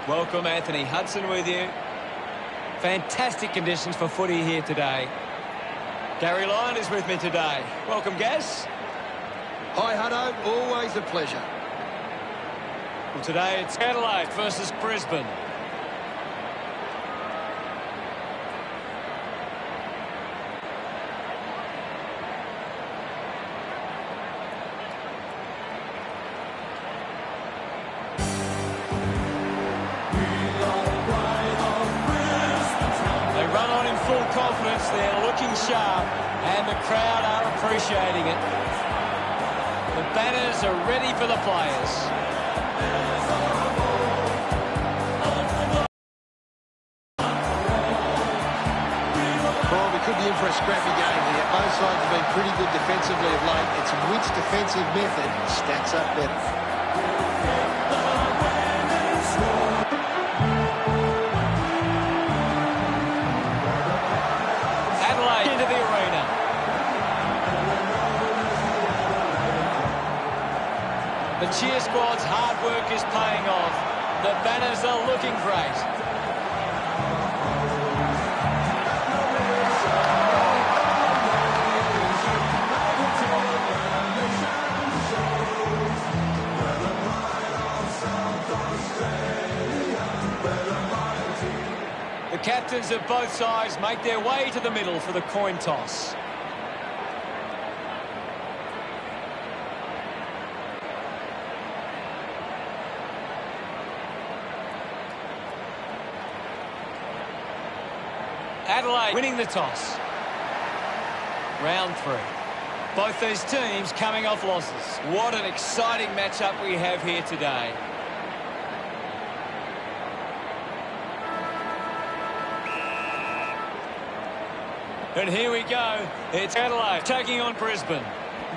Welcome, Anthony Hudson with you. Fantastic conditions for footy here today. Gary Lyon is with me today. Welcome, Gaz. Hi, Hutto. Always a pleasure. Well, today it's Adelaide versus Brisbane. Confidence, they're looking sharp and the crowd are appreciating it. The banners are ready for the players. Well, we could be in for a scrappy game here. Both sides have been pretty good defensively of late. It's which defensive method stacks up better. Into the arena. The cheer squad's hard work is paying off. The banners are looking great. The captains of both sides make their way to the middle for the coin toss. Adelaide winning the toss. Round 3. Both these teams coming off losses. What an exciting matchup we have here today. And here we go. It's Adelaide taking on Brisbane.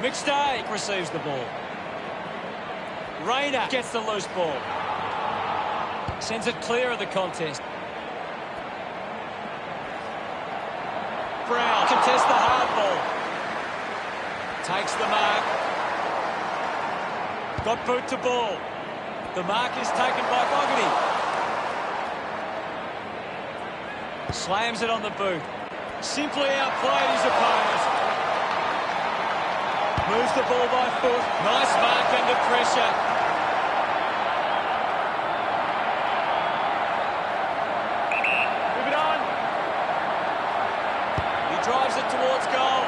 McStay receives the ball. Rayner gets the loose ball. Sends it clear of the contest. Brown contests the hard ball. Takes the mark. Got boot to ball. The mark is taken by Bogarty. Slams it on the boot. Simply outplayed his opponent. Moves the ball by foot. Nice mark under pressure. Move it on. He drives it towards goal.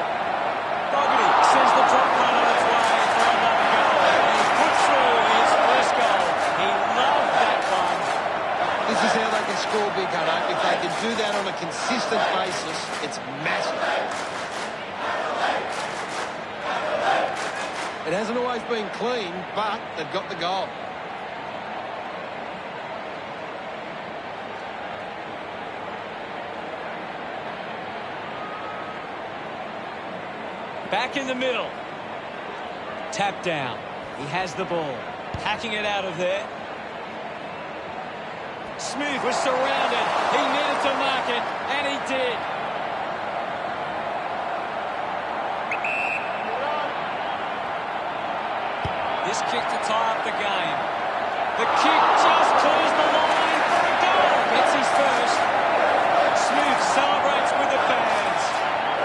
Bogarty sends the drop run on its way for another goal. And he's put through his first goal. He loved that one. This is how they can score big, Hutto. If they can do that on a consistent basis, it's massive. It hasn't always been clean, but they've got the goal. Back in the middle. Tap down. He has the ball. Hacking it out of there. Smith was surrounded. He needed to mark it, and he did. This kick to tie up the game. The kick just clears the line for a goal. Gets his first. Smith celebrates with the fans.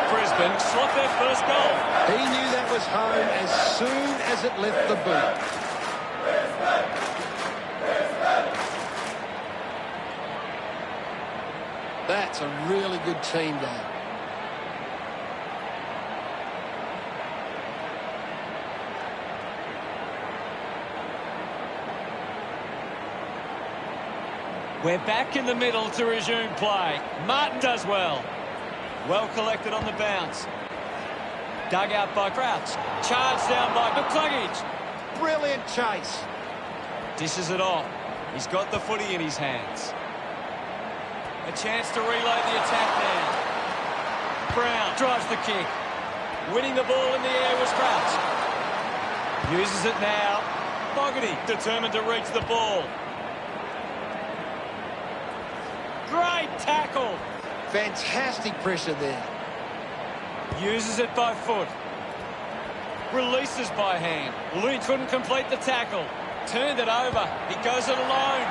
Brisbane slot their first goal. He knew that was home as soon as it left the boot. That's a really good team game. We're back in the middle to resume play. Martin does well. Well collected on the bounce. Dug out by Crouch. Charged down by McCluggage. Brilliant chase. Dishes it off. He's got the footy in his hands. A chance to reload the attack now. Brown drives the kick. Winning the ball in the air was Crouch. Uses it now. Bogarty determined to reach the ball. Great tackle. Fantastic pressure there. Uses it by foot. Releases by hand. Lynch couldn't complete the tackle. Turned it over. He goes it alone.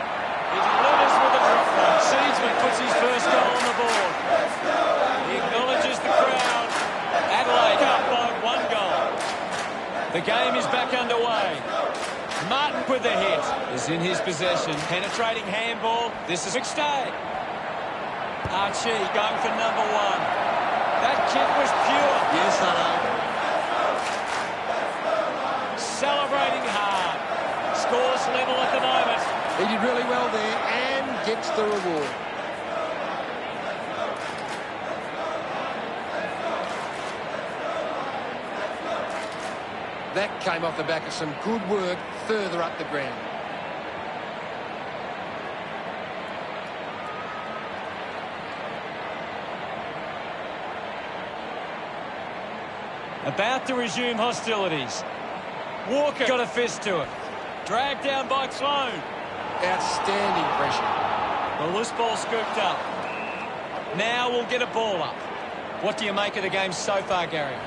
He delivers with a drop one. Seedsman puts his first goal on the board. He acknowledges the crowd. Adelaide up by 1 goal. The game is back underway. Martin with the hit is in his possession. Penetrating handball. This is McStay. Archie going for number 1. That kick was pure. Yes, I know. Celebrating hard. Scores level at the moment. He did really well there and gets the reward. That came off the back of some good work further up the ground. About to resume hostilities. Walker got a fist to it. Dragged down by Sloan. Outstanding pressure. The loose ball scooped up. Now we'll get a ball up. What do you make of the game so far, Gary?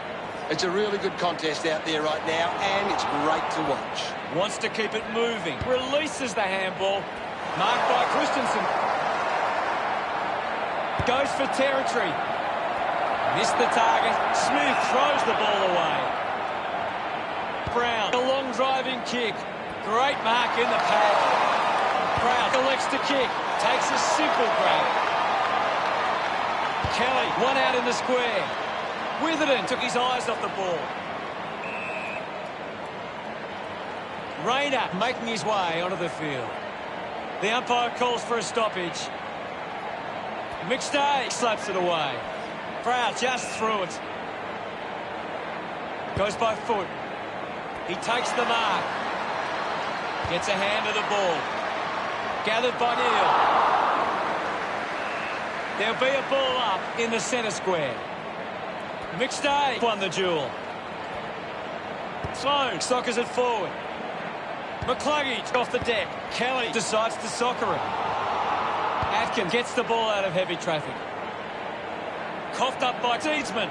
It's a really good contest out there right now, and it's great to watch. Wants to keep it moving. Releases the handball. Marked by Christensen. Goes for territory. Missed the target. Smith throws the ball away. Brown, a long driving kick. Great mark in the pad. Brown collects the kick. Takes a simple grab. Kelly, one out in the square. Witherden took his eyes off the ball. Rayner making his way onto the field. The umpire calls for a stoppage. McStay slaps it away. Proud just through it. Goes by foot. He takes the mark. Gets a hand of the ball. Gathered by Neal. There'll be a ball up in the centre square. McStay won the duel. Sloan soccers it forward. McCluggage off the deck. Kelly decides to soccer it. Atkins gets the ball out of heavy traffic. Coughed up by Seedsman.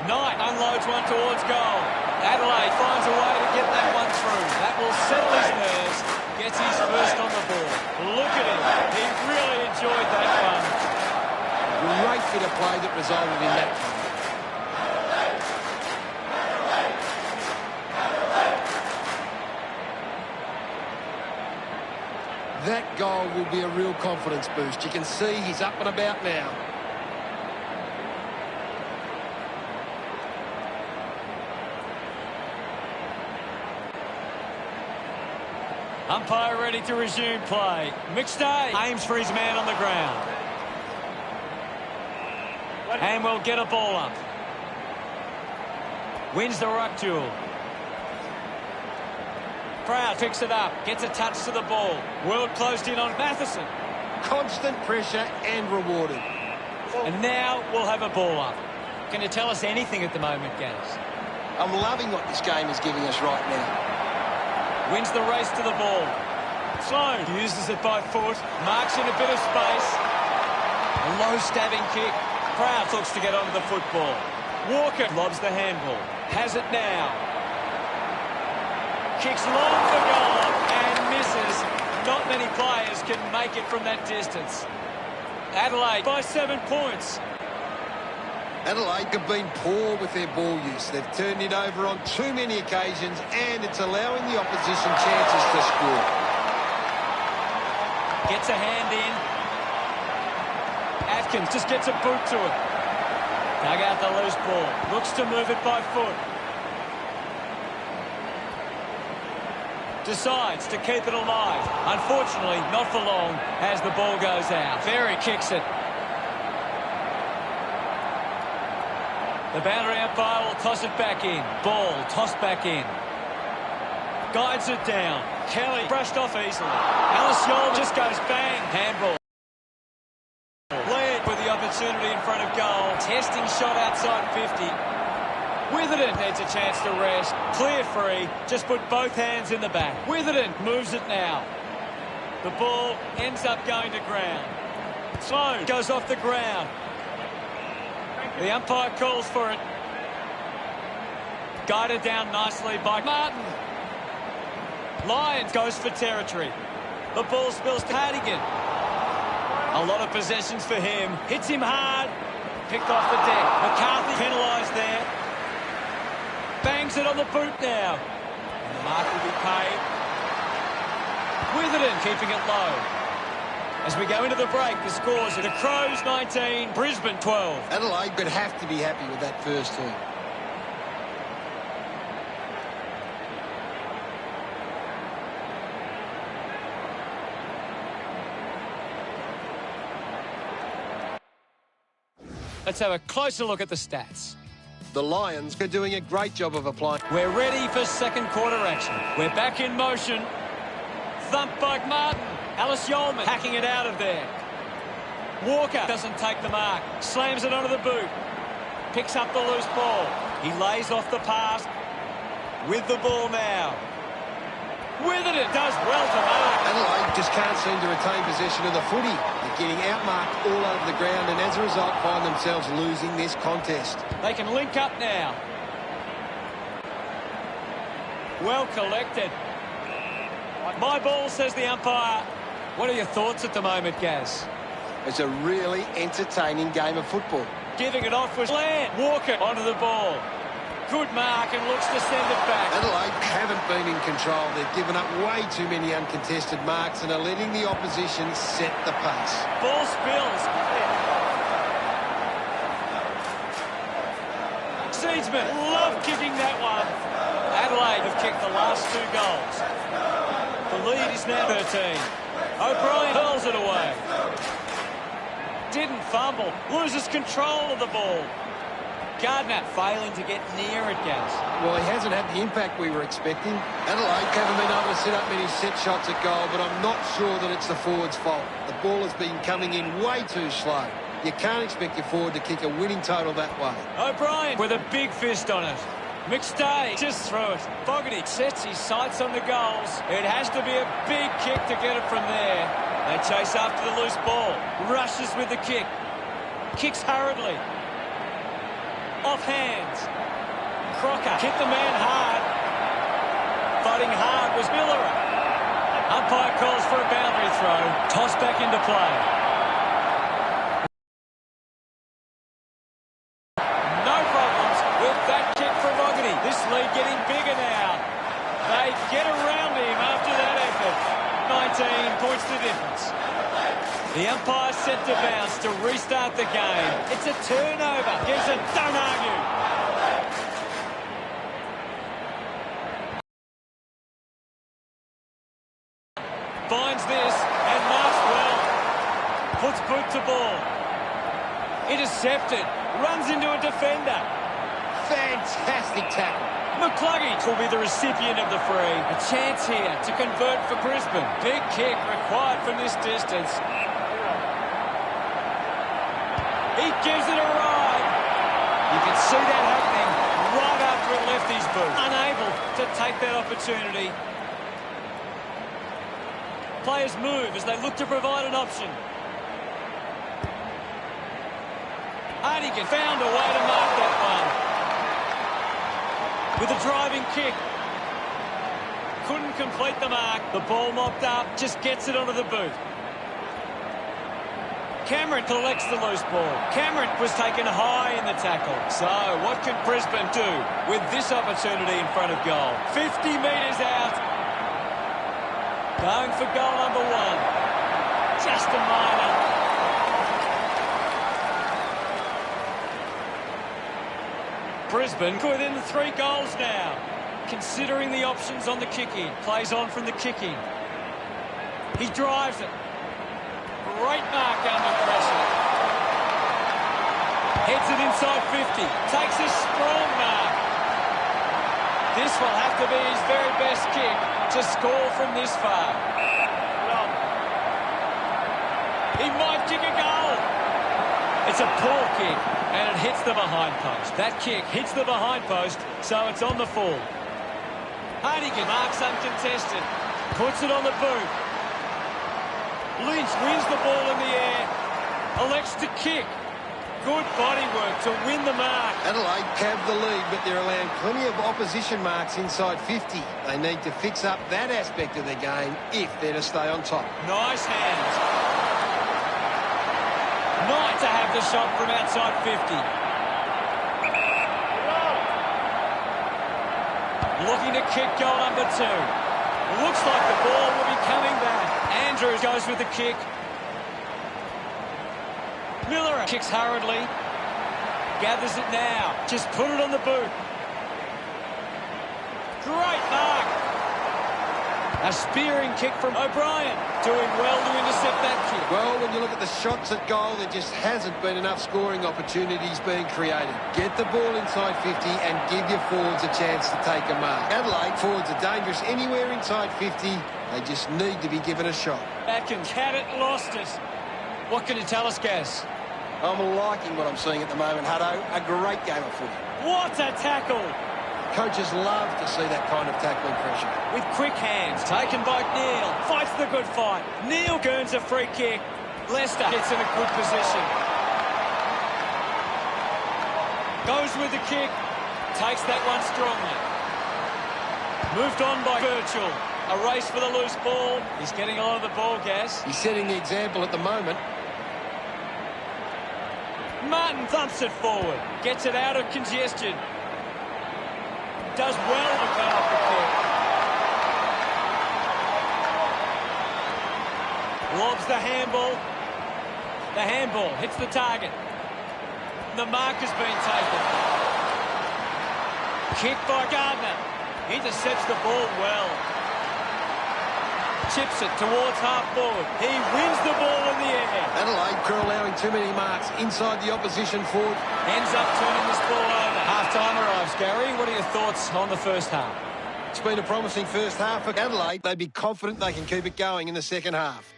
Knight unloads one towards goal. Adelaide finds a way to get that one through. That will settle his nerves. Gets his first on the ball. Look at him. He really enjoyed that one. Great bit of play that resulted in that one. That goal will be a real confidence boost. You can see he's up and about now. Umpire ready to resume play. McStay aims for his man on the ground. And we'll get a ball up. Wins the ruck duel. Proud picks it up, gets a touch to the ball. World closed in on Matheson. Constant pressure and rewarded. And now we'll have a ball up. Can you tell us anything at the moment, Gaz? I'm loving what this game is giving us right now. Wins the race to the ball. Sloan uses it by foot, marks in a bit of space. A low stabbing kick. Proud looks to get onto the football. Walker lobs the handball. Has it now. Kicks long for goal and misses. Not many players can make it from that distance. Adelaide by 7 points. Adelaide have been poor with their ball use. They've turned it over on too many occasions, and it's allowing the opposition chances to score. Gets a hand in. Atkins just gets a boot to it. Dug out the loose ball. Looks to move it by foot. Decides to keep it alive. Unfortunately, not for long as the ball goes out. Berry kicks it. The boundary umpire will toss it back in. Ball tossed back in. Guides it down. Kelly brushed off easily. Alciol just goes bang. Handball. Lead with the opportunity in front of goal. Testing shot outside 50. Witherden needs a chance to rest. Clear free. Just put both hands in the back. Witherden moves it now. The ball ends up going to ground. Sloan goes off the ground. The umpire calls for it. Guided down nicely by Martin. Lyons goes for territory. The ball spills to Hardigan. A lot of possessions for him. Hits him hard. Picked off the deck. McCarthy penalised there. Bangs it on the boot now. And the mark will be paid. Witherden keeping it low. As we go into the break, the scores are the Crows 19, Brisbane 12. Adelaide would have to be happy with that first turn. Let's have a closer look at the stats. The Lions are doing a great job of applying. We're ready for second quarter action. We're back in motion. Thump by Martin. Alice Yeoman hacking it out of there. Walker doesn't take the mark. Slams it onto the boot. Picks up the loose ball. He lays off the pass. With the ball now. Witherden does well to mark. Adelaide just can't seem to retain possession of the footy. They're getting outmarked all over the ground and as a result find themselves losing this contest. They can link up now. Well collected. My ball, says the umpire. What are your thoughts at the moment, Gaz? It's a really entertaining game of football. Giving it off was Land. Walker onto the ball. Good mark and looks to send it back. Adelaide haven't been in control. They've given up way too many uncontested marks and are letting the opposition set the pace. Ball spills. Seedsman love kicking that one. Adelaide have kicked the last 2 goals. The lead is now 13. O'Brien hurls it away. Didn't fumble. Loses control of the ball. Gardner failing to get near it, Gaz. Well, he hasn't had the impact we were expecting. Adelaide haven't been able to set up many set shots at goal, but I'm not sure that it's the forward's fault. The ball has been coming in way too slow. You can't expect your forward to kick a winning total that way. O'Brien with a big fist on it. McStay just through it. Fogarty sets his sights on the goals. It has to be a big kick to get it from there. They chase after the loose ball. Rushes with the kick. Kicks hurriedly. Off hands. Crocker hit the man hard. Fighting hard was Miller. Umpire calls for a boundary throw. Toss back into play. No problems with that kick from Fogarty. This lead getting bigger now. They get around him after that effort. 19 points to difference. The umpire set to bounce to restart the game. It's a turnover. Gives it, don't argue. Finds this and marks well. Puts boot to ball. Intercepted. Runs into a defender. Fantastic tackle. McCluggage will be the recipient of the free. A chance here to convert for Brisbane. Big kick required from this distance. He gives it a ride. You can see that happening right after it left his boot. Unable to take that opportunity. Players move as they look to provide an option. Hardigan found a way to mark that one. With a driving kick. Couldn't complete the mark. The ball mopped up, just gets it onto the boot. Cameron collects the loose ball. Cameron was taken high in the tackle. So, what can Brisbane do with this opportunity in front of goal? 50 metres out. Going for goal number 1. Just a minor. Brisbane within 3 goals now. Considering the options on the kick-in. Plays on from the kick-in. He drives it. Great mark under pressure. Heads it inside 50. Takes a strong mark. This will have to be his very best kick to score from this far. He might kick a goal. It's a poor kick, and it hits the behind post. That kick hits the behind post, so it's on the full. Hardigan marks uncontested. Puts it on the boot. Lynch wins the ball in the air. Elects to kick. Good body work to win the mark. Adelaide have the lead, but they're allowing plenty of opposition marks inside 50. They need to fix up that aspect of their game if they're to stay on top. Nice hands. Nice to have the shot from outside 50. Looking to kick goal number 2. Looks like the ball will be coming back. Andrews goes with the kick. Miller kicks hurriedly. Gathers it now. Just put it on the boot. Great mark. A spearing kick from O'Brien. Doing well to intercept that kick. Well, when you look at the shots at goal, there just hasn't been enough scoring opportunities being created. Get the ball inside 50 and give your forwards a chance to take a mark. Adelaide forwards are dangerous anywhere inside 50. They just need to be given a shot. Atkins had it, lost it. What can you tell us, Gaz? I'm liking what I'm seeing at the moment, Hutto. A great game of footy. What a tackle! Coaches love to see that kind of tackling pressure. With quick hands, taken by Neil. Fights the good fight. Neil earns a free kick. Leicester gets in a good position. Goes with the kick. Takes that one strongly. Moved on by Virgil. A race for the loose ball. He's getting a lot of the ball, Gaz. He's setting the example at the moment. Martin thumps it forward. Gets it out of congestion. Does well to cut off the kick. Lobs the handball. The handball hits the target. The mark has been taken. Kick by Gardner. Intercepts the ball well. Chips it towards half forward. He wins the ball in the air. Adelaide are allowing too many marks inside the opposition forward. Ends up turning this ball over. Half-time arrives, Gary. What are your thoughts on the first half? It's been a promising first half for Adelaide. They'd be confident they can keep it going in the second half.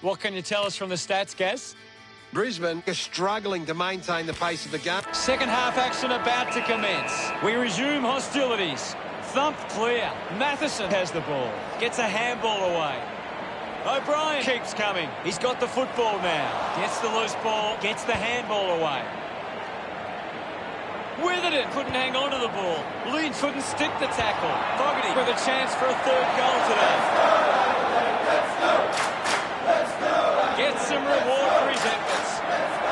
What can you tell us from the stats, Gaz? Brisbane are struggling to maintain the pace of the game. Second half action about to commence. We resume hostilities. Thump clear. Matheson has the ball. Gets a handball away. O'Brien keeps coming. He's got the football now. Gets the loose ball. Gets the handball away. Witherden couldn't hang on to the ball. Lynch couldn't stick the tackle. Fogarty with a chance for a third goal today. Gets some reward for his efforts.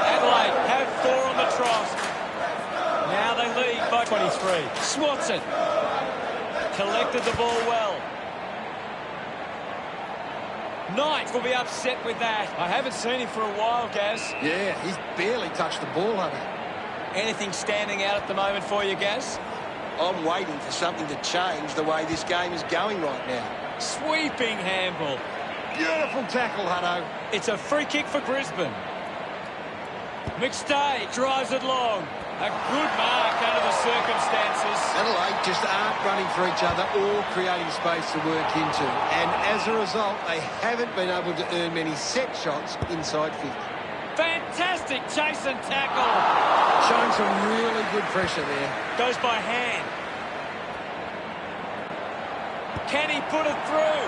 Adelaide have 4 on the trot. Now they lead by 23. Swats it. Collected the ball well. Knight will be upset with that. I haven't seen him for a while, Gaz. Yeah, he's barely touched the ball, Hunter. Anything standing out at the moment for you, Gaz? I'm waiting for something to change the way this game is going right now. Sweeping handball. Beautiful tackle, Hutto. It's a free kick for Brisbane. McStay drives it long. A good mark under the circumstances. Adelaide just aren't running for each other or creating space to work into. And as a result, they haven't been able to earn many set shots inside 50. Fantastic chase and tackle. Showing some really good pressure there. Goes by hand. Can he put it through?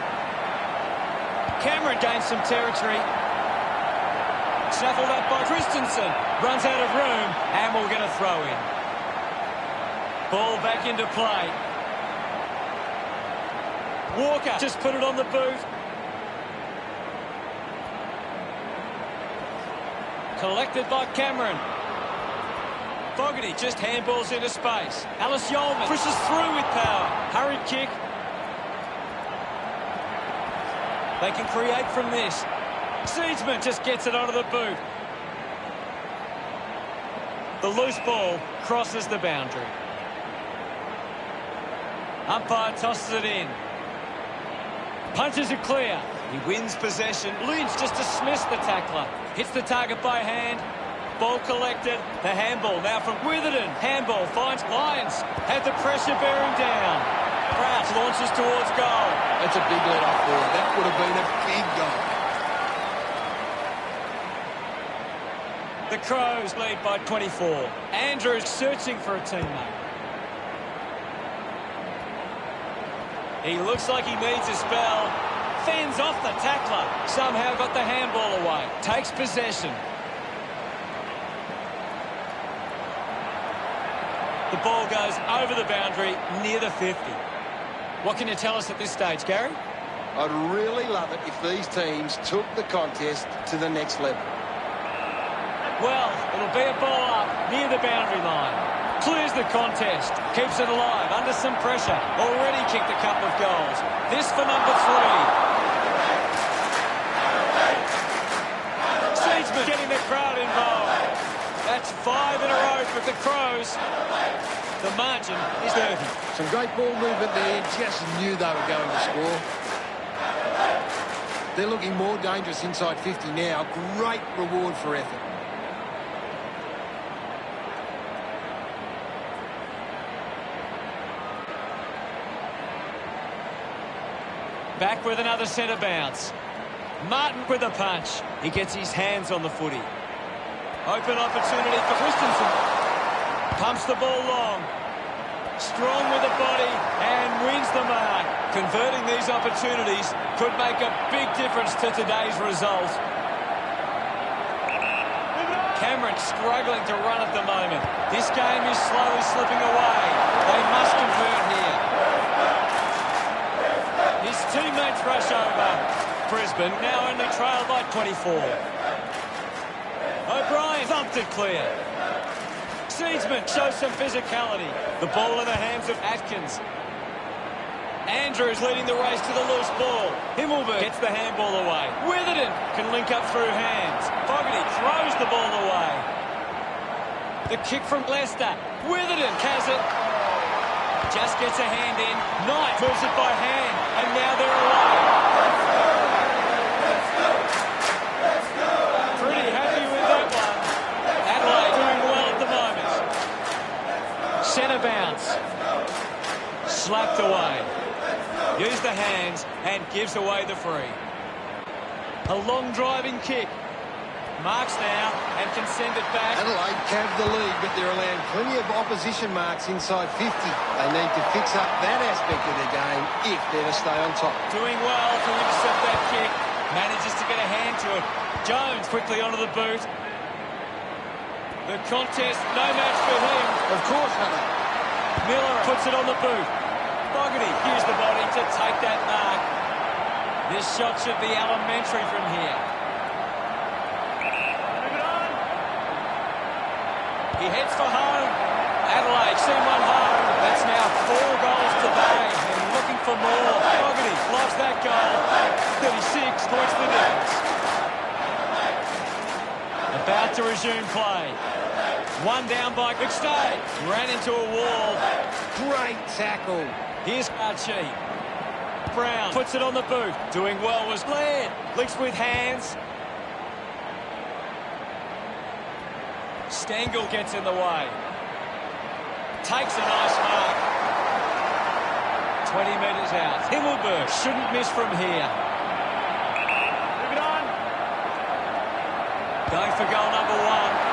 Cameron gains some territory. Shuffled up by Christensen. Runs out of room and we'll get a throw in. Ball back into play. Walker just put it on the boot. Collected by Cameron. Fogarty just handballs into space. Alice Yeoman pushes through with power. Hurried kick. They can create from this. Seedsman just gets it onto the boot. The loose ball crosses the boundary. Umpire tosses it in. Punches it clear. He wins possession. Lynch just dismissed the tackler. Hits the target by hand. Ball collected. The handball now from Witherden. Handball finds Lyons. Had the pressure bearing down. Crouch launches towards goal. That's a big let off there. That would have been a big goal. The Crows lead by 24. Andrews searching for a teammate. He looks like he needs a spell. Fends off the tackler. Somehow got the handball away. Takes possession. The ball goes over the boundary near the 50. What can you tell us at this stage, Gary? I'd really love it if these teams took the contest to the next level. Well, it'll be a ball up near the boundary line. Clears the contest. Keeps it alive under some pressure. Already kicked a couple of goals. This for number 3. Seedsman getting the crowd involved. That's 5 in a row for the Crows. The margin is 30. Some great ball movement there. Just knew they were going to score. They're looking more dangerous inside 50 now. Great reward for effort. Back with another centre bounce. Martin with a punch. He gets his hands on the footy. Open opportunity for Christensen. Pumps the ball long. Strong with the body and wins the mark. Converting these opportunities could make a big difference to today's result. Cameron struggling to run at the moment. This game is slowly slipping away. They must convert here. His teammates rush over. Brisbane now only trail by 24. O'Brien thumped it clear. Seedsman shows some physicality. The ball in the hands of Atkins. Andrews leading the race to the loose ball. Himmelberg gets the handball away. Witherden can link up through hands. Fogarty throws the ball away. The kick from Leicester. Witherden has it. Just gets a hand in. Knight moves it by hand. And now they're away. Pretty happy with that one. Adelaide doing well at the moment. Centre bounce. Slapped away. Used the hands and gives away the free. A long driving kick. Marks now and can send it back. Adelaide capped the lead, but they're allowing plenty of opposition marks inside 50. They need to fix up that aspect of their game if they're to stay on top. Doing well to intercept that kick. Manages to get a hand to it. Jones quickly onto the boot. The contest, no match for him. Of course, Hunter. Miller puts it on the boot. Fogarty used the body to take that mark. This shot should be elementary from here. He heads for home. Adelaide send one home. That's now 4 goals today and looking for more. Fogarty loves that goal. 36 points the difference. About to resume play. One down by McStay. Ran into a wall. Great tackle. Here's Archie. Brown puts it on the boot. Doing well was Laird. Links with hands. Stengel gets in the way. Takes a nice mark. 20 metres out. Himmelberg shouldn't miss from here. Move it on. Going for goal number 1.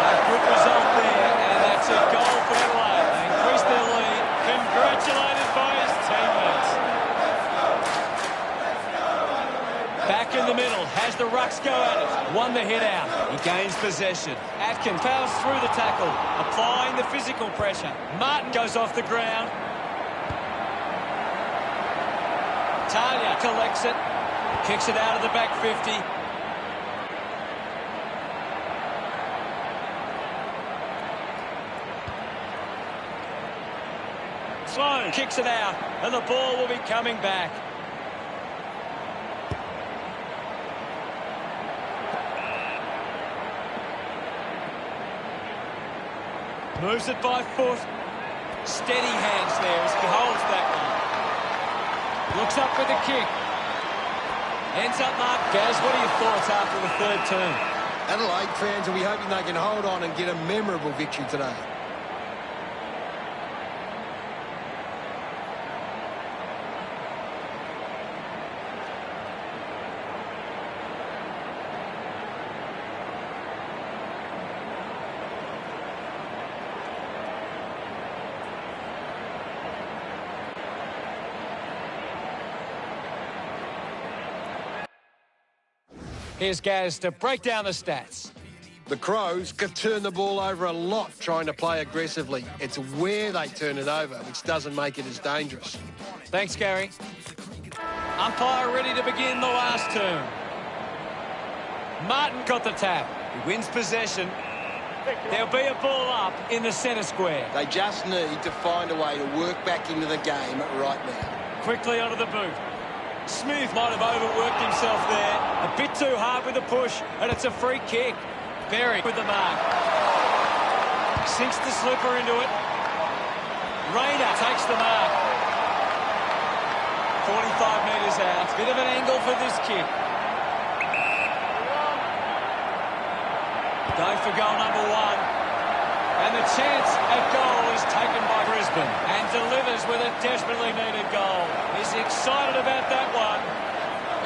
A good result there, and that's a goal for Adelaide. They increase their lead. Congratulated by his teammates. Back in the middle, has the rucks go at it. Won the hit out. He gains possession. Atkins powers through the tackle, applying the physical pressure. Martin goes off the ground. Talia collects it. Kicks it out of the back 50. Sloan kicks it out, and the ball will be coming back. Moves it by foot. Steady hands there as he holds that one. Looks up for the kick. Ends up mark. Gaz, what are your thoughts after the third term? Adelaide fans will be hoping they can hold on and get a memorable victory today. Here's Gaz to break down the stats. The Crows could turn the ball over a lot trying to play aggressively. It's where they turn it over which doesn't make it as dangerous. Thanks, Gary. Umpire ready to begin the last term. Martin got the tap. He wins possession. There'll be a ball up in the centre square. They just need to find a way to work back into the game right now. Quickly onto the boot. Smith might have overworked himself there. A bit too hard with the push, and it's a free kick. Berry with the mark. Sinks the slipper into it. Rayner takes the mark. 45 metres out. Bit of an angle for this kick. Going for goal number one. And the chance at goal is taken by Brisbane and delivers with a desperately needed goal. He's excited about that one.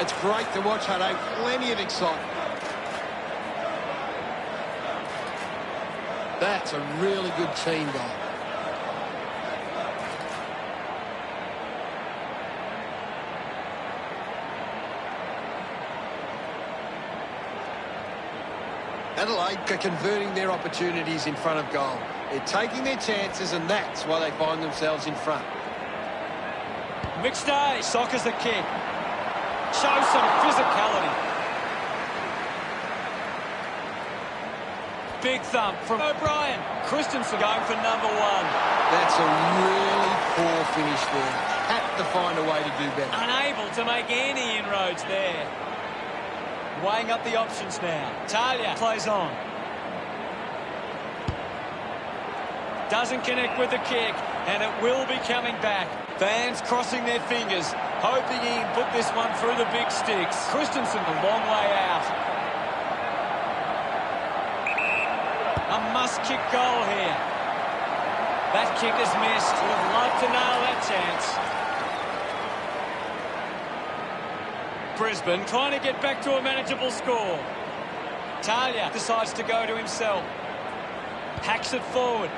It's great to watch, Hutto. Plenty of excitement. That's a really good team goal. Adelaide are converting their opportunities in front of goal. They're taking their chances, and that's why they find themselves in front. McStay soccers the kick. Shows some physicality. Big thump from O'Brien. Christensen going for number one. That's a really poor finish there. Had to find a way to do better. Unable to make any inroads there. Weighing up the options now. Talia plays on. Doesn't connect with the kick, and it will be coming back. Fans crossing their fingers, hoping he can put this one through the big sticks. Christensen a long way out. A must-kick goal here. That kick is missed. Would have loved to nail that chance. Brisbane trying to get back to a manageable score. Talia decides to go to himself. Hacks it forward.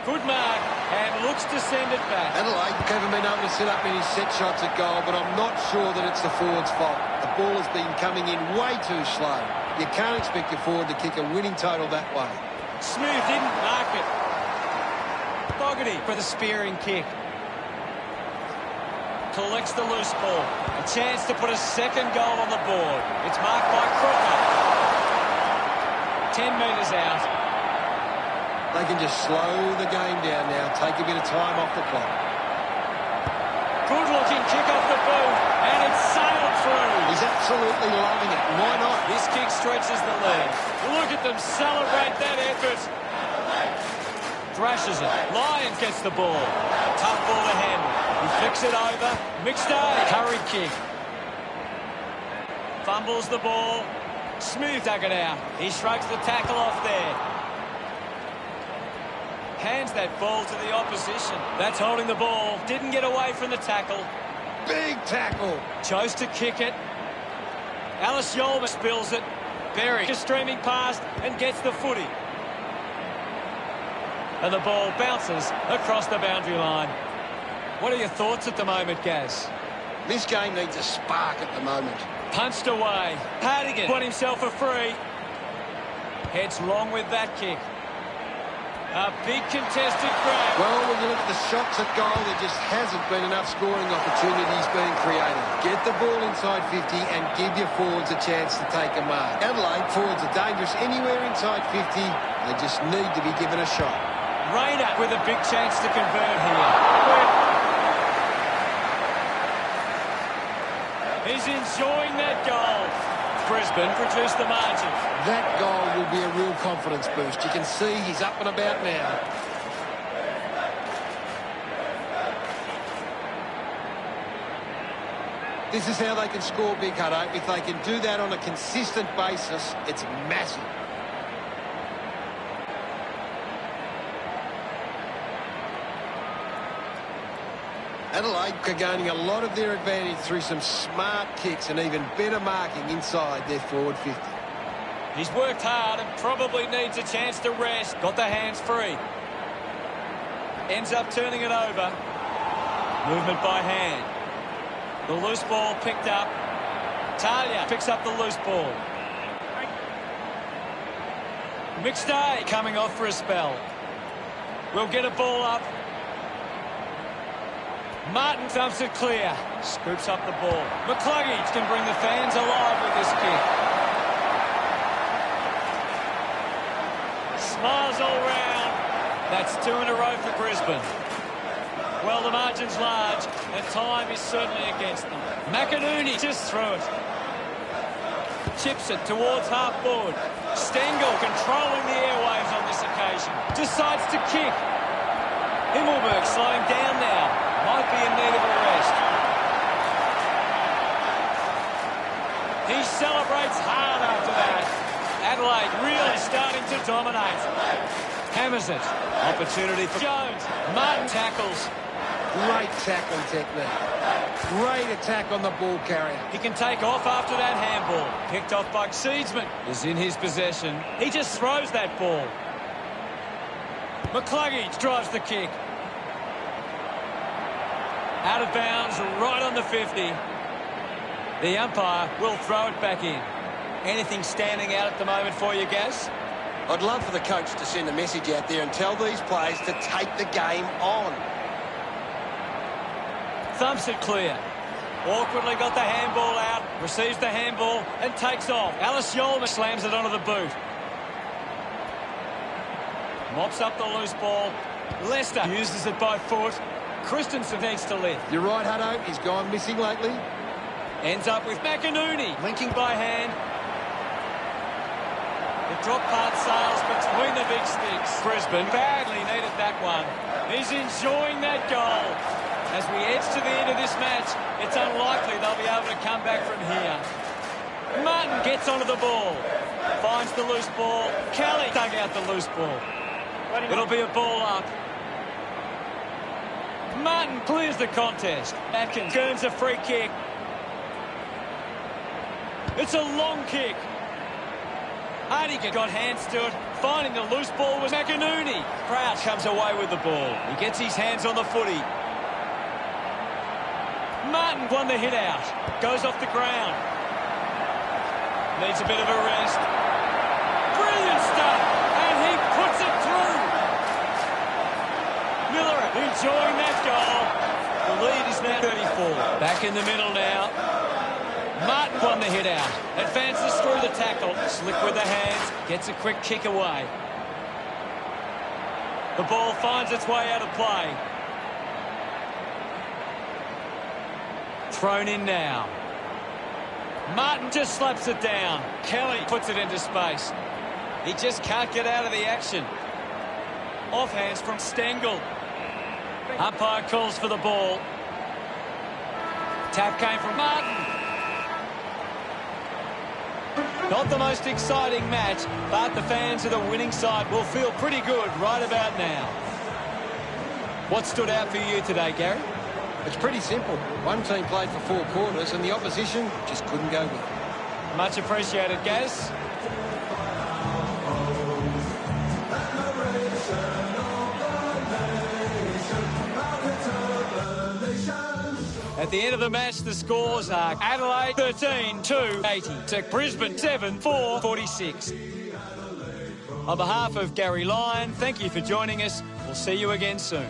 Good mark and looks to send it back. Adelaide haven't been able to set up many set shots at goal, but I'm not sure that it's the forward's fault. The ball has been coming in way too slow. You can't expect your forward to kick a winning total that way. Smooth didn't mark it. Fogarty for the spearing kick. Collects the loose ball. A chance to put a second goal on the board. It's marked by Crocker. 10 metres out. They can just slow the game down now, take a bit of time off the clock. Good-looking kick off the boot, and it's sailed through. He's absolutely loving it. Why not? This kick stretches the lead. Look at them celebrate that effort. Thrashes it. Lyons gets the ball. Tough ball to handle. He flicks it over. McStay. Curry kick. Fumbles the ball. Smooth dug it out. He shrugs the tackle off there. Hands that ball to the opposition. That's holding the ball. Didn't get away from the tackle. Big tackle. Chose to kick it. Alice Yolmer spills it. Berry just streaming past and gets the footy. And the ball bounces across the boundary line. What are your thoughts at the moment, Gaz? This game needs a spark at the moment. Punched away. Hardigan won himself a free. Heads long with that kick. A big contested grab. Well, when you look at the shots at goal, there just hasn't been enough scoring opportunities being created. Get the ball inside 50 and give your forwards a chance to take a mark. Adelaide forwards are dangerous anywhere inside 50. They just need to be given a shot. Rayner with a big chance to convert here. He's enjoying that goal. Brisbane produced the margin. That goal will be a real confidence boost. You can see he's up and about now. This is how they can score big, Hutto. If they can do that on a consistent basis, it's massive. Adelaide are gaining a lot of their advantage through some smart kicks and even better marking inside their forward 50. He's worked hard and probably needs a chance to rest. Got the hands free. Ends up turning it over. Movement by hand. The loose ball picked up. Talia picks up the loose ball. McStay coming off for a spell. We'll get a ball up. Martin dumps it clear. Scoops up the ball. McCluggage can bring the fans alive with this kick. Smiles all round. That's 2 in a row for Brisbane. Well, the margin's large, and time is certainly against them. McInerney just threw it. Chips it towards half-forward. Stengel controlling the airwaves on this occasion. Decides to kick. Himmelberg slowing down now. Might be in need of a rest. He celebrates hard after that. Adelaide really starting to dominate. Hammers it. Opportunity for Jones. Martin tackles. Great tackling technique. Great attack on the ball carrier. He can take off after that handball. Picked off by Seedsman. Is in his possession. He just throws that ball. McCluggage drives the kick. Out of bounds, right on the 50. The umpire will throw it back in. Anything standing out at the moment for you, Gaz? I'd love for the coach to send a message out there and tell these players to take the game on. Thumps it clear. Awkwardly got the handball out, receives the handball and takes off. Alice Yolman slams it onto the boot. Mops up the loose ball. Lester uses it by foot. Christensen needs to lift. You're right, Hutto. He's gone missing lately. Ends up with McInerney. Linking by hand. The drop part sails between the big sticks. Brisbane badly needed that one. He's enjoying that goal. As we edge to the end of this match, it's unlikely they'll be able to come back from here. Martin gets onto the ball. Finds the loose ball. Kelly dug out the loose ball. It'll be a ball up. Martin clears the contest. Atkins earns a free kick. It's a long kick. Hardigan got hands to it. Finding the loose ball was McInerney. Crouch comes away with the ball. He gets his hands on the footy. Martin won the hit out. Goes off the ground. Needs a bit of a rest. Brilliant stuff. And he puts it through. Miller enjoying that goal. The lead is now 34. Back in the middle now. Martin won the hit out. Advances through the tackle. Slick with the hands. Gets a quick kick away. The ball finds its way out of play. Thrown in now. Martin just slaps it down. Kelly puts it into space. He just can't get out of the action. Offhands from Stengel. Umpire calls for the ball. Tap came from Martin. Not the most exciting match, but the fans of the winning side will feel pretty good right about now. What stood out for you today, Gary? It's pretty simple. One team played for 4 quarters and the opposition just couldn't go with it. Much appreciated, Gaz. At the end of the match, the scores are Adelaide 13-2-80 to Brisbane 7-4-46. On behalf of Gary Lyon, thank you for joining us. We'll see you again soon.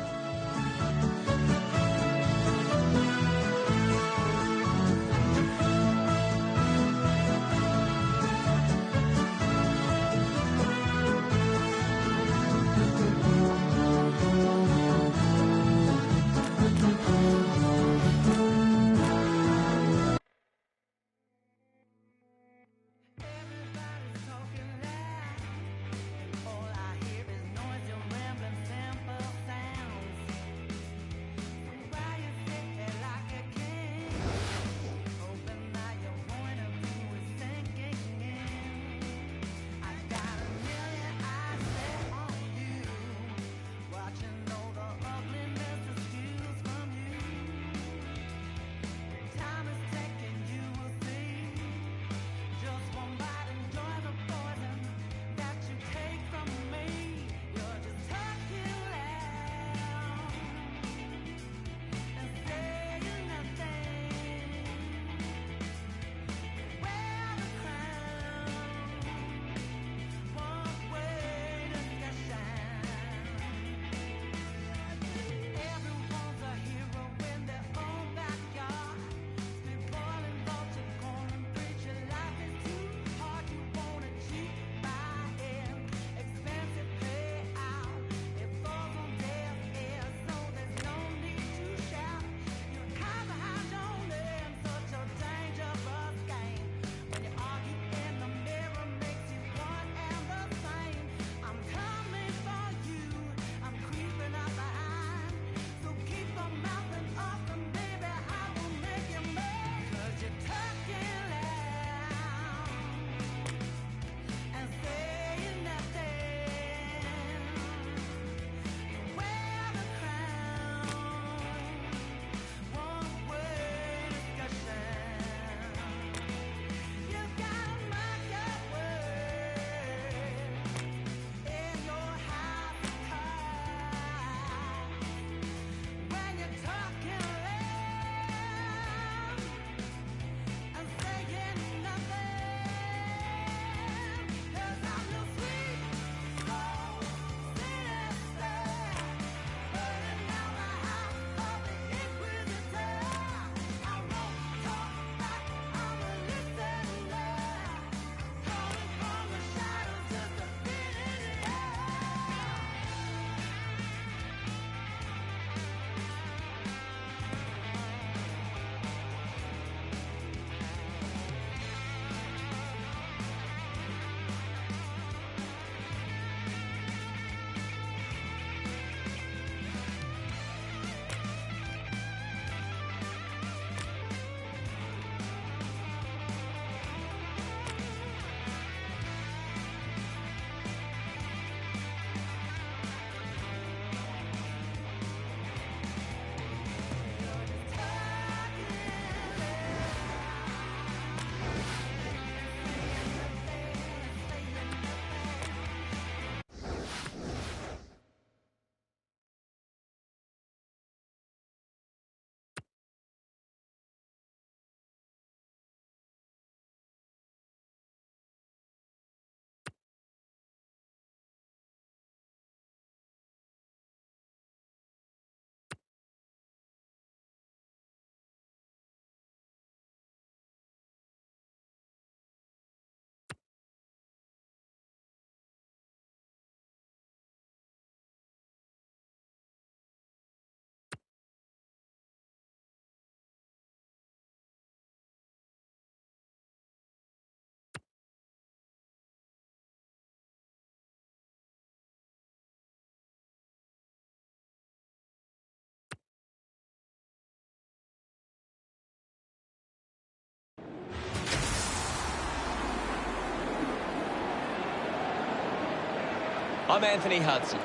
I'm Anthony Hudson.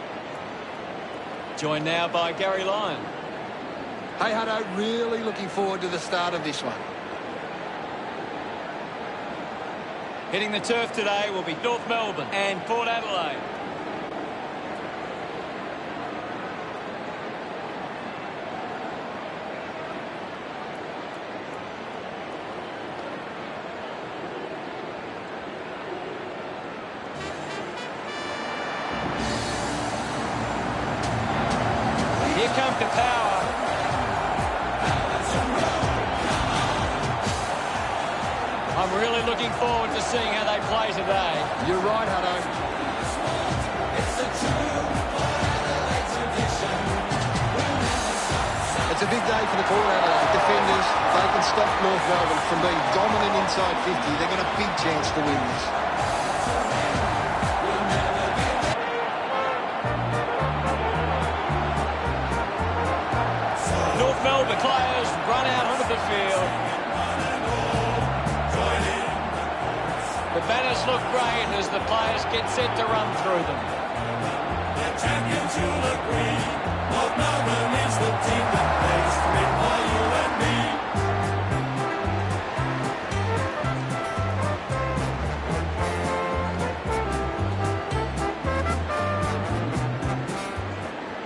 Joined now by Gary Lyon. Hey, Hutto, really looking forward to the start of this one. Hitting the turf today will be North Melbourne and Port Adelaide. Here comes the power. I'm really looking forward to seeing how they play today. You're right, Hutto. It's a big day for the Port Adelaide defenders. They can stop North Melbourne from being dominant inside 50. They've got a big chance to win this. North Melbourne players run out onto the field. The banners look great as the players get set to run through them. The champions you'll agree, North Melbourne is the team that plays to win for you and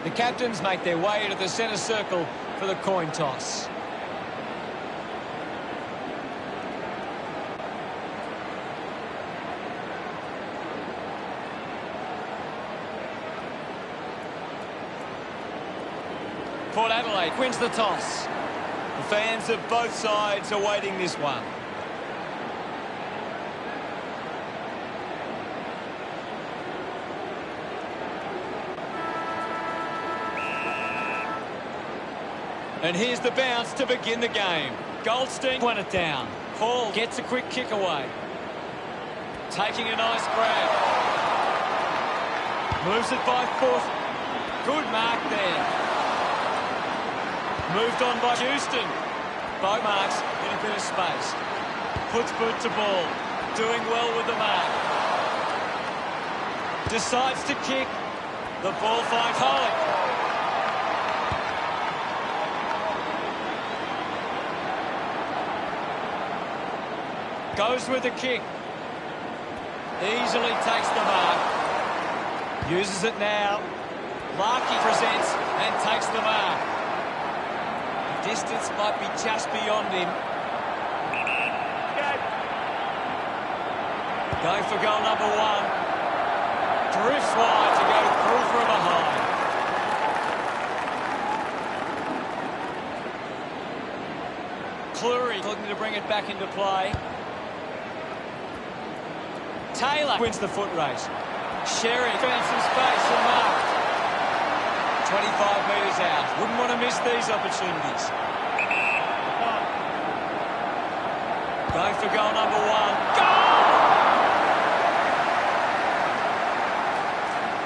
The captains make their way to the centre circle for the coin toss. Port Adelaide wins the toss. The fans of both sides are waiting this one. And here's the bounce to begin the game. Goldstein won it down. Hall gets a quick kick away. Taking a nice grab. Moves it by foot. Good mark there. Moved on by Houston. Both marks in a bit of space. Puts boot to ball. Doing well with the mark. Decides to kick. The ball finds Hollick. Goes with the kick. Easily takes the mark. Uses it now. Larkey presents and takes the mark. Distance might be just beyond him. Going for goal number one. Drifts wide to go through from behind. Cleary looking to bring it back into play. Taylor wins the foot race. Sherry found some space and marked. 25 metres out. Wouldn't want to miss these opportunities. Going for goal number one. Goal!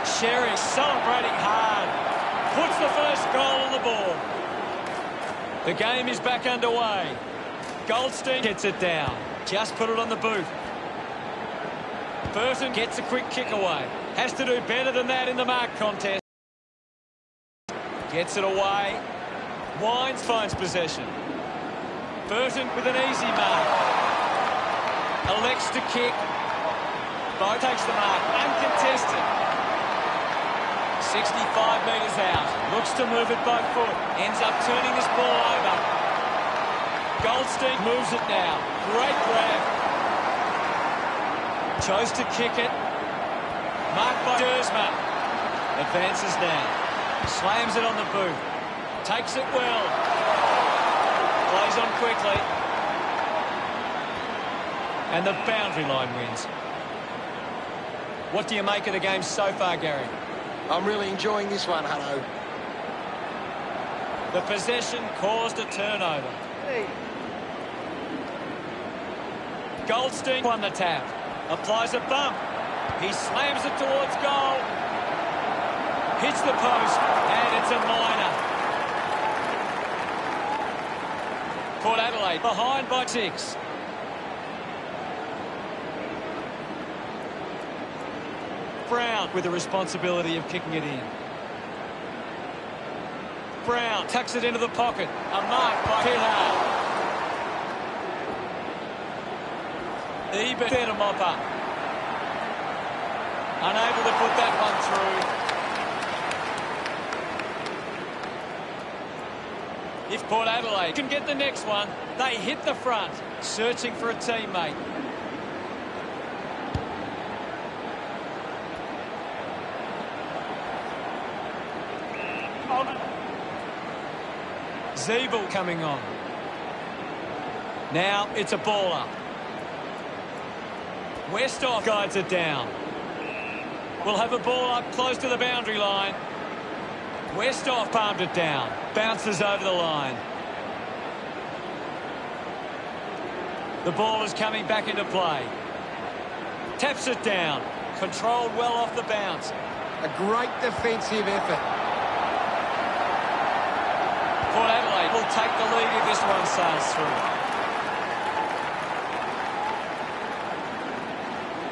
Sherry celebrating hard. Puts the first goal on the board. The game is back underway. Goldstein gets it down. Just put it on the boot. Burton gets a quick kick away. Has to do better than that in the mark contest. Gets it away. Wines finds possession. Burton with an easy mark. Elects to kick. Bo takes the mark. Uncontested. 65 metres out. Looks to move it by foot. Ends up turning this ball over. Goldstein moves it now. Great grab. Chose to kick it. Marked by Dersma. Advances now. Slams it on the boot. Takes it well. Plays on quickly. And the boundary line wins. What do you make of the game so far, Gary? I'm really enjoying this one, Hutto. The possession caused a turnover. Goldstein won the tap. Applies a bump. He slams it towards goal. Hits the post, and it's a minor. Port Adelaide behind by 6. Brown with the responsibility of kicking it in. Brown tucks it into the pocket. A mark by Pittard. Eben there to mop up. Unable to put that one through. If Port Adelaide can get the next one, they hit the front, searching for a teammate. Zeeble coming on. Now it's a ball up. Westhoff guides it down. We'll have a ball up close to the boundary line. Westhoff palmed it down. Bounces over the line. The ball is coming back into play. Taps it down. Controlled well off the bounce. A great defensive effort. Port Adelaide will take the lead if this one sails through.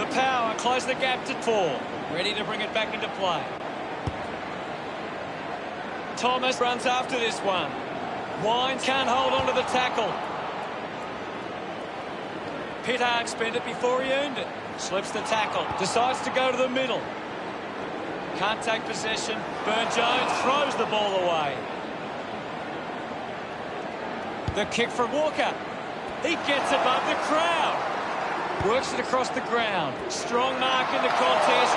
The power close the gap to 4. Ready to bring it back into play. Thomas runs after this one. Wines can't hold on to the tackle. Pittard spent it before he earned it. Slips the tackle. Decides to go to the middle. Can't take possession. Burn-Jones throws the ball away. The kick from Walker. He gets above the crowd. Works it across the ground. Strong mark in the contest.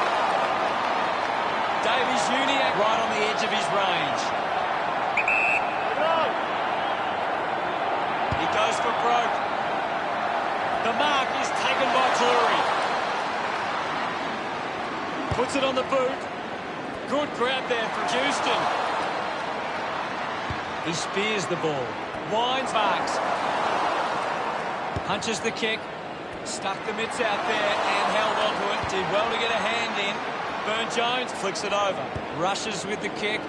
Davies Uniacke right on the edge of his range. He goes for broke. The mark is taken by Cleary. Puts it on the boot. Good grab there from Houston. He spears the ball. Wines marks. Punches the kick. Stuck the mitts out there and held onto it. Did well to get a hand in. Burn-Jones flicks it over. Rushes with the kick.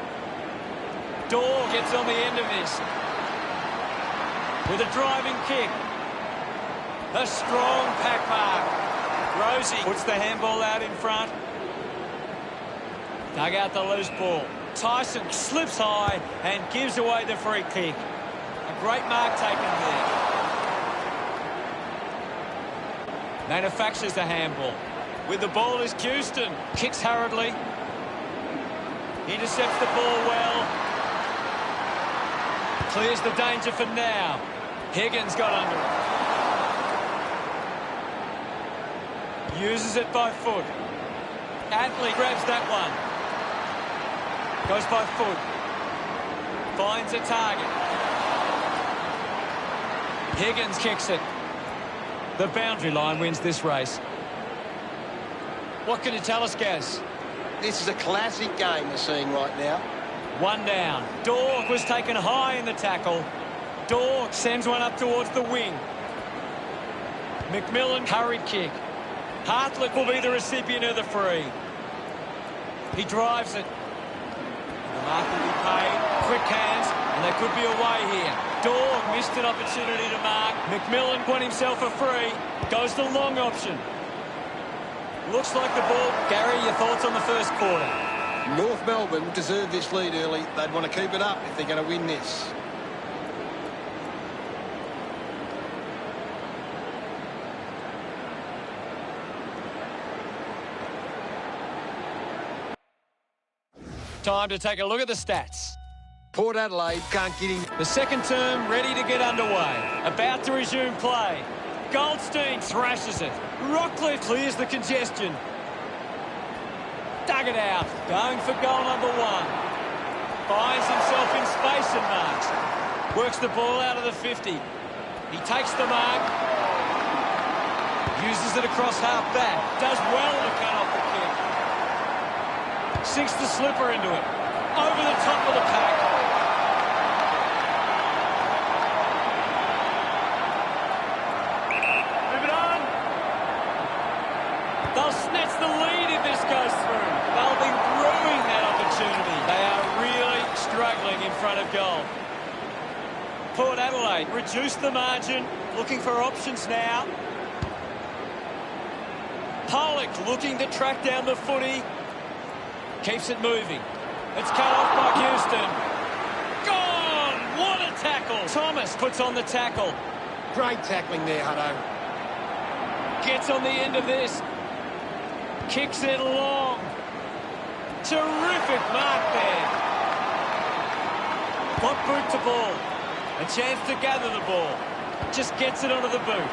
Dorr gets on the end of this. With a driving kick. A strong pack mark. Rosie puts the handball out in front. Dug out the loose ball. Tyson slips high and gives away the free kick. A great mark taken there. Manufactures the handball. With the ball is Houston. Kicks hurriedly. Intercepts the ball well. Clears the danger for now. Higgins got under it. Uses it by foot. Atley grabs that one. Goes by foot. Finds a target. Higgins kicks it. The boundary line wins this race. What can you tell us, Gaz? This is a classic game we're seeing right now. One down. Dorr was taken high in the tackle. Dorr sends one up towards the wing. McMillan hurried kick. Hartlett will be the recipient of the free. He drives it. The mark will be paid. Quick hands, and they could be away here. Dorr missed an opportunity to mark. McMillan won himself a free. Goes the long option. Looks like the ball. Gary, your thoughts on the first quarter? North Melbourne deserved this lead early. They'd want to keep it up if they're going to win this. Time to take a look at the stats. Port Adelaide can't get in. The second term ready to get underway. About to resume play. Goldstein thrashes it. Rockcliffe clears the congestion. Dug it out. Going for goal number 1. Finds himself in space and marks. Works the ball out of the 50. He takes the mark. Uses it across half back. Does well to cut off the kick. Sinks the slipper into it. Over the top of the pack. Moving on. They'll snatch the lead if this goes through. They'll be brewing that opportunity. They are really struggling in front of goal. Port Adelaide reduce the margin. Looking for options now. Pollock looking to track down the footy. Keeps it moving. It's cut off by Houston. Gone! What a tackle! Thomas puts on the tackle. Great tackling there, Hutto. Gets on the end of this. Kicks it long. Terrific mark there. Got boot to ball. A chance to gather the ball. Just gets it onto the boot.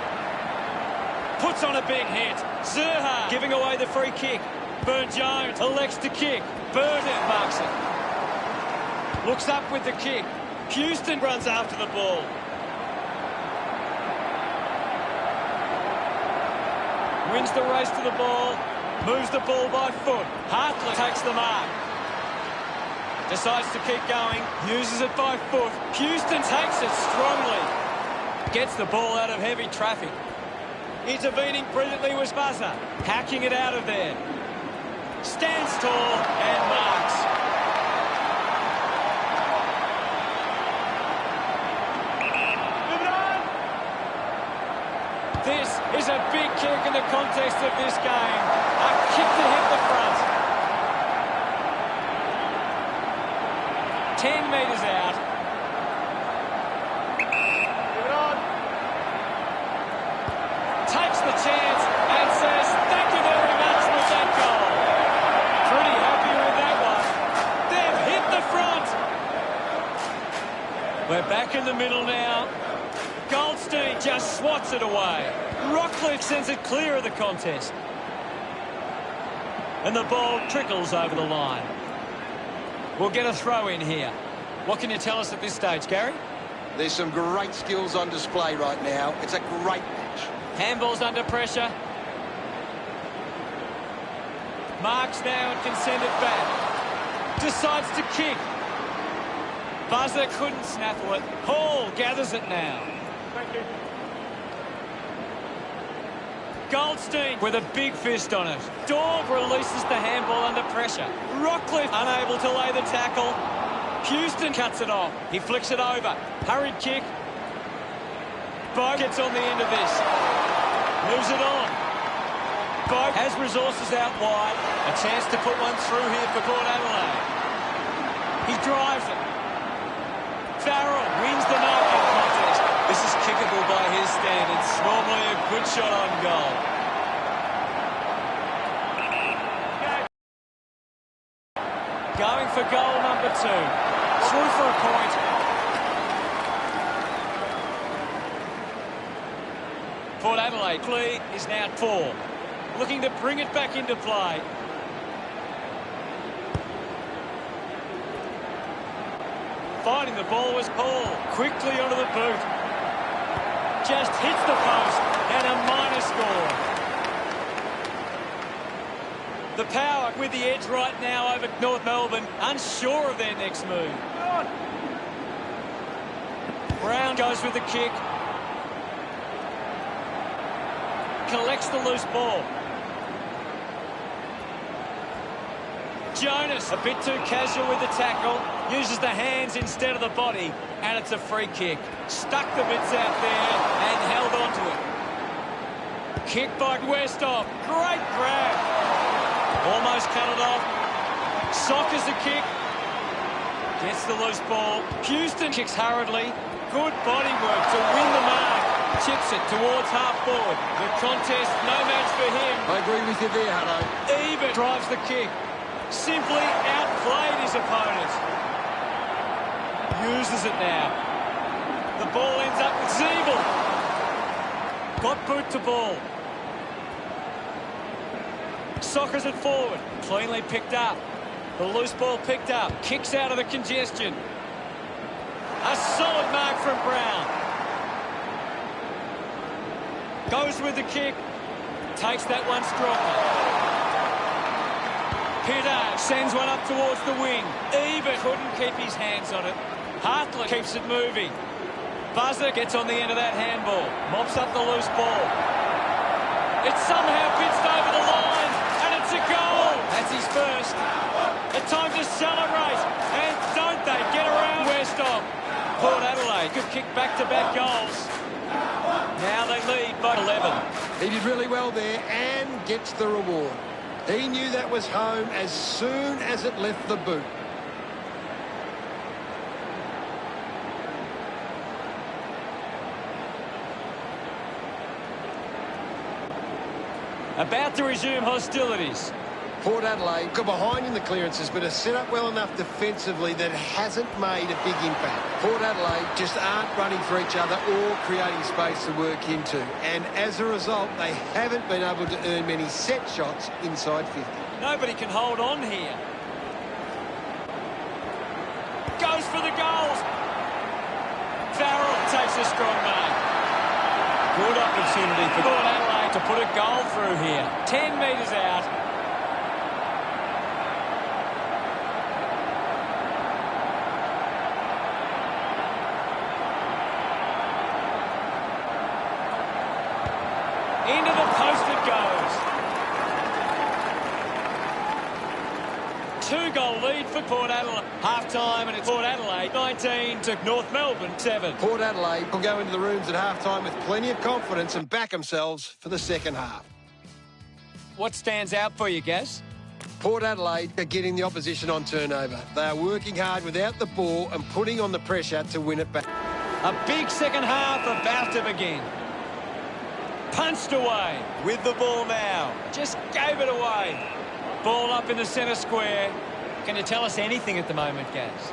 Puts on a big hit. Zerha giving away the free kick. Burn-Jones elects to kick. Burton marks it. Looks up with the kick. Houston runs after the ball. Wins the race to the ball. Moves the ball by foot. Hartley takes the mark. Decides to keep going. Uses it by foot. Houston takes it strongly. Gets the ball out of heavy traffic. Intervening brilliantly was Buzzer. Hacking it out of there. Stands tall and marks. Moving on. This is a big kick in the context of this game. A kick to hit the front. 10 metres out. Moving on. Takes the chance and says, thank you very much for that goal. Pretty happy with that one. They've hit the front. We're back in the middle now. Goldstein just swats it away. Rockcliffe sends it clear of the contest. And the ball trickles over the line. We'll get a throw in here. What can you tell us at this stage, Gary? There's some great skills on display right now. It's a great match. Handball's under pressure. Marks now and can send it back. Decides to kick. Buzzer couldn't snaffle it. Hall gathers it now. Thank you. Goldstein with a big fist on it. Dog releases the handball under pressure. Rockcliffe unable to lay the tackle. Houston cuts it off. He flicks it over. Hurried kick. Bogue gets on the end of this. Moves it on. Bogue has resources out wide. A chance to put one through here for Port Adelaide. He drives it. Farrell wins the knockout contest. This is kickable by his standards. Normally a good shot on goal. Going for goal number 2. Through for a point. Port Adelaide lead is now 4. Looking to bring it back into play. Fighting the ball was Paul. Quickly onto the boot. Just hits the post and a minor score. The Power with the edge right now over North Melbourne, unsure of their next move. Brown goes with the kick. Collects the loose ball. Jonas, a bit too casual with the tackle. Uses the hands instead of the body. And it's a free kick. Stuck the bits out there and held on to it. Kick by Westhoff. Great grab. Almost cut it off. Sockers the kick. Gets the loose ball. Houston kicks hurriedly. Good body work to win the mark. Chips it towards half forward. The contest, no match for him. I agree with you there, Hutto. Even drives the kick. Simply outplayed his opponent. Uses it now. The ball ends up with Ziebel. Got boot to ball. Sockers it forward. Cleanly picked up. The loose ball picked up. Kicks out of the congestion. A solid mark from Brown. Goes with the kick. Takes that one strongly. Pitter sends one up towards the wing. Even couldn't keep his hands on it. Hartley keeps it moving. Buzzer gets on the end of that handball. Mops up the loose ball. It's somehow pitched over the line. And it's a goal. That's his first. A time to celebrate. And don't they get around Westhoff. Port Adelaide could kick back-to-back goals. Now they lead by 11. He did really well there and gets the reward. He knew that was home as soon as it left the boot. About to resume hostilities. Port Adelaide got behind in the clearances, but has set up well enough defensively that it hasn't made a big impact. Port Adelaide just aren't running for each other or creating space to work into. And as a result, they haven't been able to earn many set shots inside 50. Nobody can hold on here. Goes for the goals. Farrell takes a strong mark. Good opportunity for Port Adelaide to put a goal through here. 10 metres out. Into the post it goes. 2-goal lead for Port Adelaide. Half-time, and it's Port Adelaide 19 to North Melbourne 7. Port Adelaide will go into the rooms at half-time with plenty of confidence and back themselves for the second half. What stands out for you, Gaz? Port Adelaide are getting the opposition on turnover. They are working hard without the ball and putting on the pressure to win it back. A big second half about to begin. Punched away with the ball now. Just gave it away. Ball up in the centre square. Can you tell us anything at the moment, Gaz?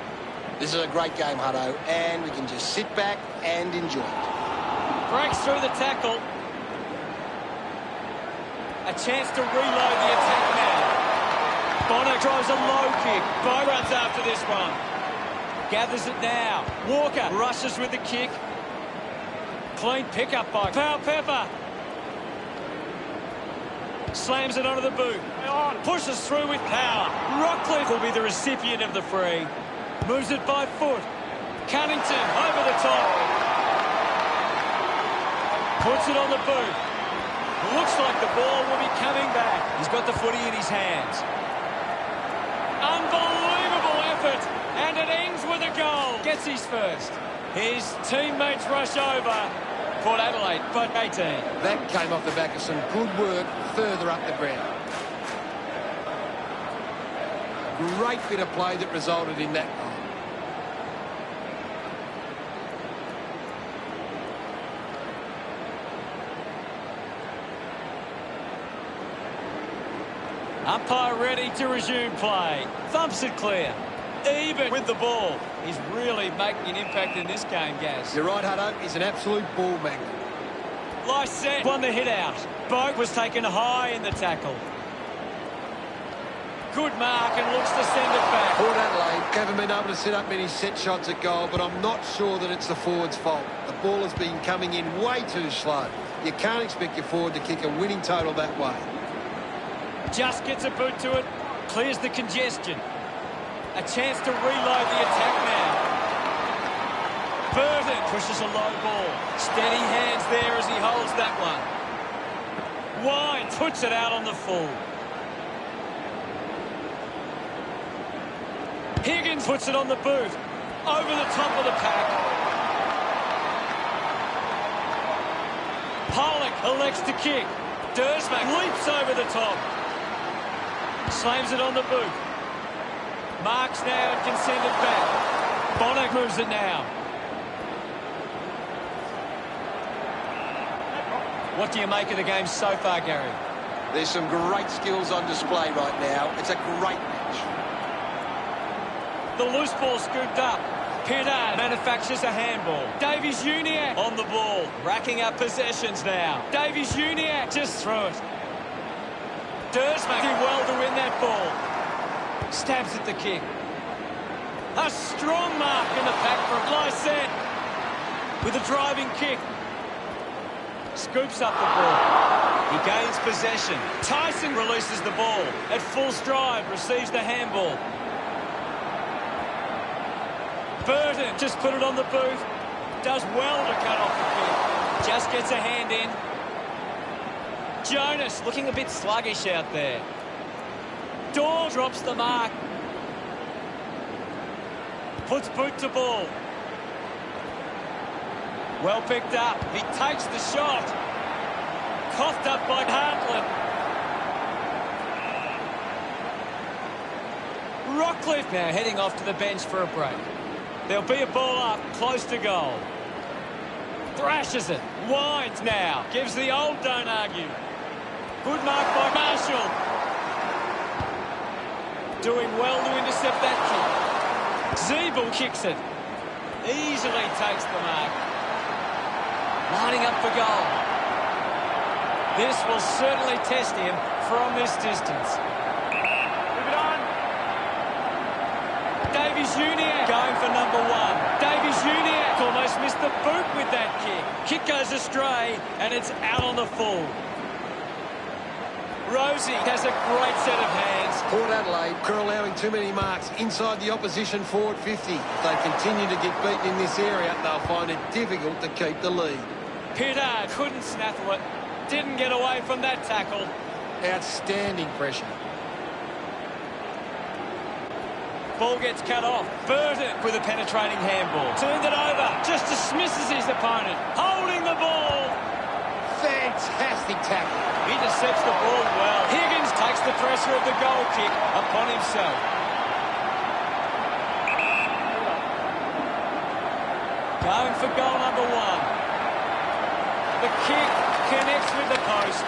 This is a great game, Hutto, and we can just sit back and enjoy it. Breaks through the tackle. A chance to reload the attack now. Bonner drives a low kick. Bo runs after this one. Gathers it now. Walker rushes with the kick. Clean pickup by Pepper. Slams it onto the boot. Pushes through with power. Rockcliffe will be the recipient of the free. Moves it by foot. Cunnington over the top. Puts it on the boot. Looks like the ball will be coming back. He's got the footy in his hands. Unbelievable effort. And it ends with a goal. Gets his first. His teammates rush over. Port Adelaide, but 18. That came off the back of some good work further up the ground. Great bit of play that resulted in that goal. Umpire ready to resume play. Thumps it clear. Even with the ball. He's really making an impact in this game, Gaz. You're right, Hutto. He's an absolute ball magnet. Lysette won the hit out. Boak was taken high in the tackle. Good mark and looks to send it back. Port Adelaide haven't been able to set up many set shots at goal, but I'm not sure that it's the forward's fault. The ball has been coming in way too slow. You can't expect your forward to kick a winning total that way. Just gets a boot to it. Clears the congestion. A chance to reload the attack now. Burton pushes a low ball. Steady hands there as he holds that one. Wine puts it out on the full. Higgins puts it on the boot. Over the top of the pack. Pollock elects to kick. Dersmack leaps over the top. Slams it on the boot. Marks now and can send it back. Bonner moves it now. What do you make of the game so far, Gary? There's some great skills on display right now. It's a great match. The loose ball scooped up. Pittard manufactures a handball. Davies-Uniacke on the ball. Racking up possessions now. Davies-Uniacke just through it. Dersmack did well to win that ball. Stabs at the kick. A strong mark in the pack from Lysette. With a driving kick. Scoops up the ball. He gains possession. Tyson releases the ball. At full stride, receives the handball. Burton just put it on the boot. Does well to cut off the kick. Just gets a hand in. Jonas looking a bit sluggish out there. Daw drops the mark. Puts boot to ball. Well picked up. He takes the shot. Coughed up by Hartland. Rockcliffe now heading off to the bench for a break. There'll be a ball up, close to goal. Thrashes it. Winds now. Gives the old don't argue. Good mark by Marshall. Doing well to intercept that kick. Zeeble kicks it. Easily takes the mark. Lining up for goal. This will certainly test him from this distance. Move it on. Davies Uniacke going for number 1. Davies Uniacke almost missed the boot with that kick. Kick goes astray and it's out on the full. Rosie has a great set of hands. Port Adelaide are allowing too many marks inside the opposition forward 50. If they continue to get beaten in this area, they'll find it difficult to keep the lead. Pittard couldn't snaffle it. Didn't get away from that tackle. Outstanding pressure. Ball gets cut off. Burton with a penetrating handball. Turned it over. Just dismisses his opponent. Holding the ball. Fantastic tackle. He intercepts the ball well. Higgins takes the pressure of the goal kick upon himself. Going for goal number 1. The kick connects with the post.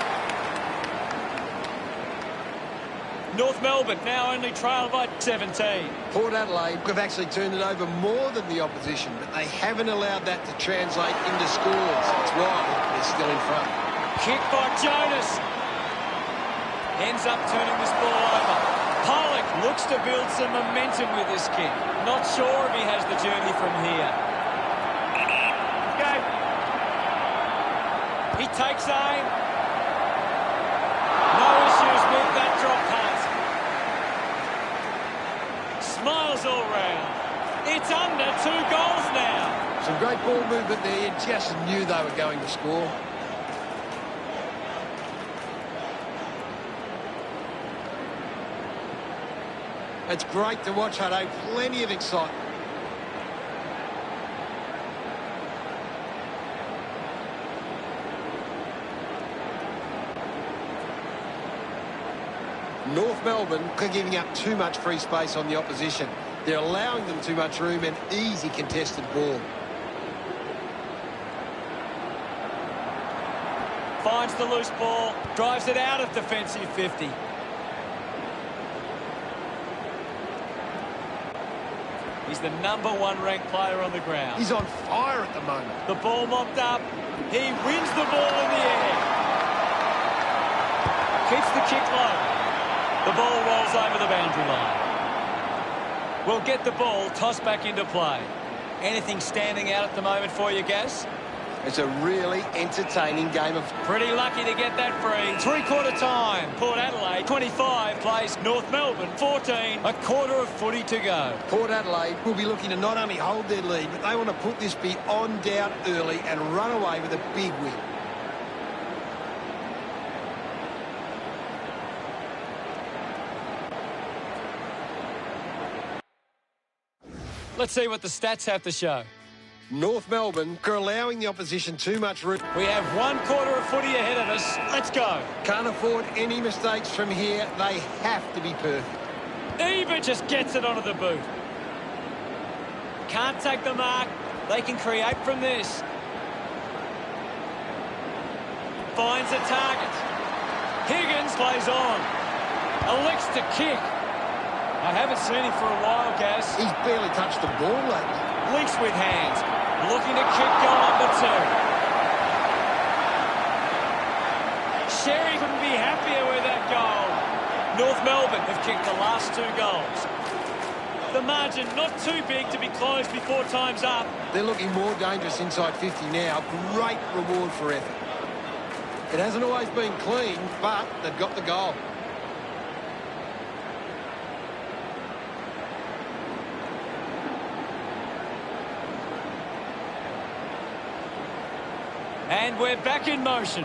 North Melbourne now only trail by 17. Port Adelaide have actually turned it over more than the opposition, but they haven't allowed that to translate into scores. That's why they're still in front. Kick by Jonas. Ends up turning this ball over. Pollock looks to build some momentum with this kick. Not sure if he has the journey from here. Go. He takes aim. No issues with that drop pass. Smiles all round. It's under 2 goals now. Some great ball movement there. You just knew they were going to score. It's great to watch, Hutto. Plenty of excitement. North Melbourne are giving up too much free space on the opposition. They're allowing them too much room and easy contested ball. Finds the loose ball. Drives it out of defensive 50. He's the number 1 ranked player on the ground. He's on fire at the moment. The ball mopped up. He wins the ball in the air. Keeps the kick low. The ball rolls over the boundary line. We'll get the ball tossed back into play. Anything standing out at the moment for you, Gaz? It's a really entertaining game of... Pretty lucky to get that free. Three-quarter time. Port Adelaide 25 plays North Melbourne 14. A quarter of footy to go. Port Adelaide will be looking to not only hold their lead, but they want to put this beyond doubt early and run away with a big win. Let's see what the stats have to show. North Melbourne are allowing the opposition too much room. We have 1 quarter of footy ahead of us. Let's go. Can't afford any mistakes from here. They have to be perfect. Ebert just gets it onto the boot. Can't take the mark. They can create from this. Finds a target. Higgins plays on. Elects to kick. I haven't seen him for a while, Gaz. He's barely touched the ball lately. Links with hands. Looking to kick goal number 2. Sherry couldn't be happier with that goal. North Melbourne have kicked the last 2 goals. The margin not too big to be closed before time's up. They're looking more dangerous inside 50 now. Great reward for effort. It hasn't always been clean, but they've got the goal. And we're back in motion.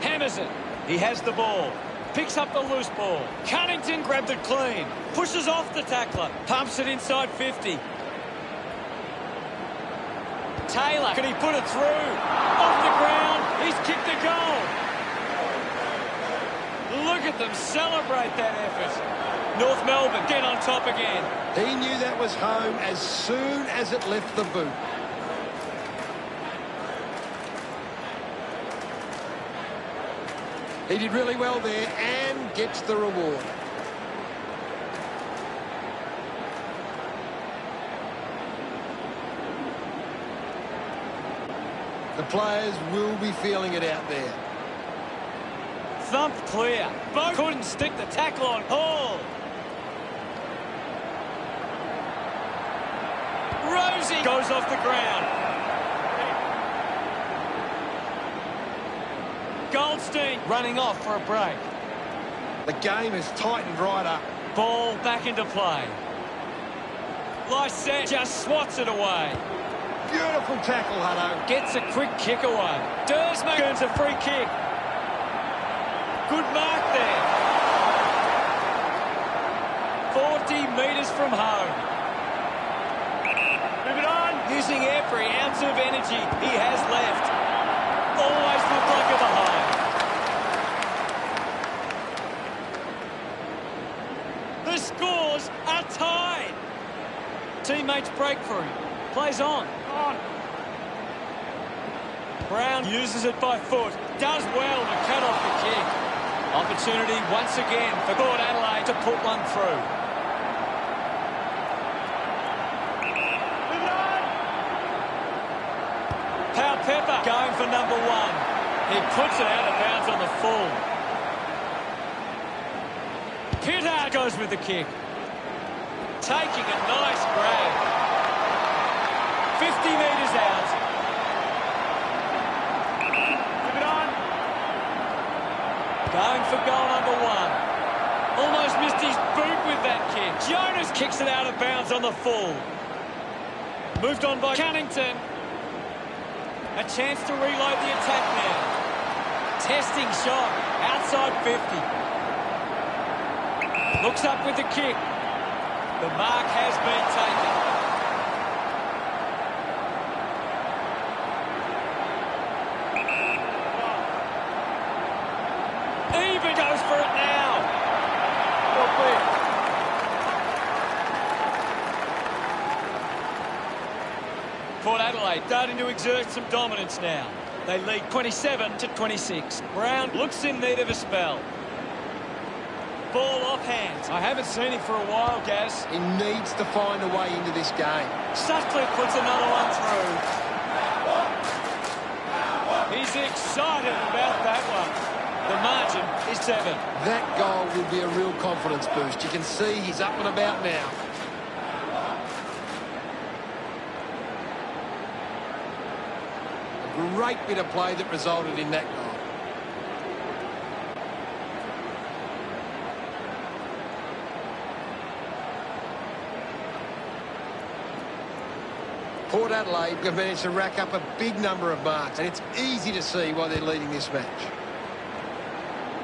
Hammers it. He has the ball. Picks up the loose ball. Cunnington grabbed it clean. Pushes off the tackler. Pumps it inside 50. Taylor, can he put it through? Off the ground. He's kicked a goal. Look at them celebrate that effort. North Melbourne get on top again. He knew that was home as soon as it left the boot. He did really well there and gets the reward. The players will be feeling it out there. Thumped clear. Both couldn't stick the tackle on Hall. Rosie goes off the ground. Goldstein running off for a break. The game has tightened right up. Ball back into play. Lysette just swats it away. Beautiful tackle, Hutto. Gets a quick kick away. Dersma earns a free kick. Good mark there. 40 metres from home. Move it on. Using every ounce of energy he has left. Always looked like a behind. The scores are tied. Teammates break for him. Plays on. Brown uses it by foot. Does well to cut off the kick. Opportunity once again for Port Adelaide to put one through. Move it on. Powell Pepper going for number one. He puts it out of bounds on the full. Pittard goes with the kick. Taking a nice grab. 50 metres out. Move it on. Going for goal number one. Almost missed his boot with that kick. Jonas kicks it out of bounds on the full. Moved on by Cunnington. A chance to reload the attack now. Testing shot. Outside 50. Looks up with the kick. The mark has been taken. Even goes for it now. Port Adelaide starting to exert some dominance now. They lead 27-26. Brown looks in need of a spell. Ball off hands. I haven't seen him for a while, Gaz. He needs to find a way into this game. Sutcliffe puts another one through. He's excited about that one. The margin is 7. That goal will be a real confidence boost. You can see he's up and about now. A great bit of play that resulted in that goal. Port Adelaide have managed to rack up a big number of marks, and it's easy to see why they're leading this match.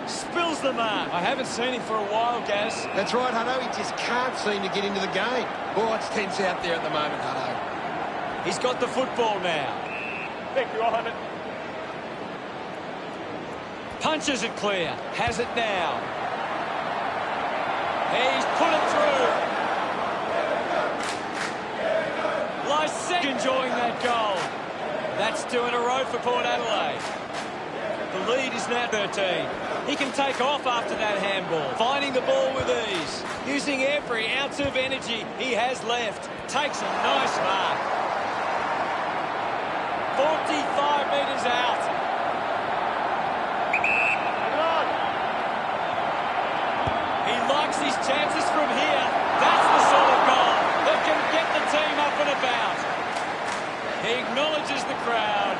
Spills the mark. I haven't seen him for a while, Gaz. That's right, Hutto. He just can't seem to get into the game. Oh, it's tense out there at the moment, Hutto. He's got the football now. Thank you, I'll have it. Punches it clear. Has it now. He's put it through. Lysette enjoying that goal. That's 2 in a row for Port Adelaide. The lead is now 13. He can take off after that handball. Finding the ball with ease. Using every ounce of energy he has left. Takes a nice mark. 45 metres out. He likes his chances from here. That's the sort of goal that can get the team up and about. He acknowledges the crowd.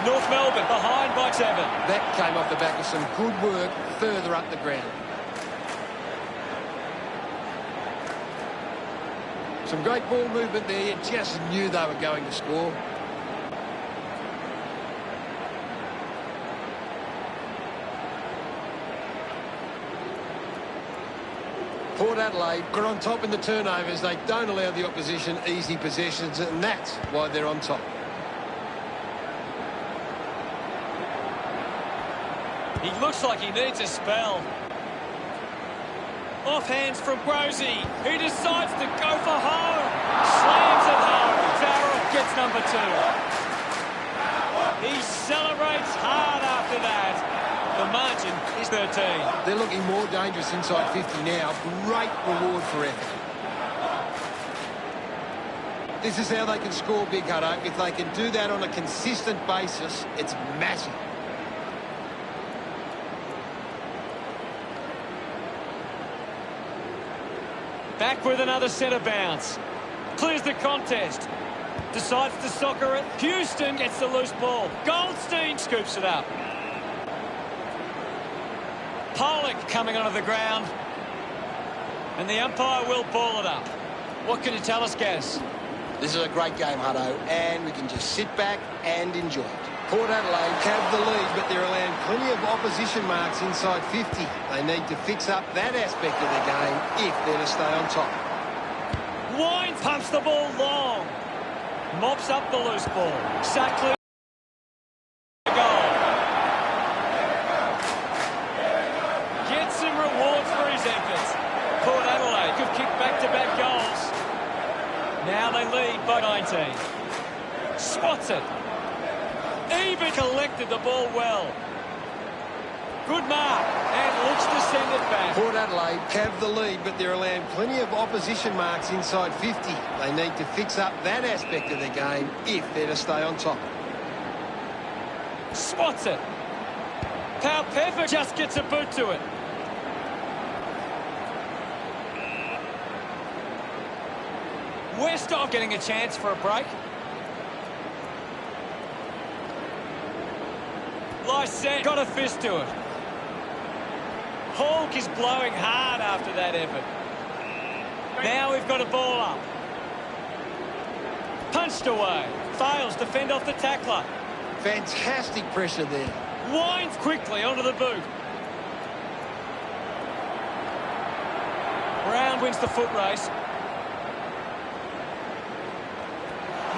North Melbourne behind by 7. That came off the back of some good work further up the ground. Some great ball movement there. You just knew they were going to score. Port Adelaide are on top in the turnovers. They don't allow the opposition easy possessions, and that's why they're on top. He looks like he needs a spell. Off hands from Rosie. He decides to go for home. Slams it home. Farrell gets number 2. He celebrates hard after that. The margin is 13. They're looking more dangerous inside 50 now. Great reward for effort. This is how they can score big, Hutto. If they can do that on a consistent basis, it's massive. Back with another centre bounce. Clears the contest. Decides to soccer it. Houston gets the loose ball. Goldstein scoops it up. Pollock coming onto the ground. And the umpire will ball it up. What can you tell us, Gaz? This is a great game, Hutto, and we can just sit back and enjoy it. Port Adelaide have the lead, but they're allowing plenty of opposition marks inside 50. They need to fix up that aspect of the game if they're to stay on top. Wines pumps the ball long. Mops up the loose ball. Sackley. Goal. Gets some rewards for his efforts. Port Adelaide could kick back-to-back goals. Now they lead by 19. Spots it. Even collected the ball well. Good mark. And looks to send it back. Port Adelaide have the lead, but they're allowing plenty of opposition marks inside 50. They need to fix up that aspect of the game if they're to stay on top. Spots it. Pau Pepper just gets a boot to it. Westhoff getting a chance for a break. Lysette got a fist to it. Hawk is blowing hard after that effort. Now we've got a ball up. Punched away. Fails to fend off the tackler. Fantastic pressure there. Winds quickly onto the boot. Brown wins the foot race.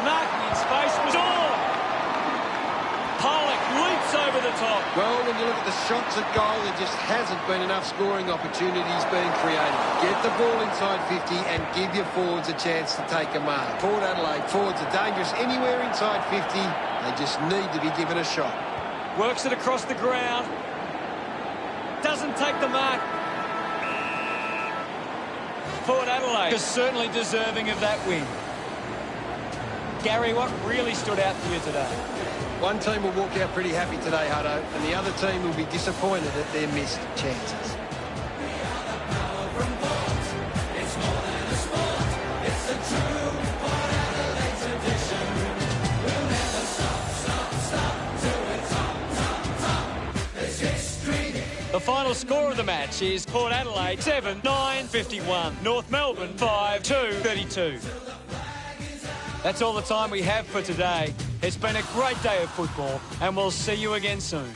Martin in space was all. Pollock leaps over the top. Well, when you look at the shots at goal, there just hasn't been enough scoring opportunities being created. Get the ball inside 50 and give your forwards a chance to take a mark. Port Adelaide forwards are dangerous anywhere inside 50. They just need to be given a shot. Works it across the ground. Doesn't take the mark. Port Adelaide is certainly deserving of that win. Gary, what really stood out for you today? One team will walk out pretty happy today, Hutto, and the other team will be disappointed at their missed chances. The final score of the match is Port Adelaide 7-9-51. North Melbourne 5-2-32. That's all the time we have for today. It's been a great day of football, and we'll see you again soon.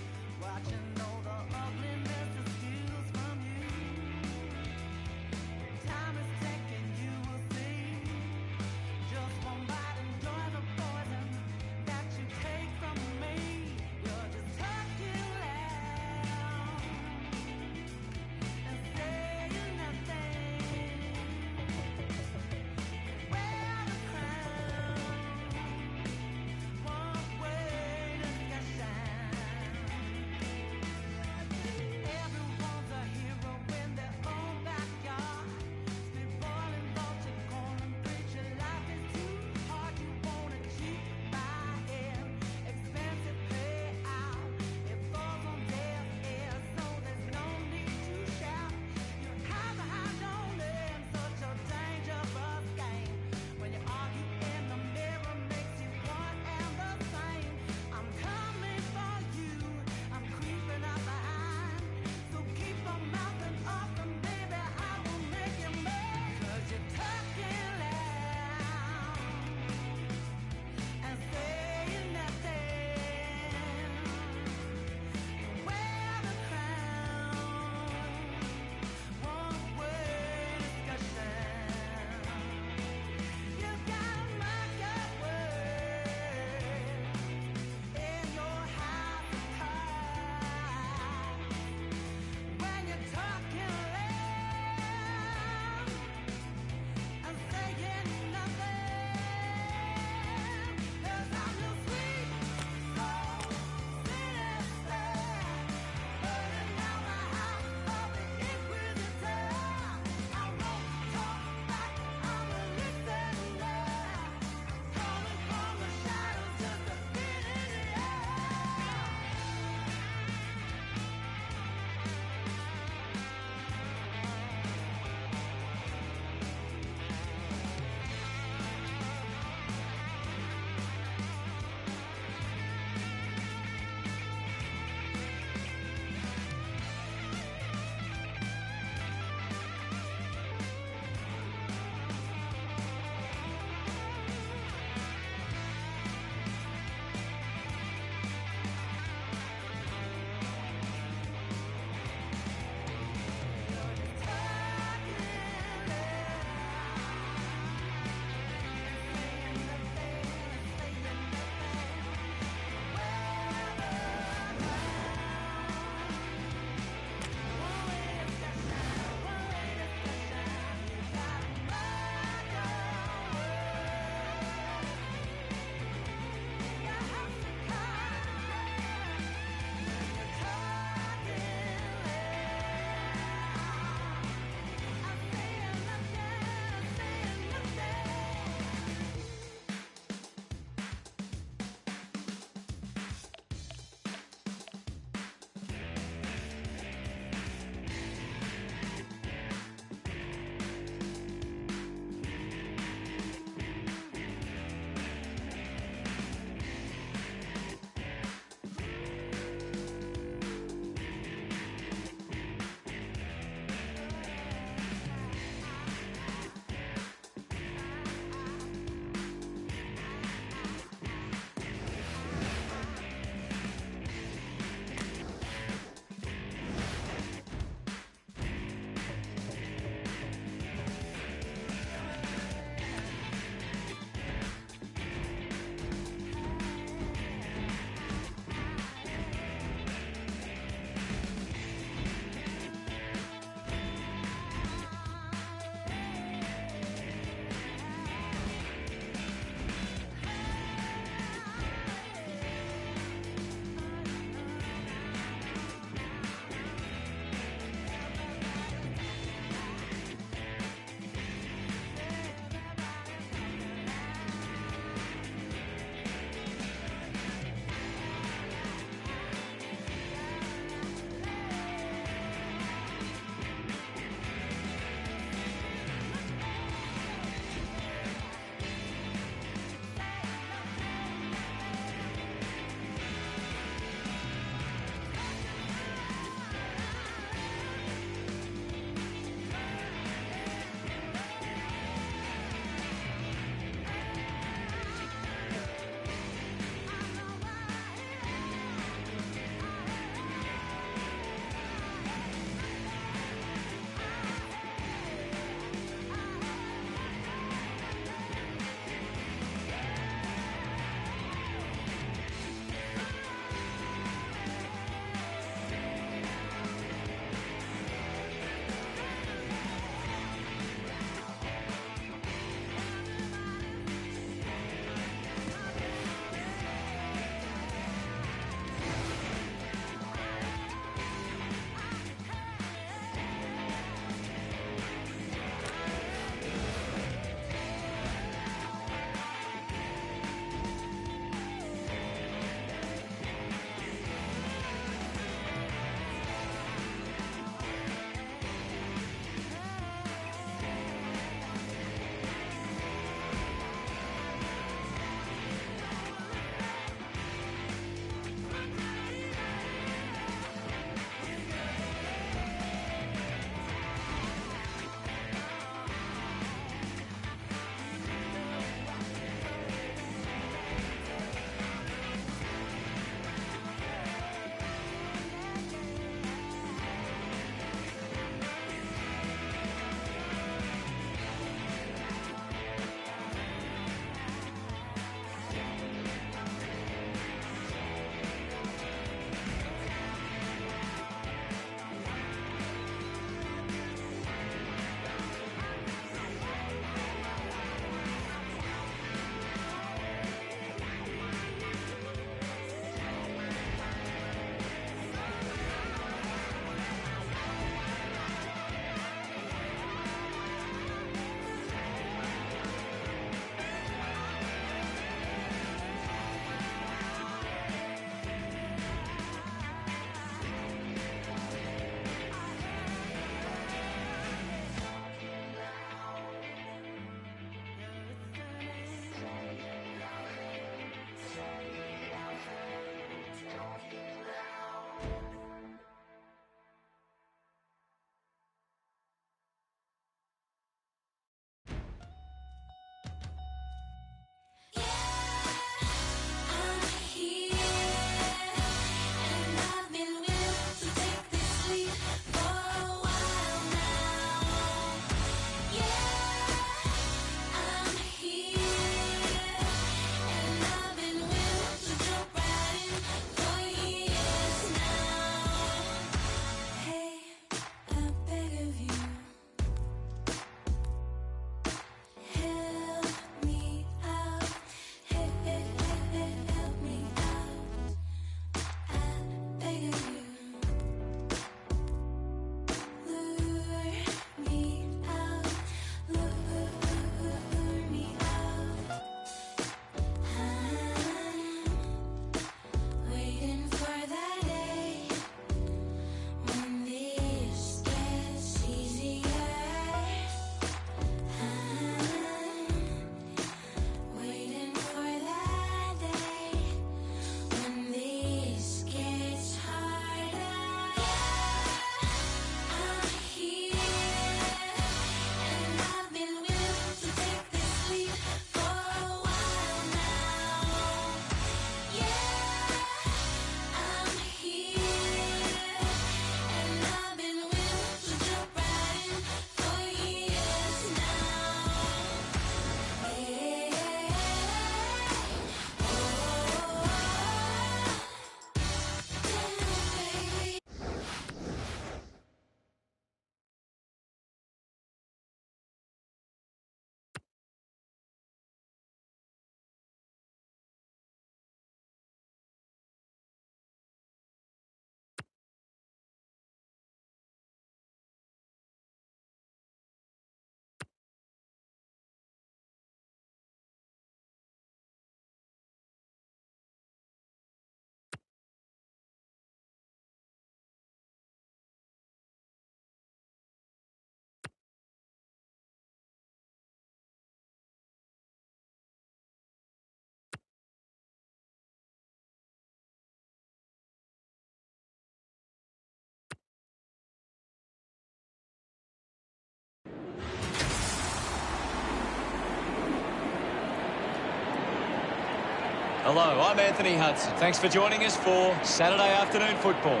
Hello, I'm Anthony Hudson. Thanks for joining us for Saturday afternoon football.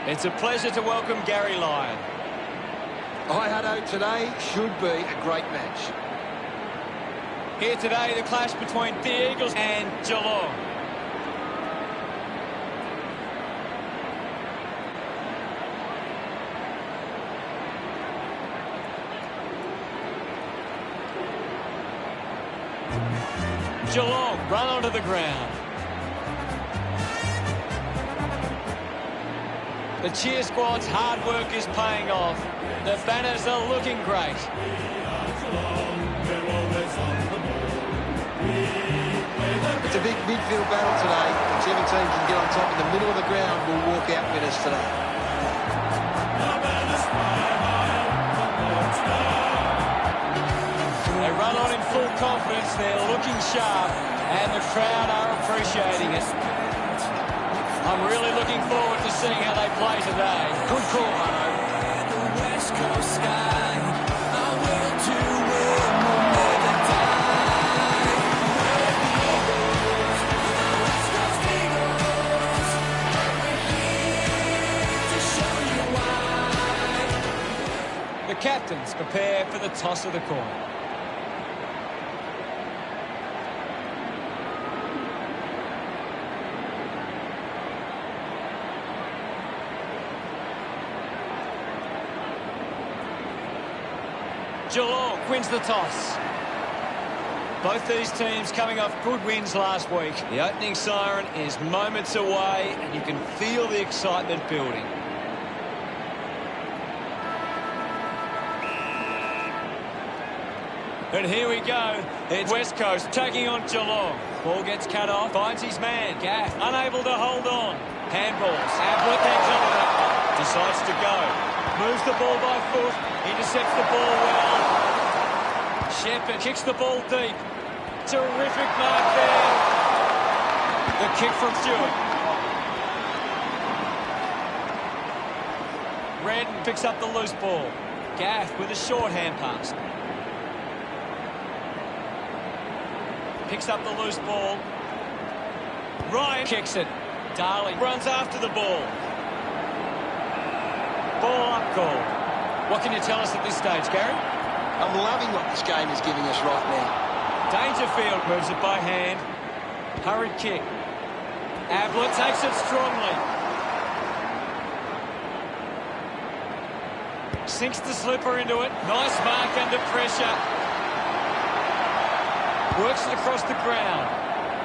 It's a pleasure to welcome Gary Lyon. Hi, Hutto. Today should be a great match. Here today, the clash between the Eagles and Geelong. Geelong run onto the ground. The cheer squad's hard work is paying off. The banners are looking great. It's a big midfield battle today. Whichever team can get on top in the middle of the ground will walk out winners today. They run on in full confidence, they're looking sharp, and the crowd are appreciating it. I'm really looking forward to seeing how they play today. Good call, Hutto. The captains prepare for the toss of the coin. Geelong wins the toss. Both these teams coming off good wins last week. The opening siren is moments away, and you can feel the excitement building. And here we go. It's West Coast taking on Geelong. Ball gets cut off, finds his man. Gaff unable to hold on. Handballs. Ablett hangs on to that one. Decides to go. Moves the ball by foot. Intercepts the ball well. Shepherd kicks the ball deep. Terrific mark there. The kick from Stewart. Redden picks up the loose ball. Gaff with a short hand pass. Picks up the loose ball. Ryan kicks it. Darling runs after the ball. Ball up goal. What can you tell us at this stage, Gary? I'm loving what this game is giving us right now. Dangerfield moves it by hand. Hurried kick. Ablett takes it strongly. Sinks the slipper into it. Nice mark under pressure. Works it across the ground.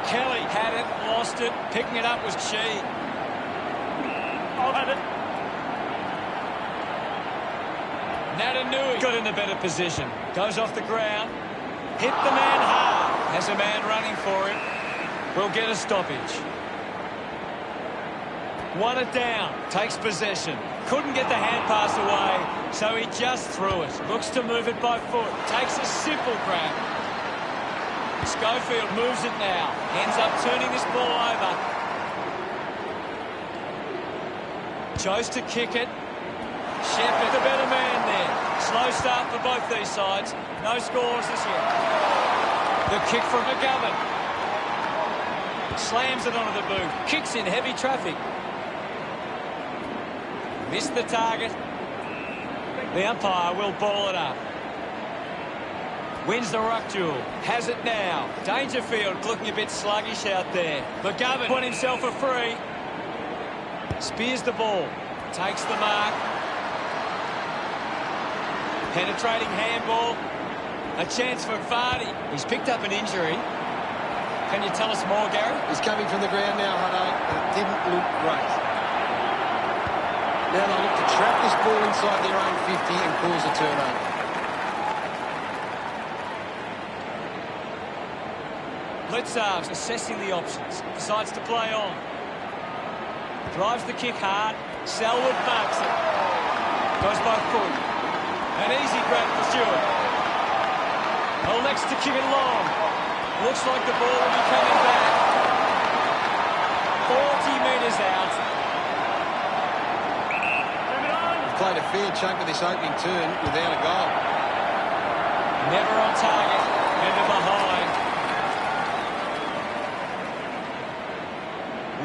Kelly had it, lost it. Picking it up was Chi. I'll have it. Natanui got in a better position. Goes off the ground. Hit the man hard. Has a man running for it. Will get a stoppage. Won it down. Takes possession. Couldn't get the hand pass away, so he just threw it. Looks to move it by foot. Takes a simple grab. Schofield moves it now. Ends up turning this ball over. Chose to kick it. Shepherd, the better man there. Slow start for both these sides. No scores as yet. The kick from McGovern. Slams it onto the boot. Kicks in heavy traffic. Missed the target. The umpire will ball it up. Wins the ruck duel. Has it now. Dangerfield looking a bit sluggish out there. McGovern won himself a free. Spears the ball. Takes the mark. Penetrating handball. A chance for Vardy. He's picked up an injury. Can you tell us more, Gary? He's coming from the ground now, Hutto. It didn't look great. Now they'll look to trap this ball inside their own 50 and cause a turnover. Blitzarves assessing the options. Decides to play on. Drives the kick hard. Selwood marks it. Goes by foot. An easy grab for Stewart. Elects to kick it long. Looks like the ball will be coming back. 40 metres out. We've played a fair chunk of this opening turn without a goal. Never on target. Never behind.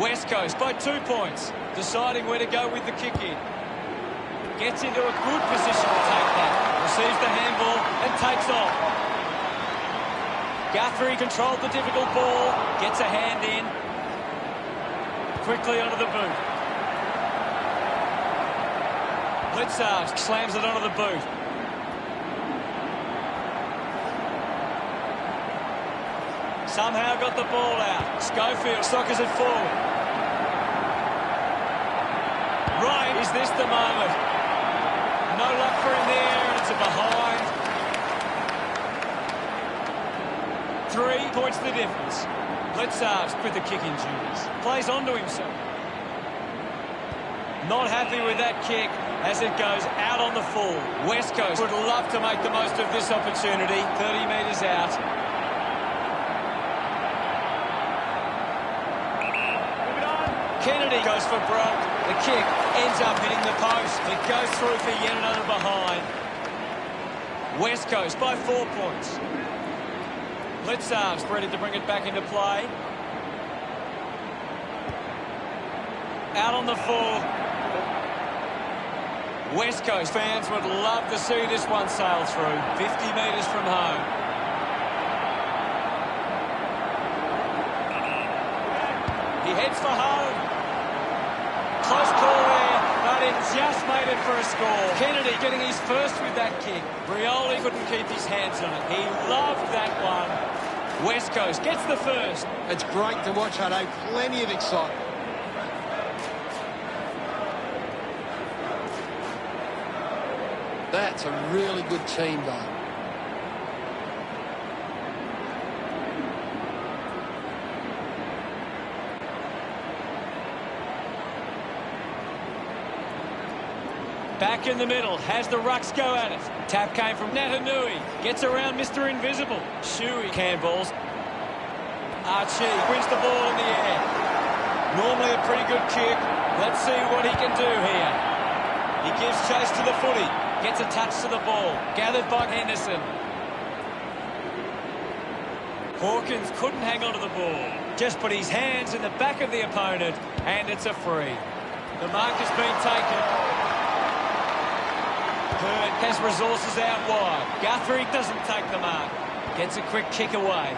West Coast by 2 points. Deciding where to go with the kick in. Gets into a good position to take that. Receives the handball and takes off. Guthrie controlled the difficult ball. Gets a hand in. Quickly onto the boot. Blitzard slams it onto the boot. Somehow got the ball out. Schofield soccers it forward. Right, is this the moment? No luck for him there, and it's a behind. 3 points the difference. Blitzard with the kicking duties. Plays onto himself. Not happy with that kick as it goes out on the full. West Coast would love to make the most of this opportunity. 30 metres out. Kennedy goes for broke. The kick ends up hitting the post. It goes through for yet another behind. West Coast by 4 points. Blitzard's ready to bring it back into play. Out on the full. West Coast fans would love to see this one sail through. 50 metres from home. He heads for home. Close call there, but it just made it for a score. Kennedy getting his first with that kick. Brioli couldn't keep his hands on it. He loved that one. West Coast gets the first. It's great to watch, Hutto. Plenty of excitement. That's a really good team, though. Back in the middle, has the rucks go at it. Tap came from Natanui. Gets around Mr. Invisible. Shuey handballs. Archie wins the ball in the air. Normally a pretty good kick. Let's see what he can do here. He gives chase to the footy. Gets a touch to the ball. Gathered by Henderson. Hawkins couldn't hang on to the ball. Just put his hands in the back of the opponent, and it's a free. The mark has been taken. Bird has resources out wide. Guthrie doesn't take the mark. Gets a quick kick away.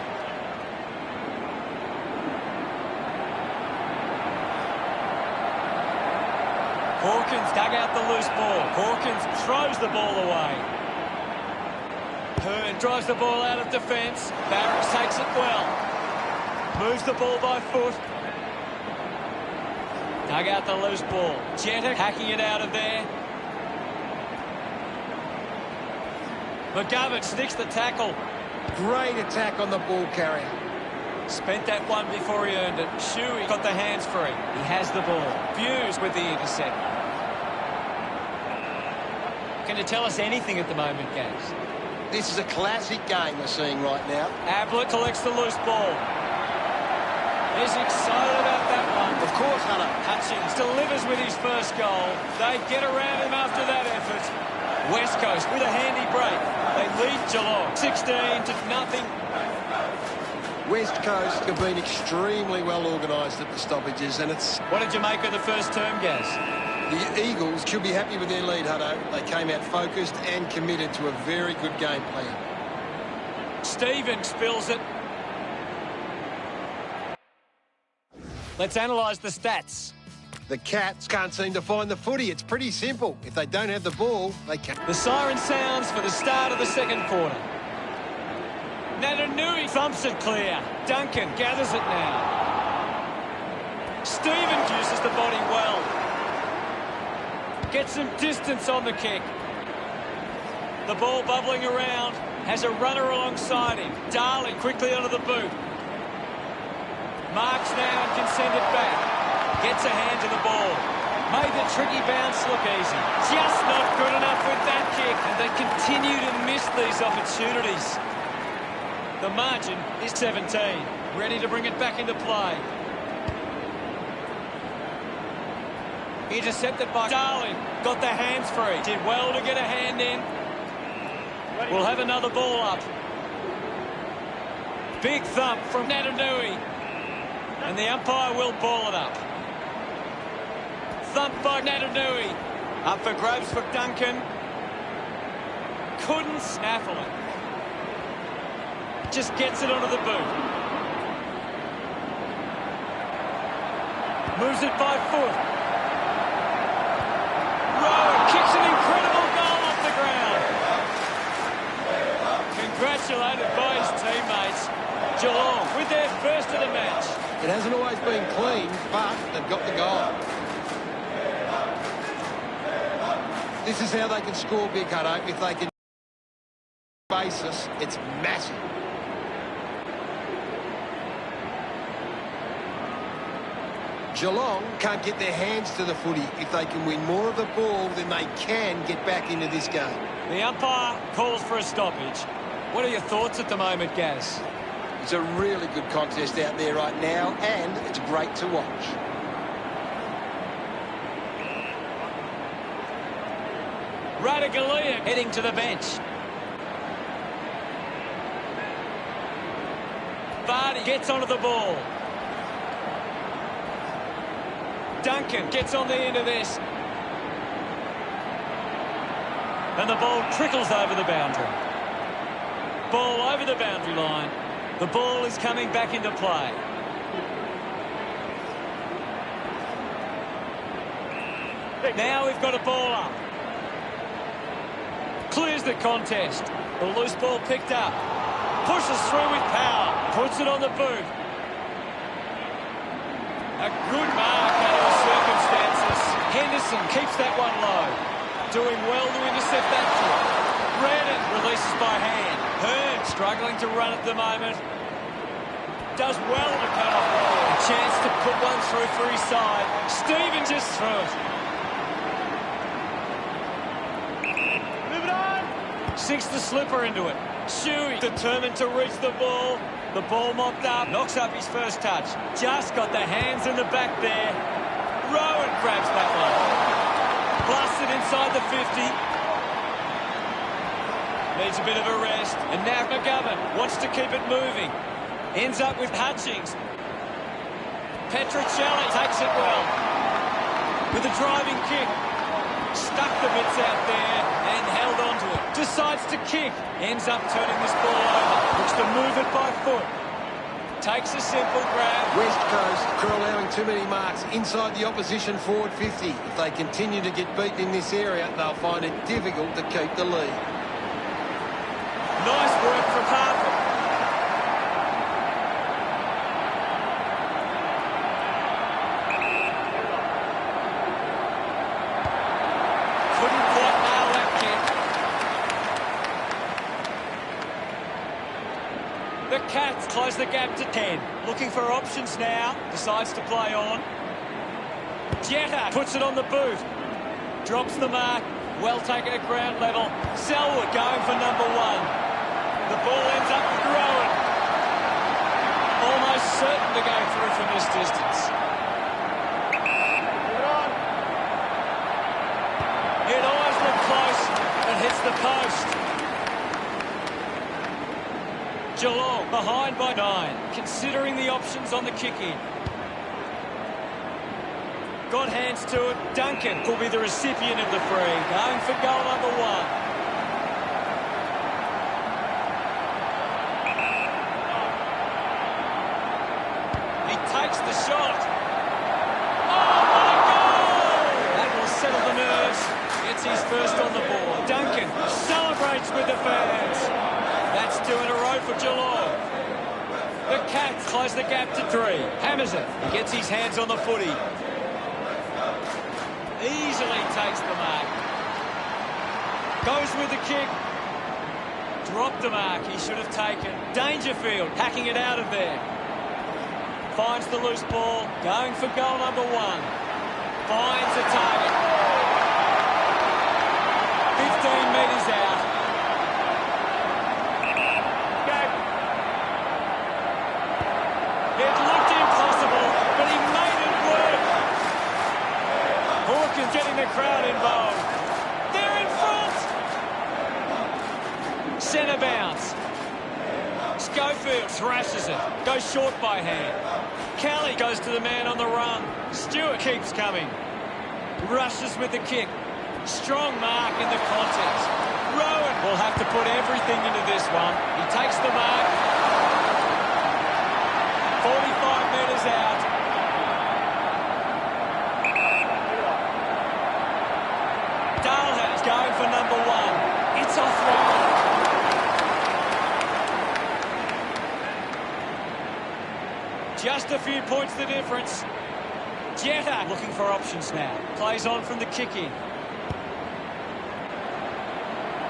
Hawkins dug out the loose ball. Hawkins throws the ball away. Hearn drives the ball out of defence. Barracks takes it well. Moves the ball by foot. Dug out the loose ball. Jetta hacking it out of there. McGovern sticks the tackle. Great attack on the ball carrier. Spent that one before he earned it. Shuey got the hands free. He has the ball. Views with the intercept. Can you tell us anything at the moment, Gaz? This is a classic game we're seeing right now. Ablett collects the loose ball. He's excited about that one. Of course, Hunter. Hutchings delivers with his first goal. They get around him after that effort. West Coast with a handy break. They lead Geelong 16-0. West Coast have been extremely well organised at the stoppages, and it's... What did you make of the first term, Gaz? The Eagles should be happy with their lead, Hutto. They came out focused and committed to a very good game plan. Stevens spills it. Let's analyse the stats. The Cats can't seem to find the footy. It's pretty simple. If they don't have the ball, they can't. The siren sounds for the start of the second quarter. Natanui thumps it clear. Duncan gathers it now. Stevens uses the body well. Gets some distance on the kick. The ball bubbling around. Has a runner alongside him. Darling quickly onto the boot. Marks now and can send it back. Gets a hand to the ball. Made the tricky bounce look easy. Just not good enough with that kick. And they continue to miss these opportunities. The margin is 17. Ready to bring it back into play. Intercepted by Darling. Got the hands free. Did well to get a hand in. We'll have another ball up. Big thump from Natanui. And the umpire will ball it up. Thumped by Natanui. Up for grabs for Duncan. Couldn't snaffle it. Just gets it onto the boot. Moves it by foot. Rowe kicks an incredible goal off the ground. Congratulated by his teammates. Geelong with their first of the match. It hasn't always been clean, but they've got the goal. This is how they can score big, Hutto. If they can basis, it's massive. Geelong can't get their hands to the footy. If they can win more of the ball, then they can get back into this game. The umpire calls for a stoppage. What are your thoughts at the moment, Gaz? It's a really good contest out there right now, and it's great to watch. Radaglia heading to the bench. Vardy gets onto the ball. Duncan gets on the end of this. And the ball trickles over the boundary. Ball over the boundary line. The ball is coming back into play. Now we've got a ball up. Clears the contest. The loose ball picked up. Pushes through with power. Puts it on the boot. A good mark under the circumstances. Henderson keeps that one low. Doing well to intercept that kick. Redden releases by hand. Hearn struggling to run at the moment. Does well to cut off the ball. A chance to put one through for his side. Stephen just threw it. Sinks the slipper into it. Shuey determined to reach the ball. The ball mopped up. Knocks up his first touch. Just got the hands in the back there. Rowan grabs that one. Blasted inside the 50. Needs a bit of a rest. And now McGovern wants to keep it moving. Ends up with Hutchings. Petrocelli takes it well. With a driving kick. Stuck the bits out there and held on to it. Decides to kick. Ends up turning this ball over. Looks to move it by foot. Takes a simple grab. West Coast are allowing too many marks inside the opposition forward 50. If they continue to get beaten in this area, they'll find it difficult to keep the lead. Nice work from Harper. Couldn't quite nail that kick. The Cats close the gap to 10. Looking for options now. Decides to play on. Jetta puts it on the boot. Drops the mark. Well taken at ground level. Selwood going for number one. The ball ends up with Rowan. Almost certain to go through from this distance. It always looked close and hits the post. Geelong behind by 9, considering the options on the kick-in. Got hands to it. Duncan will be the recipient of the free, going for goal number one. He takes the shot. Oh, my goal! That will settle the nerves. Gets his first on the board. Duncan celebrates with the fans. That's 2 in a row for Geelong. The Cats close the gap to 3. Hammers it. He gets his hands on the footy. Easily takes the mark. Goes with the kick. Dropped the mark he should have taken. Dangerfield hacking it out of there. Finds the loose ball. Going for goal number one. Finds a target. 15 metres out. It looked impossible, but he made it work. Hawkins getting the crowd involved. They're in front. Centre bounce. Schofield thrashes it. Goes short by hand. Kelly goes to the man on the run. Stewart keeps coming. Rushes with the kick. Strong mark in the contest. Rowan will have to put everything into this one. He takes the mark. 45 metres out. Dalhat's going for number 1. It's offline. Just a few points the difference. Jetta looking for options now. Plays on from the kick-in.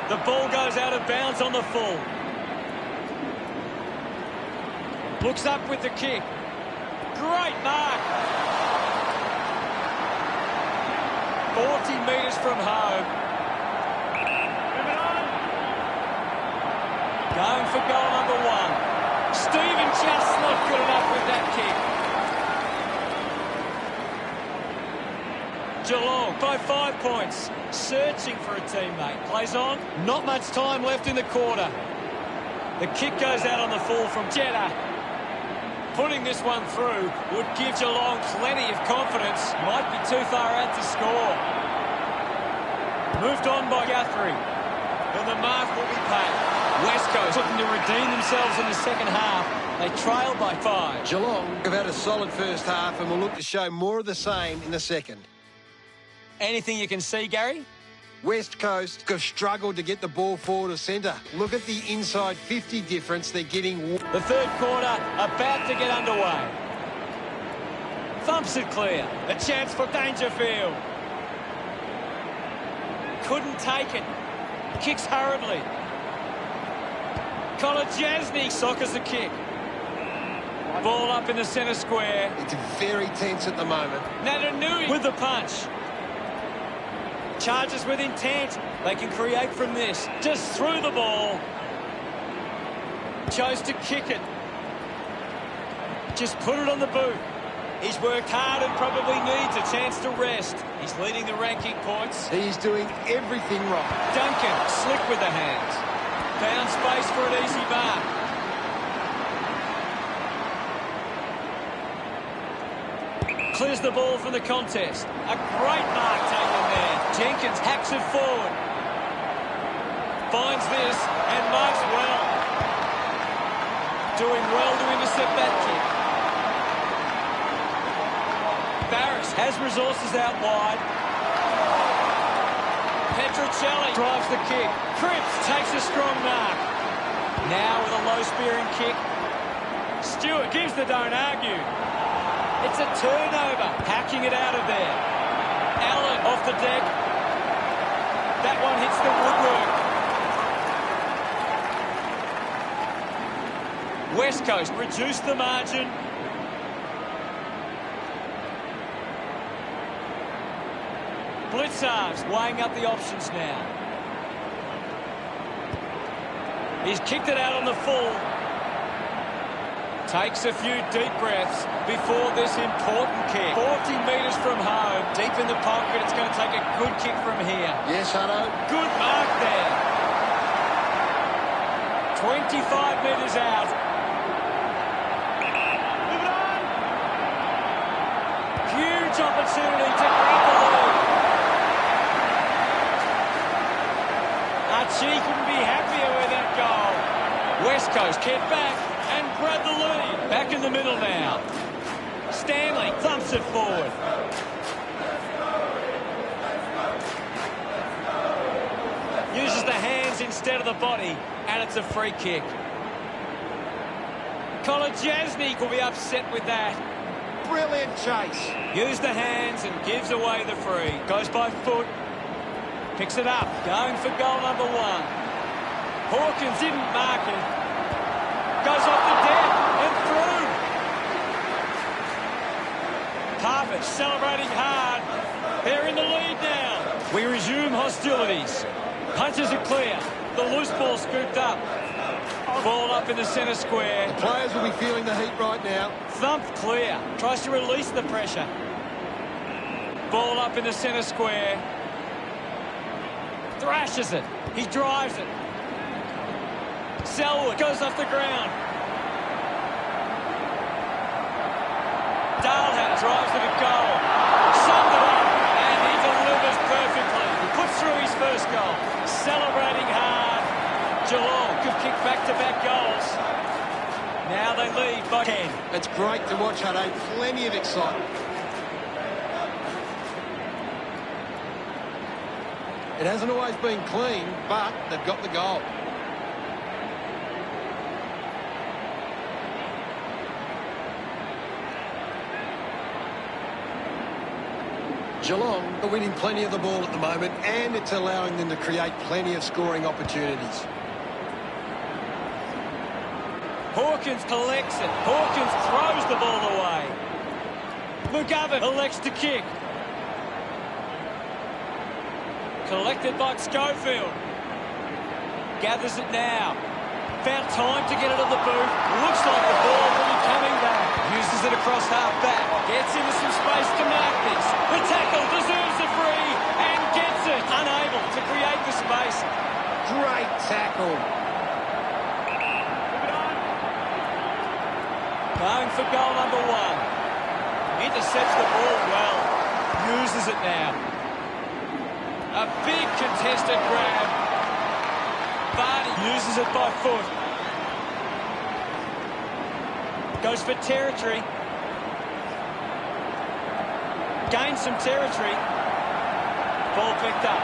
The ball goes out of bounds on the full. Looks up with the kick. Great mark. 40 metres from home. Going for goal number 1. Stephen just not good enough with that kick. Geelong by 5 points. Searching for a teammate. Plays on. Not much time left in the quarter. The kick goes out on the full from Jetta. Putting this one through would give Geelong plenty of confidence. Might be too far out to score. Moved on by Guthrie. And the mark will be paid. West Coast looking to redeem themselves in the second half. They trail by 5. Geelong have had a solid first half and will look to show more of the same in the second. Anything you can see, Gary? West Coast have struggled to get the ball forward of centre. Look at the inside 50 difference they're getting. The third quarter about to get underway. Thumps it clear. A chance for Dangerfield. Couldn't take it. Kicks hurriedly. Kolodjasny soccers the kick. Ball up in the centre square. It's very tense at the moment. Natanui with the punch. Charges with intent. They can create from this. Just threw the ball. Chose to kick it. Just put it on the boot. He's worked hard and probably needs a chance to rest. He's leading the ranking points. He's doing everything right. Duncan, slick with the hands. Found space for an easy mark. Clears the ball from the contest. A great mark taken there. Jenkins hacks it forward. Finds this and marks well. Doing well to intercept that kick. Barris has resources out wide. Petruccelli drives the kick. Cripps takes a strong mark. Now with a low-spearing kick. Stewart gives the don't argue. It's a turnover. Hacking it out of there. Allen off the deck. That one hits the woodwork. West Coast reduced the margin. Blitzarves weighing up the options now. He's kicked it out on the full. Takes a few deep breaths before this important kick. 40 metres from home. Deep in the pocket. It's going to take a good kick from here. Yes, Hutto. Good mark there. 25 metres out. Move it on. Huge opportunity to grab the lead. Archie couldn't be happier with that goal. West Coast get back and grab the lead. Back in the middle now. Stanley thumps it forward. Uses the hands instead of the body, and it's a free kick. Kolodjasny will be upset with that. Brilliant chase. Use the hands and gives away the free. Goes by foot. Picks it up. Going for goal number 1. Hawkins didn't mark it. Goes off the deck and through. Parfitt celebrating hard. They're in the lead now. We resume hostilities. Punches it clear. The loose ball scooped up. Ball up in the centre square. The players will be feeling the heat right now. Thumped clear. Tries to release the pressure. Ball up in the centre square. Thrashes it. He drives it. Selwood goes off the ground. Dalhat drives it at goal. Summed it up, and he delivers perfectly. He puts through his first goal. Celebrating hard. Geelong could kick back-to-back goals. Now they lead by 10. It's great to watch, Hutto. Plenty of excitement. It hasn't always been clean, but they've got the goal. Geelong are winning plenty of the ball at the moment, and it's allowing them to create plenty of scoring opportunities. Hawkins collects it. Hawkins throws the ball away. McGovern elects to kick. Collected by Schofield. Gathers it now. Found time to get it at the boot. Looks like the ball will be coming back. Uses it across half back. Gets into some space to mark this. The tackle deserves a free and gets it. Unable to create the space. Great tackle. Going for goal number 1. Intercepts the ball well. Uses it now. A big contested grab. Vardy uses it by foot. Goes for territory. Gains some territory. Ball picked up.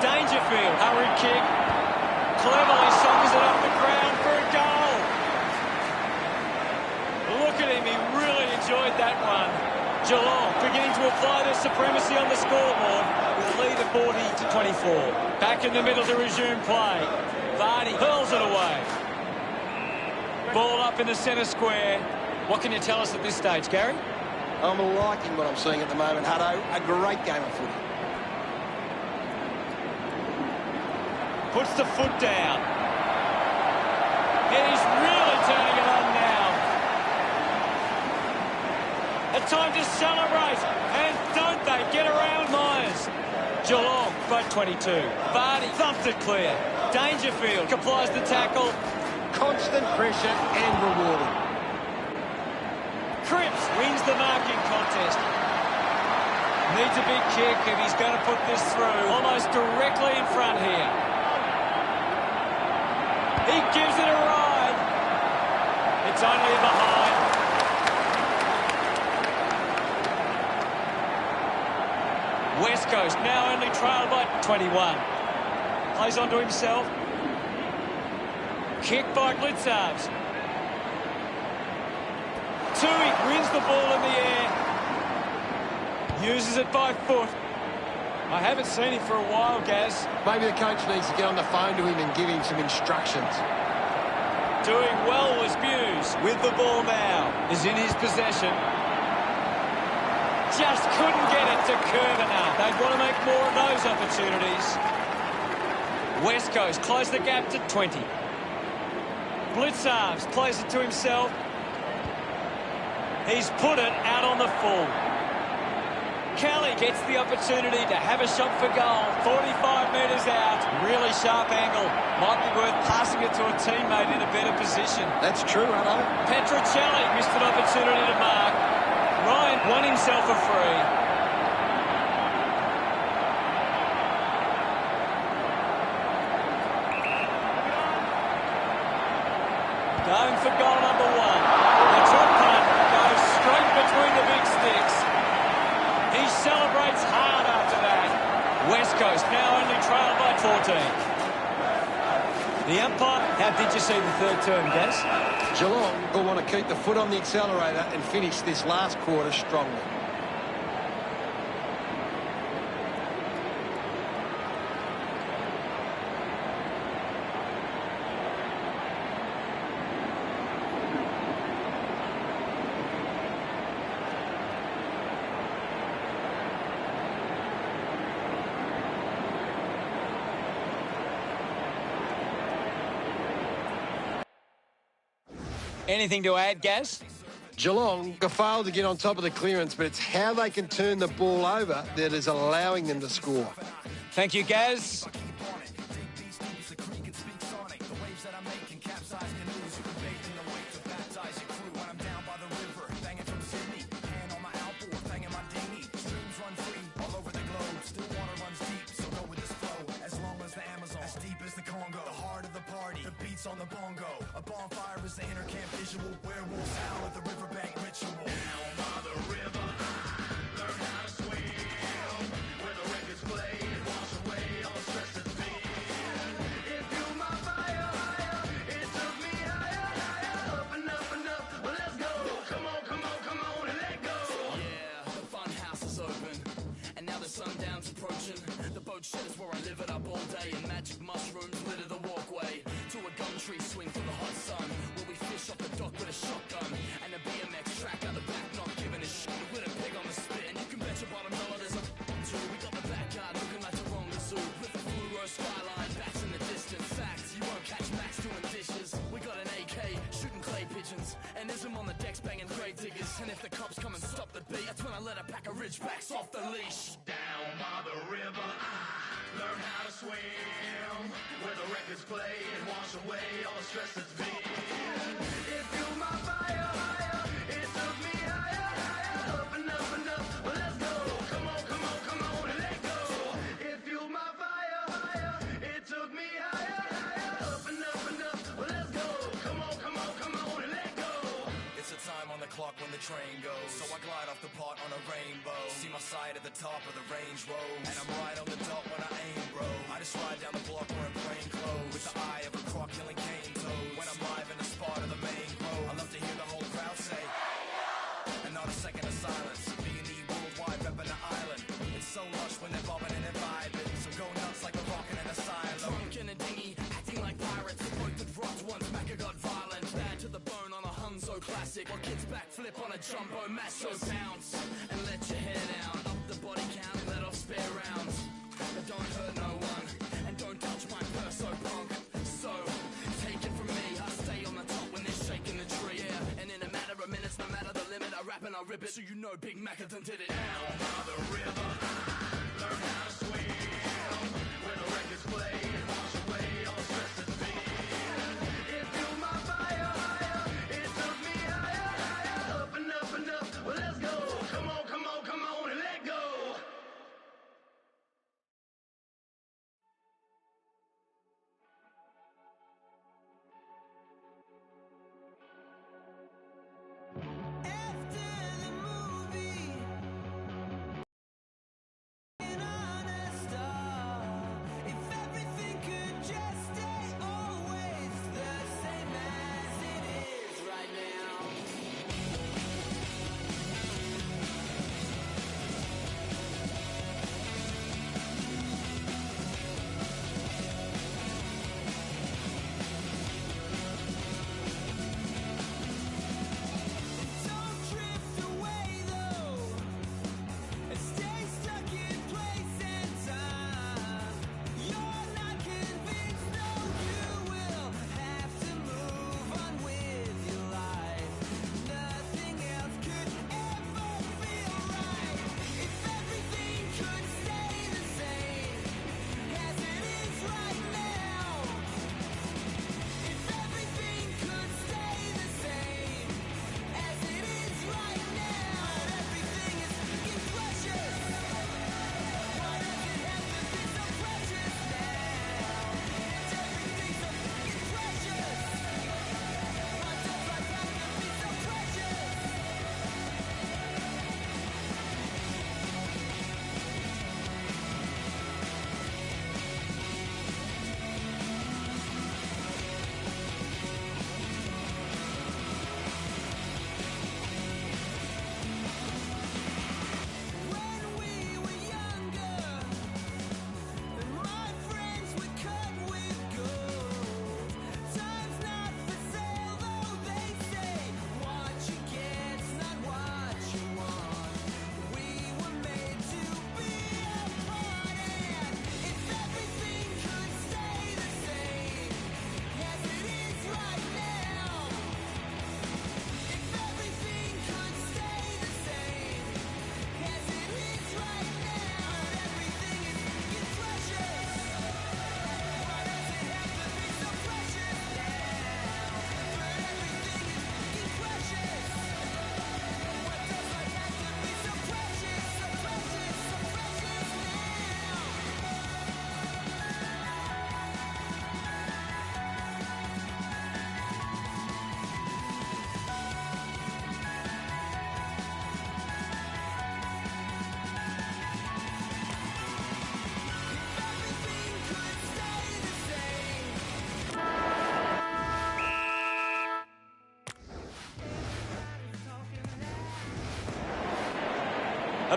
Dangerfield. Hurry kick. Cleverly sockers it off the ground for a goal. Look at him. He really enjoyed that one. Geelong beginning to apply their supremacy on the scoreboard with a lead of 40-24. Back in the middle to resume play. Vardy hurls it away. Ball up in the centre square. What can you tell us at this stage, Gary? I'm liking what I'm seeing at the moment, Hutto. A great game of footy. Puts the foot down. And he's really turning it on now. A time to celebrate. And don't they get around Myers. Geelong by 22. Vardy thumped it clear. Dangerfield applies the tackle. Constant pressure and rewarding. Cripps wins the marking contest. Needs a big kick if he's going to put this through. Almost directly in front here. He gives it a ride. It's only a behind. West Coast now only trailed by 21. Plays onto himself. Kick by Blitzarves. Tui wins the ball in the air. Uses it by foot. I haven't seen him for a while, Gaz. Maybe the coach needs to get on the phone to him and give him some instructions. Doing well was Hughes with the ball now. Is in his possession. Just couldn't get it to curve enough. They'd want to make more of those opportunities. West Coast close the gap to 20. Blitzarves plays it to himself. He's put it out on the full. Kelly gets the opportunity to have a shot for goal. 45 metres out. Really sharp angle. Might be worth passing it to a teammate in a better position. That's true, Hutto. Petrocelli missed an opportunity to mark. Ryan won himself a free. Going for goal number 1. The drop punt goes straight between the big sticks. He celebrates hard after that. West Coast now only trailed by 14. The umpire, how did you see the third term, Gaz? Geelong will want to keep the foot on the accelerator and finish this last quarter strongly. Anything to add, Gaz? Geelong failed to get on top of the clearance, but it's how they can turn the ball over that is allowing them to score. Thank you, Gaz. the intercamp visual. Werewolves howl at the riverbank ritual. Down by the river, I learned how to swim. Where the records play and wash away all stress that's been. It fueled my fire higher. It took me higher, higher, up and up and up. Well, let's go. Come on, come on, come on and let go. Yeah, the fun house is open, and now the sundown's approaching. The boat shed is where I live it up all day, and magic mushrooms litter the walkway to a gum tree swing for the hot sun, where we fish off the dock with a shotgun and a BMX track out the back, not giving a shit with a pig on the spit. And you can bet your bottom dollar there's a too. We got the backyard looking like Taronga Zoo with the fluoro skyline, bats in the distance. Facts, you won't catch Max doing dishes. We got an AK shooting clay pigeons, and Ism on the decks banging grave diggers. And if the cops come and stop the beat, that's when I let a pack of ridgebacks off the leash. Down by the river, I learned how to swim, where the records play and wash away all the stress that's been. It fueled my fire higher, it took me higher, higher, up and up and up. Well, let's go. Come on, come on, come on and let go. It fueled my fire higher, it took me higher, higher, up and up and up. Well, let's go. Come on, come on, come on and let go. It's a time on the clock when the train goes, so I glide off the part on a rainbow. See my sight at the top of the range road, and I'm right on the dot when I aim, bro. I just ride down the block wearing plain clothes, with the eye of a croc killing cane toads. When I'm live in the spot of the main road, I love to hear the whole crowd say, and not a second of silence. B&E worldwide repping the island. It's so lush when they're bobbing and they're vibing, so go nuts like a rockin' in a silo. Drunk in a dinghy, acting like pirates. The boat that rocked once, Macca got violent. Bad to the bone on a Hunzo classic, while kids backflip on a jumbo macho. Bounce and let your hair down, up the body count, let off spare rounds. But don't hurt no one, and don't touch my purse, so punk. So, take it from me, I stay on the top when they're shaking the tree. Yeah, and in a matter of minutes, no matter the limit, I rap and I rip it, so you know Big Macca done did it. Down by the river, I learned how to swim, where the records play and wash away all stress that's been. It fueled my fire higher, it took me higher, higher, up and up and up. Well, let's go. Come on, come on, come on and let go.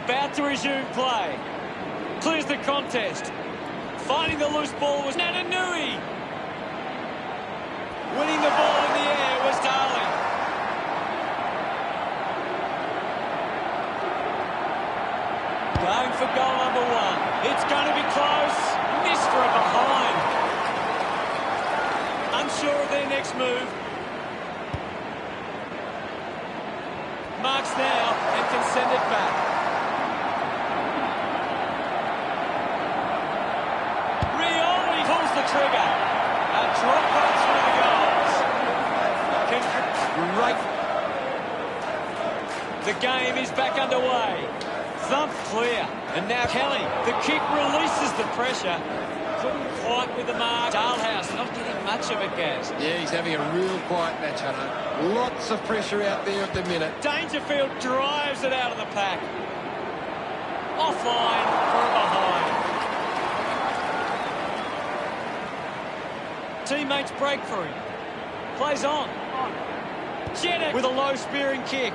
About to resume play. Clears the contest. Finding the loose ball was Nananui. Winning the ball in the air was Darling. Going for goal number 1. It's going to be close. Missed for a behind. Unsure of their next move. Marks now and can send it back. Rioli pulls the trigger. A drop pass for the goals. Great. The game is back underway. Thump clear. And now Kelly. The kick releases the pressure. Couldn't quite with the mark. Dalhouse not getting much of it, Gaz. Yeah, he's having a real quiet match, Hutto. Lots of pressure out there at the minute. Dangerfield drives it out of the pack. Offline for a behind. Teammates break for him. Plays on. Jedek with a low spearing kick.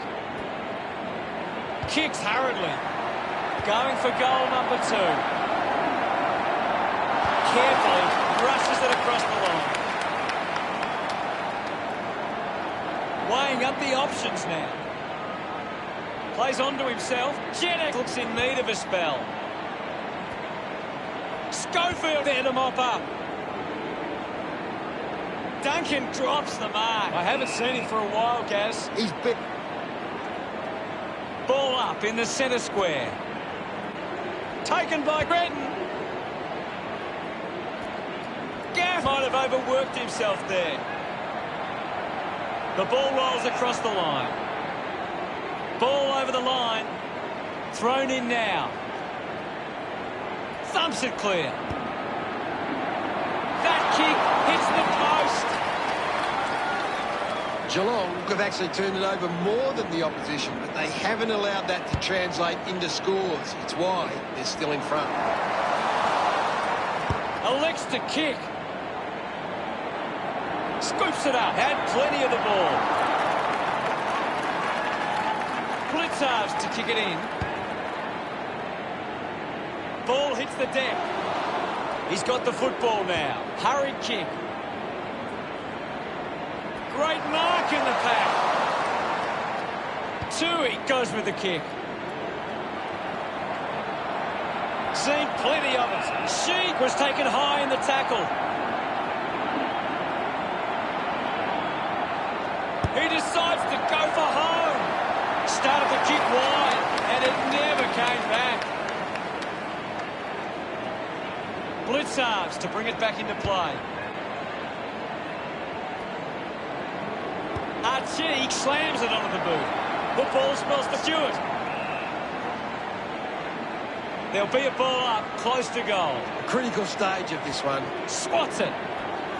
Kicks hurriedly. Going for goal number 2. Carefully brushes it across the line. Weighing up the options now. Plays on to himself. Jedek looks in need of a spell. Schofield there to mop up. Duncan drops the mark. I haven't seen him for a while, Gaz. He's bit. Ball up in the centre square. Taken by Gretton. Gaff might have overworked himself there. The ball rolls across the line. Ball over the line. Thrown in now. Thumps it clear. That kick hits the post. Geelong have actually turned it over more than the opposition, but they haven't allowed that to translate into scores. It's why they're still in front. Elects to kick. Scoops it up. Had plenty of the ball. Blitzards to kick it in. Ball hits the deck. He's got the football now. Hurried kick. Great mark in the pack. Tui goes with the kick. Seen plenty of it. Sheik was taken high in the tackle. He decides to go for home. Started the kick wide, and it never came back. Blitzards to bring it back into play. Archie slams it onto the boot. The ball spells to Stewart. There'll be a ball up, close to goal. Critical stage of this one. Swats it.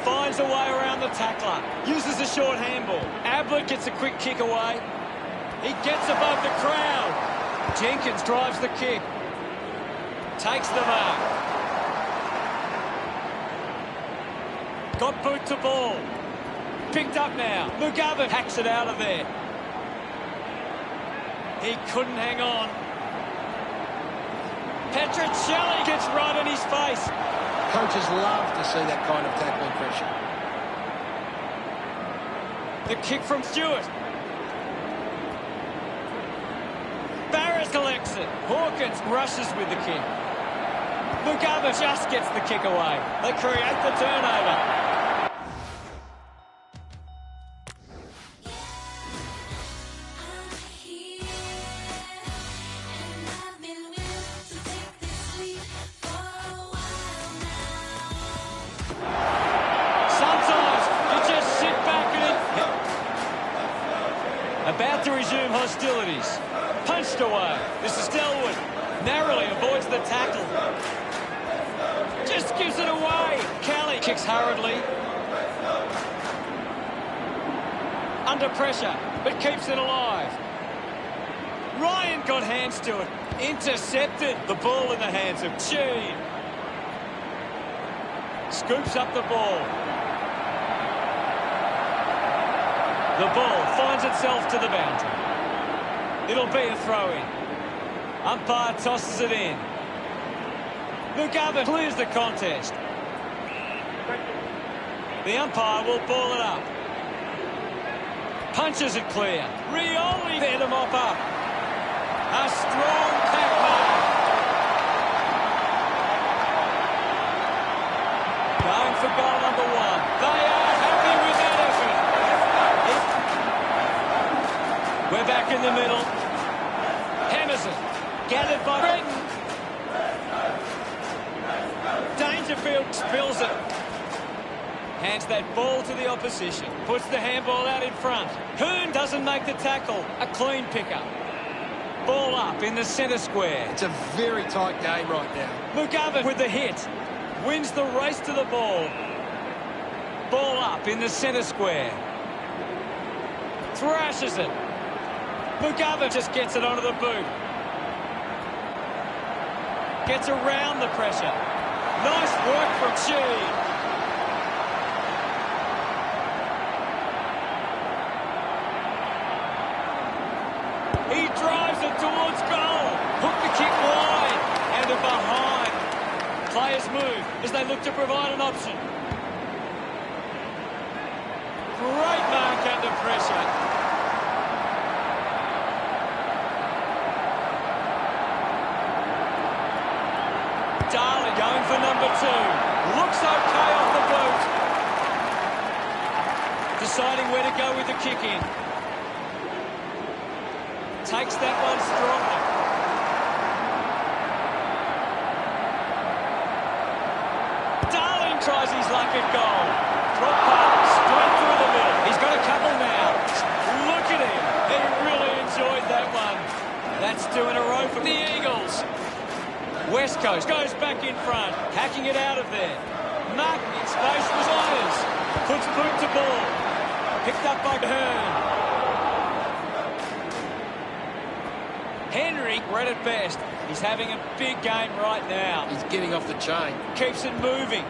Finds a way around the tackler. Uses a short handball. Ablett gets a quick kick away. He gets above the crowd. Jenkins drives the kick. Takes the mark. Got boot to ball. Picked up now. McGovern hacks it out of there. He couldn't hang on. Petricelli gets right in his face. Coaches love to see that kind of tackling pressure. The kick from Stewart. Barrett collects it. Hawkins rushes with the kick. McGovern just gets the kick away. They create the turnover. About to resume hostilities. Punched away. This is Delwood. Narrowly avoids the tackle. Just gives it away. Kelly kicks hurriedly. Under pressure, but keeps it alive. Ryan got hands to it. Intercepted. The ball in the hands of Chee. Scoops up the ball. The ball finds itself to the boundary. It'll be a throw-in. Umpire tosses it in. McGovern clears the contest. The umpire will ball it up. Punches it clear. Rioli there to mop up. A strong tackle. Going for goal number 1. They are happy with that effort. We're back in the middle. Hammers it. Gathered by Breton. Dangerfield spills it. Hands that ball to the opposition. Puts the handball out in front. Hearn doesn't make the tackle. A clean pickup. Ball up in the centre square. It's a very tight game right now. McGovern with the hit. Wins the race to the ball. Ball up in the centre square. Thrashes it. McGovern just gets it onto the boot. Gets around the pressure. Nice work from Chi. He drives it towards goal. Hook the kick wide and a behind. Players move as they look to provide an option. Great mark under pressure. Darling going for number 2. Looks okay off the boot. Deciding where to go with the kick in. Takes that one strongly. Darling tries his luck at goal. Drop pass straight through the middle. He's got a couple now. Look at him. He really enjoyed that one. That's 2 in a row for the Eagles. West Coast goes back in front. Hacking it out of there. Mark in space was Honours. Puts boot to ball. Picked up by Hearn. Henry, read it best. He's having a big game right now. He's getting off the chain. Keeps it moving.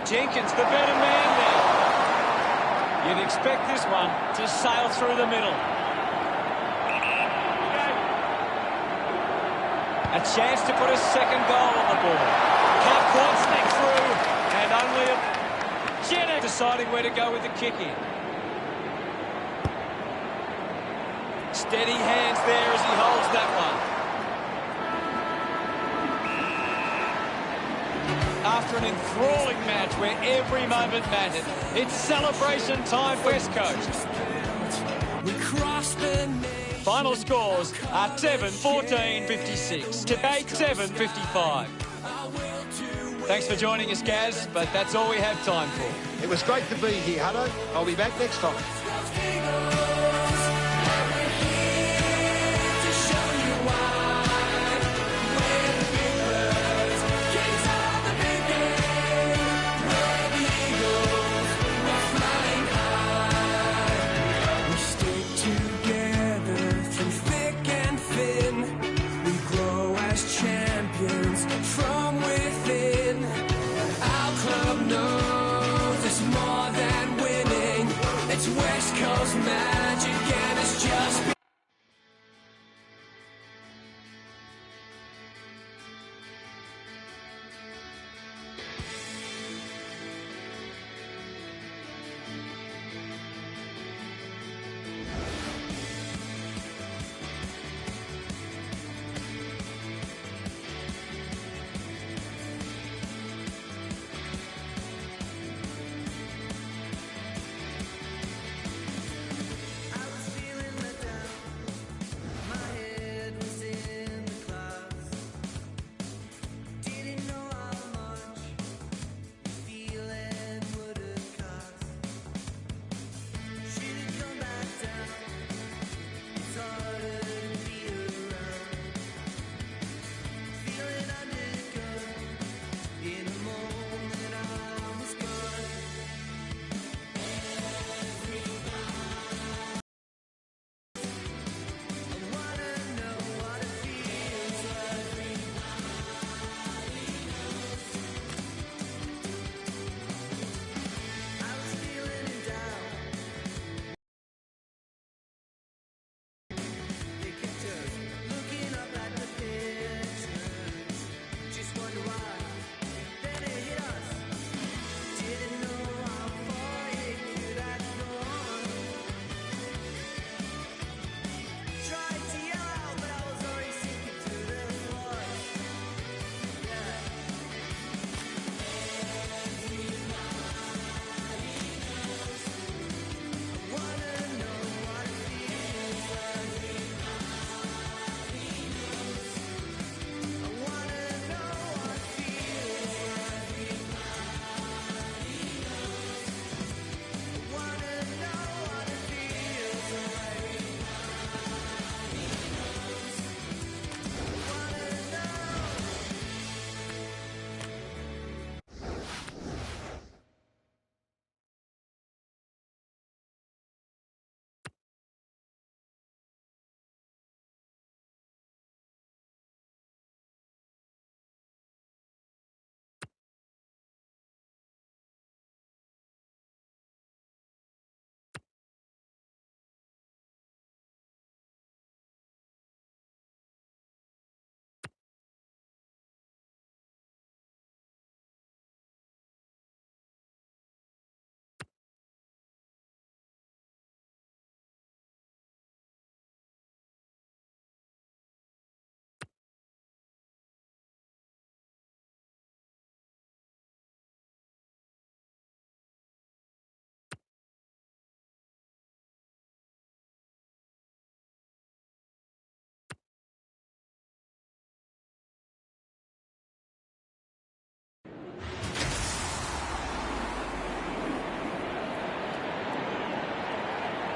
Jenkins, the better man there. You'd expect this one to sail through the middle. A chance to put a second goal on the board. Can't quite sneak through. And only a... Jenner deciding where to go with the kick in. Steady hands there as he holds that one. After an enthralling match where every moment mattered, it's celebration time for West Coast. Final scores are 7-14-56. Today, 7-55. Thanks for joining us, Gaz, but that's all we have time for. It was great to be here, Hutto. I'll be back next time.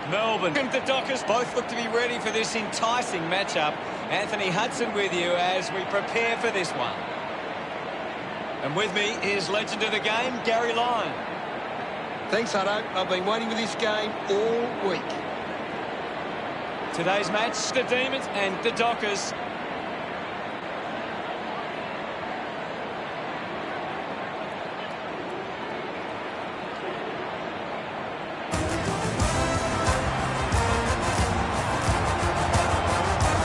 Melbourne and the Dockers both look to be ready for this enticing matchup. Anthony Hudson with you as we prepare for this one. And with me is legend of the game, Gary Lyon. Thanks, Hutto. I've been waiting for this game all week. Today's match, the Demons and the Dockers.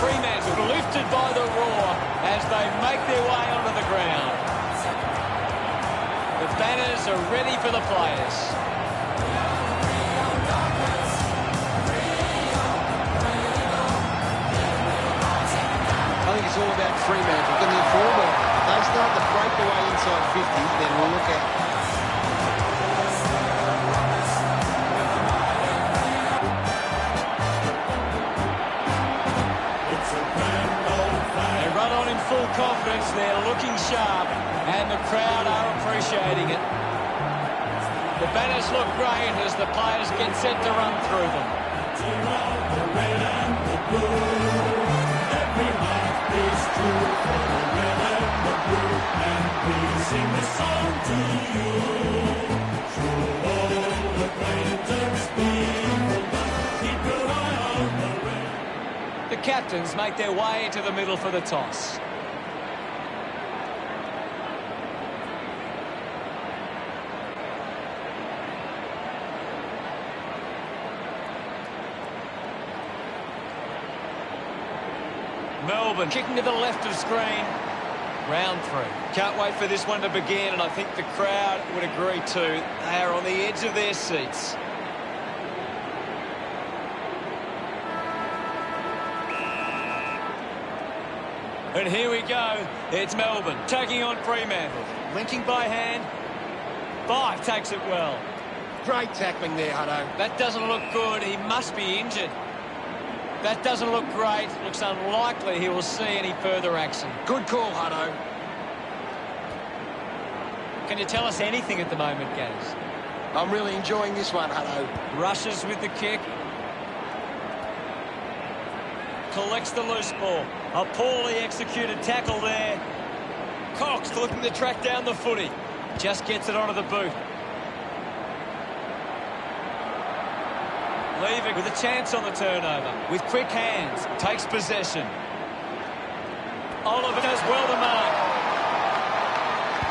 Fremantle lifted by the roar as they make their way onto the ground. The banners are ready for the players. I think it's all about Fremantle. Can they afford it? If they start to break away inside 50, then we'll look at. They run on in full confidence. They're looking sharp, and the crowd are appreciating it. The banners look great as the players get set to run through them. The red and the blue. Every heart beats true for the red and the blue, and we sing this song to you. Through all acquaintance people, keep your eye on the red. The captains make their way to the middle for the toss. Melbourne kicking to the left of screen. Round 3. Can't wait for this one to begin, and I think the crowd would agree too. They are on the edge of their seats. And here we go. It's Melbourne taking on Fremantle. Linking by hand. Five takes it well. Great tackling there, Hutto. That doesn't look good. He must be injured. That doesn't look great. Looks unlikely he will see any further action. Good call, Hutto. Can you tell us anything at the moment, Gaz? I'm really enjoying this one, Hutto. Rushes with the kick. Collects the loose ball. A poorly executed tackle there. Cox looking to track down the footy. Just gets it onto the boot. Leaving with a chance on the turnover. With quick hands, takes possession. Oliver does well to mark.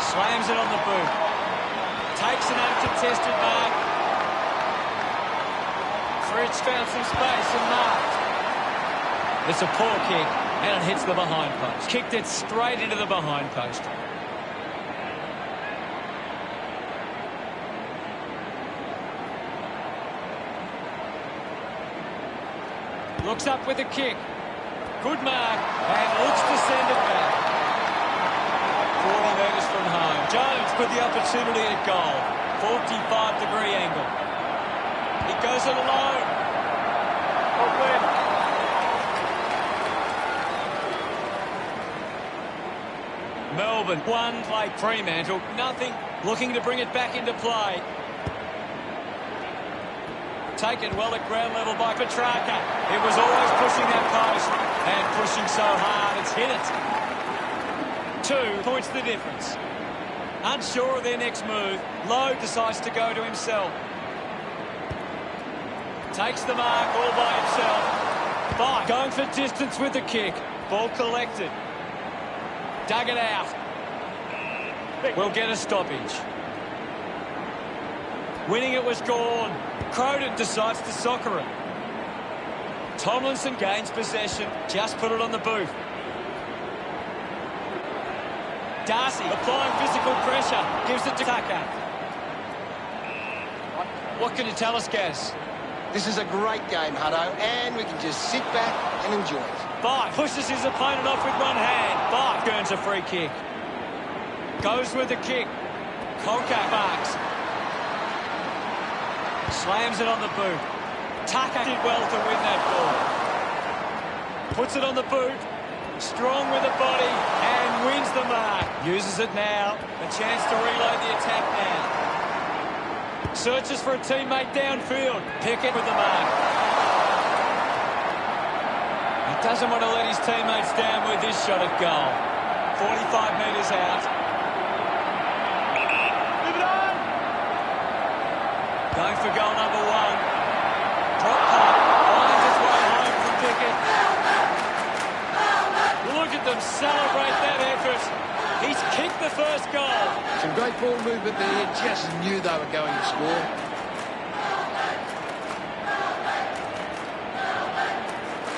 Slams it on the boot. Takes an uncontested mark. Fritz found some space and marked. It's a poor kick, and it hits the behind post. Kicked it straight into the behind post. Looks up with a kick. Good mark, and looks to send it back. 40 metres from home. Jones with the opportunity at goal. 45-degree angle. He goes it alone. Melbourne, one play. Fremantle, nothing. Looking to bring it back into play. Taken well at ground level by Petrarca. It was always pushing that post and pushing so hard it's hit it. 2 points the difference. Unsure of their next move, Lowe decides to go to himself. Takes the mark all by himself. 5 going for distance with the kick. Ball collected. Dug it out. We'll get a stoppage. Winning it was gone. Croden decides to soccer it. Tomlinson gains possession. Just put it on the boot. Darcy applying physical pressure. Gives it to Tucker. What can you tell us, Gaz? This is a great game, Hutto, and we can just sit back and enjoy it. Bark pushes his opponent off with one hand. Bark earns a free kick. Goes with the kick. Conker marks. Slams it on the boot. Tucker did well to win that ball. Puts it on the boot. Strong with the body and wins the mark. Uses it now. A chance to reload the attack now. Searches for a teammate downfield. Pickett with the mark. Doesn't want to let his teammates down with this shot at goal. 45 metres out. Move it on! Going for goal number one. Drop punt. Finds its way home from Pickett. Look at them celebrate that effort. He's kicked the first goal. Some great ball movement there. Just knew they were going to score.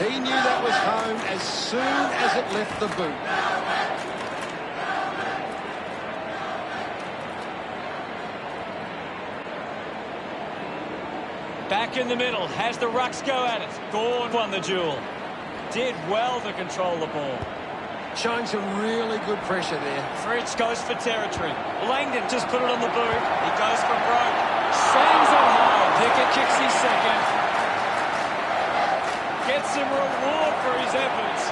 He knew that was home as soon as it left the boot. Back in the middle, has the rucks go at it. Gorn won the duel. Did well to control the ball. Showing some really good pressure there. Fritz goes for territory. Langdon just put it on the boot. He goes for broke. Sends it home. Pickett kicks his second. Gets some reward for his efforts.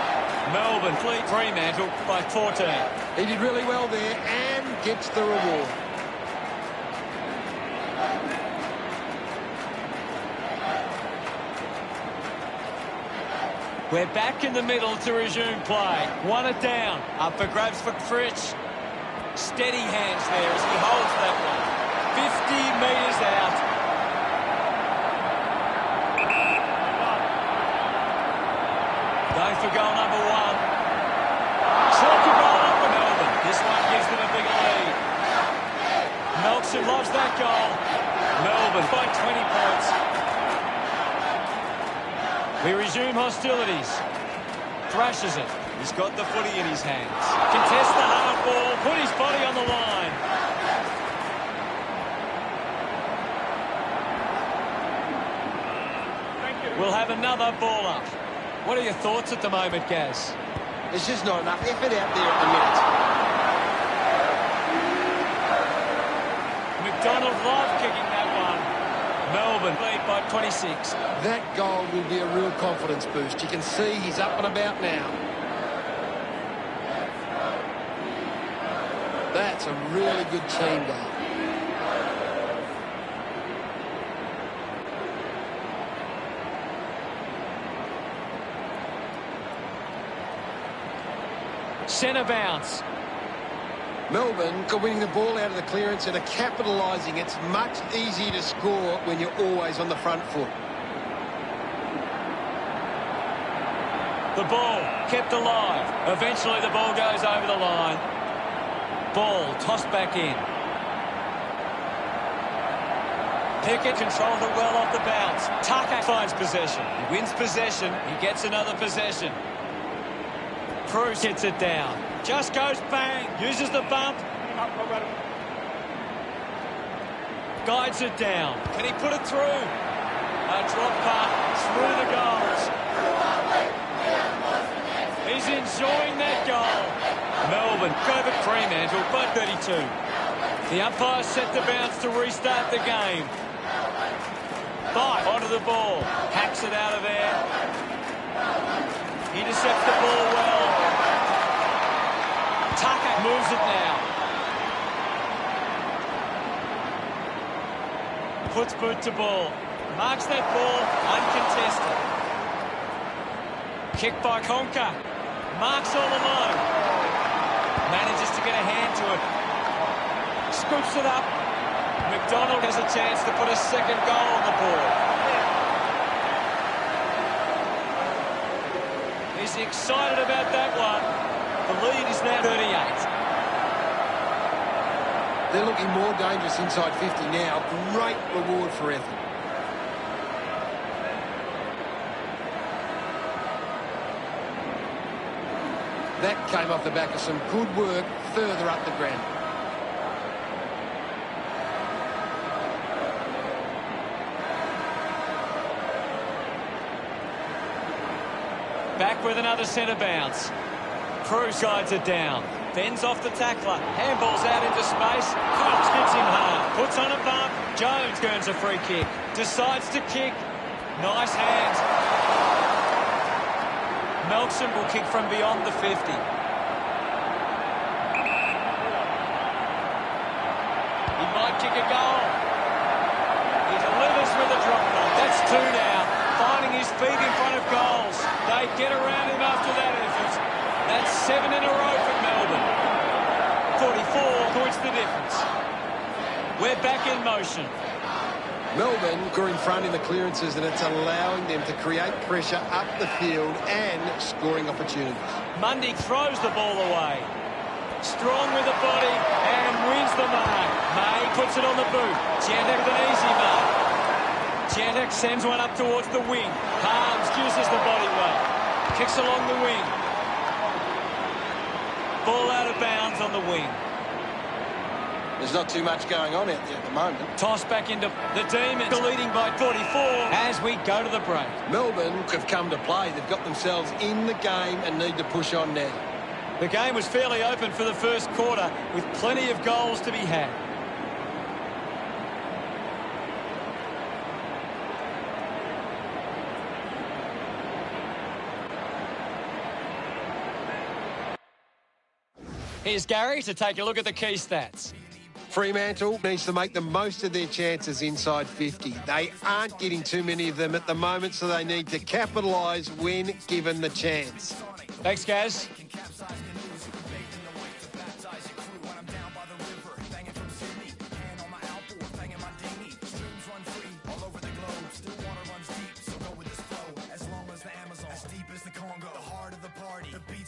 Melbourne fleet Fremantle by 14. He did really well there and gets the reward. We're back in the middle to resume play. One it down. Up for grabs for Fritz. Steady hands there as he holds that one. 50 metres out. Going for goal number one. Chalk a goal up for Melbourne. This one gives them a bigger lead. Melkson loves that goal. Melbourne by 20 points. We resume hostilities. Thrashes it. He's got the footy in his hands. Contests the hard ball. Put his body on the line. We'll have another ball up. What are your thoughts at the moment, Gaz? There's just not enough effort out there at the minute. McDonald loved kicking that one. Melbourne lead by 26. That goal will be a real confidence boost. You can see he's up and about now. That's a really good team goal. Centre bounce. Melbourne are winning the ball out of the clearance and are capitalising. It's much easier to score when you're always on the front foot. The ball kept alive. Eventually the ball goes over the line. Ball tossed back in. Pickett controlled it well off the bounce. Tucker finds possession. He wins possession. He gets another possession. Cruz hits it down. Just goes bang. Uses the bump. Guides it down. Can he put it through? A drop punt through the goals. He's enjoying that goal. Melbourne over Fremantle by 32. The umpire set the bounce to restart the game. Bite onto the ball. Hacks it out of there. Intercepts the ball well. Tucker moves it now. Puts boot to ball. Marks that ball uncontested. Kick by Conker. Marks all alone. Manages to get a hand to it. Scoops it up. McDonald has a chance to put a second goal on the board. He's excited about that one. The lead is now 38. They're looking more dangerous inside 50 now. Great reward for effort. That came off the back of some good work further up the ground. Back with another centre bounce. Cruz guides it down. Bends off the tackler. Handballs out into space. Cox gets him hard. Puts on a bump. Jones earns a free kick. Decides to kick. Nice hands. Melkson will kick from beyond the 50. He might kick a goal. He delivers with a drop ball. That's two now. Finding his feet in front of goals. They get around him after that effort. That's 7 in a row for Melbourne. 44 points the difference. We're back in motion. Melbourne are in front in the clearances, and it's allowing them to create pressure up the field and scoring opportunities. Mundy throws the ball away. Strong with the body and wins the mark. May puts it on the boot. Jetek with an easy mark. Jetek sends one up towards the wing. Harms uses the body well. Kicks along the wing. Ball out of bounds on the wing. There's not too much going on out there at the moment. Toss back into the Demons, leading by 44 as we go to the break. Melbourne have come to play. They've got themselves in the game and need to push on now. The game was fairly open for the first quarter with plenty of goals to be had. Here's Gary to take a look at the key stats. Fremantle needs to make the most of their chances inside 50. They aren't getting too many of them at the moment, so they need to capitalise when given the chance. Thanks, Gaz.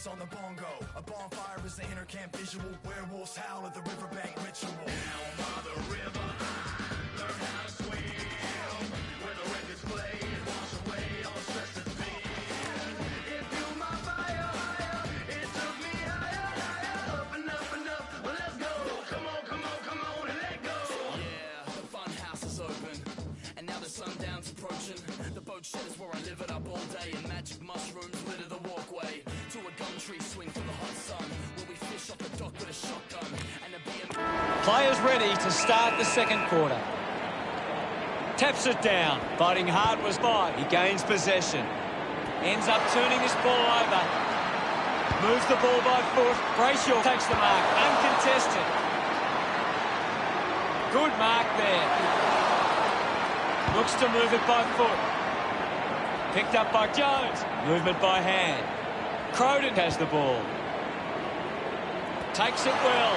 On the bongo, a bonfire is the inner camp visual. Werewolves howl at the riverbank ritual. Down by the river, I learned how to swim. Where the records play, wash away all stress and fear. It fueled my fire higher, it took me higher, higher, up and up and up. Well, let's go. Come on, come on, come on and let go. Yeah, the fun house is open, and now the sundown's approaching. The boat shed is where I live it up all day, and magic mushrooms litter the walkway. To a gum tree swing for the hot sun, where we fish off the dock with a shotgun and a BM. Players ready to start the second quarter. Taps it down. Fighting hard was by. He gains possession. Ends up turning this ball over. Moves the ball by foot. Brayshaw takes the mark. Uncontested. Good mark there. Looks to move it by foot. Picked up by Jones. Movement by hand. Croden has the ball. Takes it well.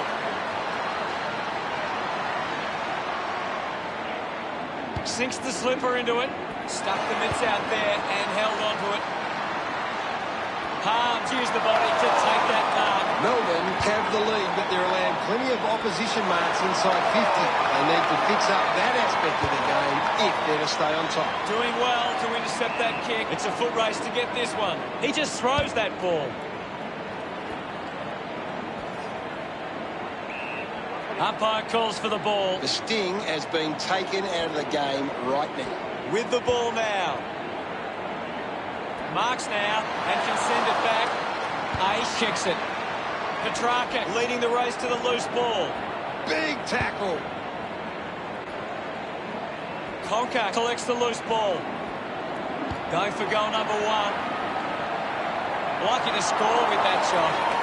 Sinks the slipper into it. Stuck the mitts out there and held onto it. Harms used the body to take that mark. Melbourne have the lead, but they're allowing plenty of opposition marks inside 50. They need to fix up that aspect of the game if they're to stay on top. Doing well to intercept that kick. It's a foot race to get this one. He just throws that ball. Umpire calls for the ball. The sting has been taken out of the game right now. With the ball now. Marks now and can send it back. Ace kicks it. Petrarca leading the race to the loose ball. Big tackle. Conker collects the loose ball. Going for goal number 1. Lucky to score with that shot.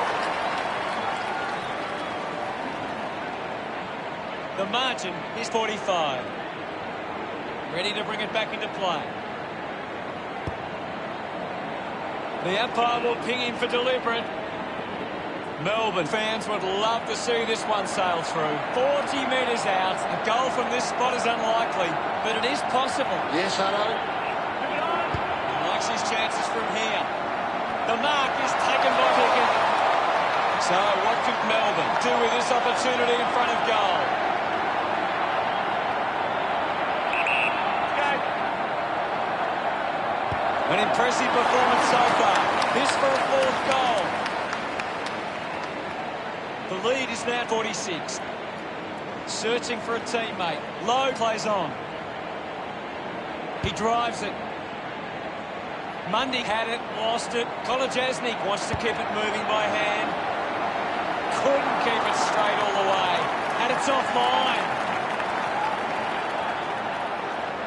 The margin is 45. Ready to bring it back into play. The umpire will ping him for deliberate. Melbourne fans would love to see this one sail through. 40 metres out. A goal from this spot is unlikely, but it is possible. Yes, Hutto. He likes his chances from here. The mark is taken by Pickett. So what could Melbourne do with this opportunity in front of goal? An impressive performance so far. This for a 4th goal. The lead is now 46. Searching for a teammate. Lowe plays on. He drives it. Mundy had it, lost it. Kolodjasnik wants to keep it moving by hand. Couldn't keep it straight all the way. And it's offline.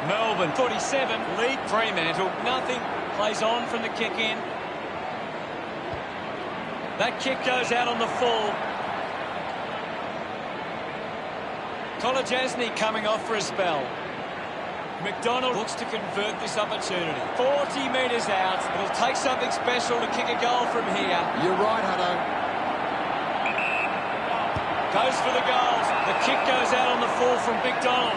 Melbourne 47, lead Fremantle, nothing, plays on from the kick in. That kick goes out on the full. Kolodjasnik coming off for a spell. McDonald looks to convert this opportunity. 40 metres out. It'll take something special to kick a goal from here. You're right, Hutto. Goes for the goals. The kick goes out on the full from McDonald.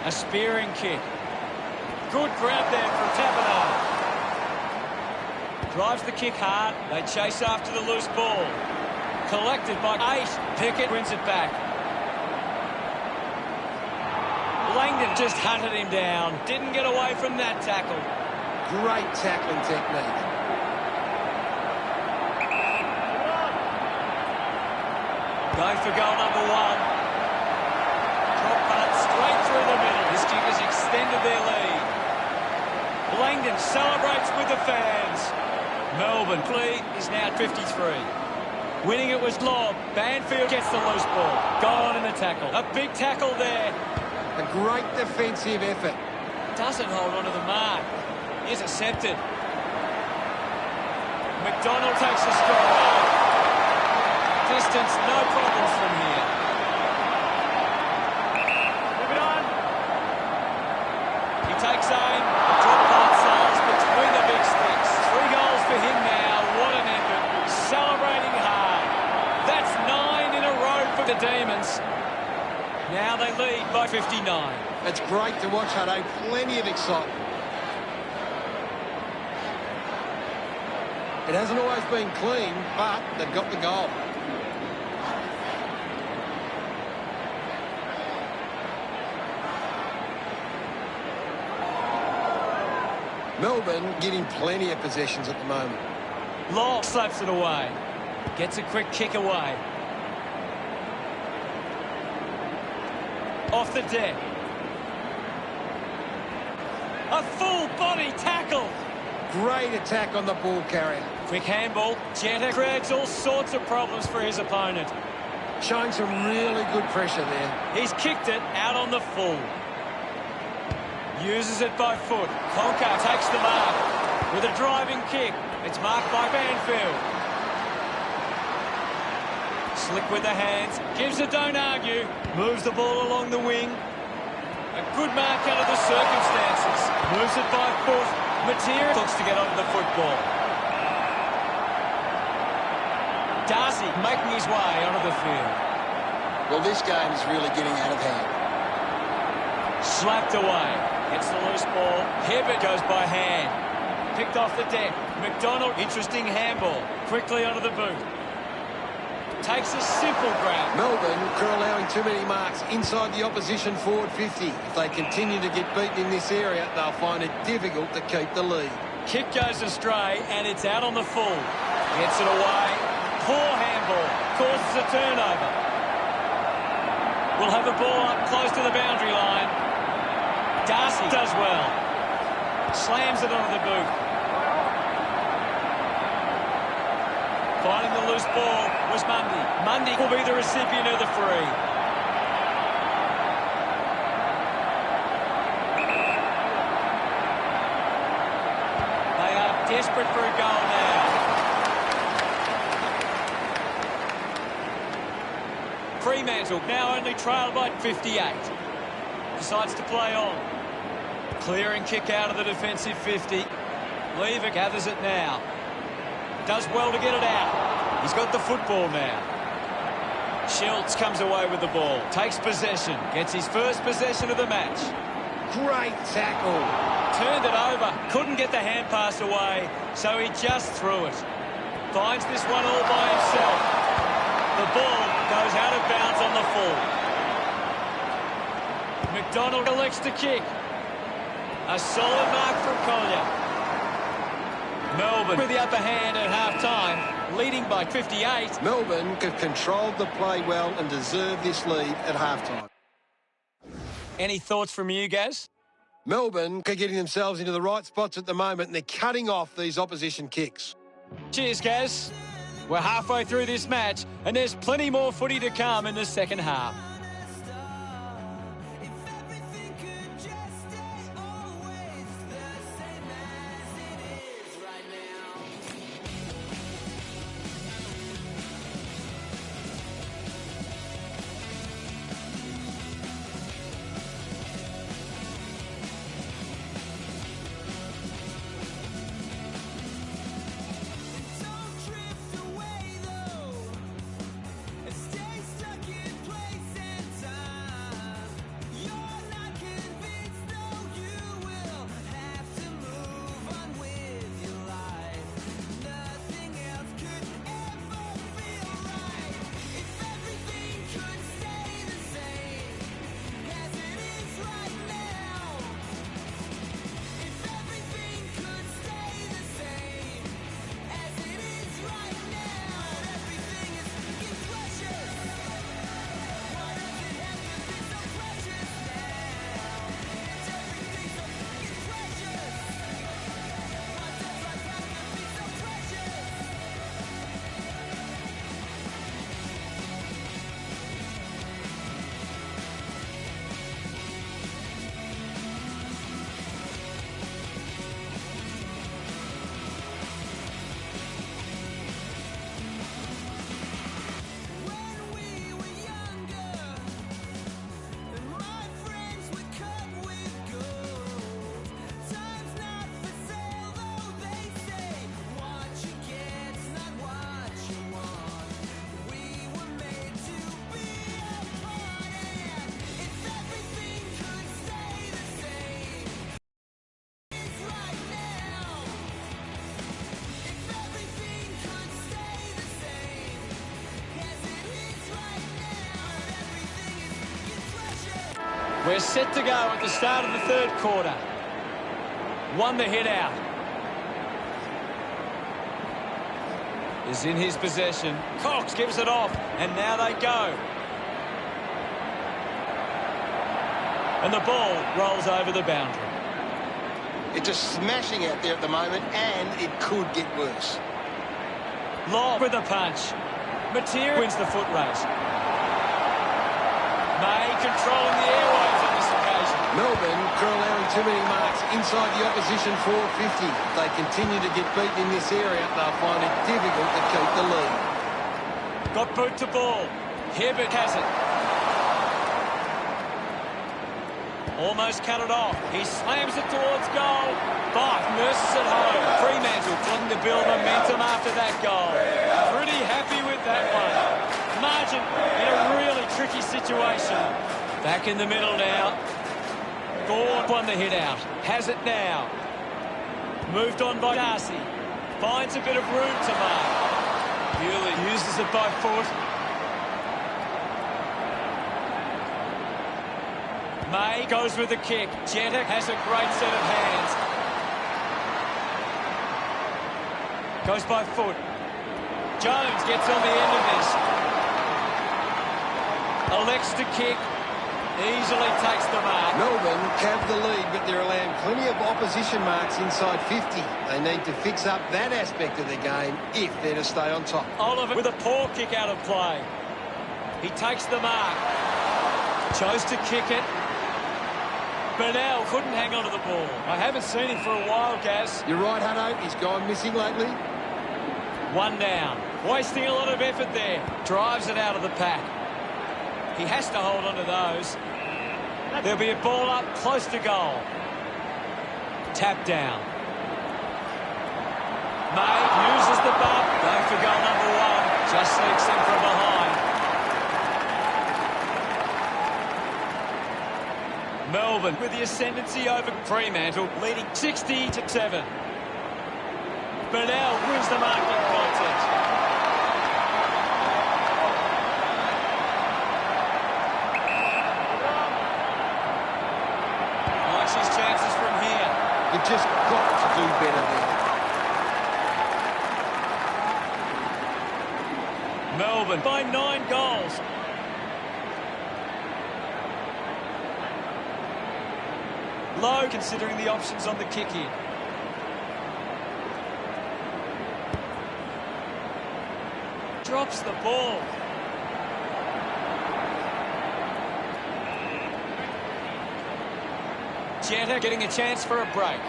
A spearing kick. Good grab there from Taberner. Drives the kick hard. They chase after the loose ball. Collected by 8. Pickett wins it back. Langdon just hunted him down. Didn't get away from that tackle. Great tackling technique. Going for goal number 1. Drop punt straight through the middle. This kick has extended their lead. Langdon celebrates with the fans. Melbourne lead is now 53. Winning it was Lobb. Banfield gets the loose ball. Gone in the tackle. A big tackle there. A great defensive effort. Doesn't hold on to the mark. Intercepted. McDonald takes a stride. Distance, no problems from here. Move it on. He takes aim. Drop punt sails between the big sticks. 3 goals for him now. What an effort. Celebrating hard. That's 9 in a row for the Demons. Now they lead by 59. It's great to watch, Hutto. Plenty of excitement. It hasn't always been clean, but they've got the goal. Melbourne getting plenty of possessions at the moment. Long slaps it away. Gets a quick kick away. Off the deck. A full body tackle. Great attack on the ball carrier. Quick handball. Jetta creates all sorts of problems for his opponent. Showing some really good pressure there. He's kicked it out on the full. Uses it by foot. Conker takes the mark with a driving kick. It's marked by Banfield. Slick with the hands. Gives a don't argue. Moves the ball along the wing. A good mark under the circumstances. Moves it by foot. Mateer looks to get onto the football. Darcy making his way onto the field. Well, this game is really getting out of hand. Slapped away. Gets the loose ball. Hibbert goes by hand. Picked off the deck. McDonald, interesting handball. Quickly onto the boot. Takes a simple grab. Melbourne are allowing too many marks inside the opposition forward 50. If they continue to get beaten in this area, they'll find it difficult to keep the lead. Kick goes astray, and it's out on the full. Gets it away. Poor handball. Causes a turnover. We'll have the ball up close to the boundary line. Darcy does well. Slams it onto the boot. Finding the loose ball was Mundy. Mundy will be the recipient of the free. They are desperate for a goal now. Fremantle now only trailed by 58. Decides to play on. Clearing kick out of the defensive 50. Lever gathers it now. Does well to get it out. He's got the football now. Schultz comes away with the ball. Takes possession. Gets his first possession of the match. Great tackle. Turned it over. Couldn't get the hand pass away, so he just threw it. Finds this one all by himself. The ball goes out of bounds on the full. McDonald elects to kick. A solid mark from Collier. Melbourne with the upper hand at half-time, leading by 58. Melbourne could control the play well and deserve this lead at half-time. Any thoughts from you, Gaz? Melbourne are getting themselves into the right spots at the moment, and they're cutting off these opposition kicks. Cheers, Gaz. We're halfway through this match, and there's plenty more footy to come in the second half. We're set to go at the start of the third quarter. Won the hit out. Is in his possession. Cox gives it off, and now they go. And the ball rolls over the boundary. It's a smashing out there at the moment, and it could get worse. Lob with a punch. Mateer wins the foot race. May controlling the airwaves on this occasion. Melbourne are allowing too many marks inside the opposition forward 50. If they continue to get beaten in this area, they'll find it difficult to keep the lead. Got boot to ball. Hibbert has it. Almost cut it off. He slams it towards goal. But nurses it home. Fremantle looking to build momentum after that goal. Pretty happy with that one. Margin in a really tricky situation. Back in the middle now. Gord won the hit out. Has it now. Moved on by Darcy. Finds a bit of room to mark. Bewley uses it by foot. May goes with the kick. Jetta has a great set of hands. Goes by foot. Jones gets on the end of this. Elects to kick. Easily takes the mark. Melbourne have the lead, but they're allowing plenty of opposition marks inside 50. They need to fix up that aspect of the game if they're to stay on top. Oliver with a poor kick out of play. He takes the mark. Chose to kick it. Burnell couldn't hang on to the ball. I haven't seen him for a while, Gaz. You're right, Hutto. He's gone missing lately. One down. Wasting a lot of effort there. Drives it out of the pack. He has to hold on to those. There'll be a ball up close to goal. Tap down. May uses the bump. Going for goal number one. Just sneaks in from behind. Melbourne with the ascendancy over Fremantle, leading 60-7. Burnell wins the marking contest. Likes his chances from here. You've just got to do better there. Melbourne by 9 goals. Low considering the options on the kick-in. Drops the ball. Jetta getting a chance for a break.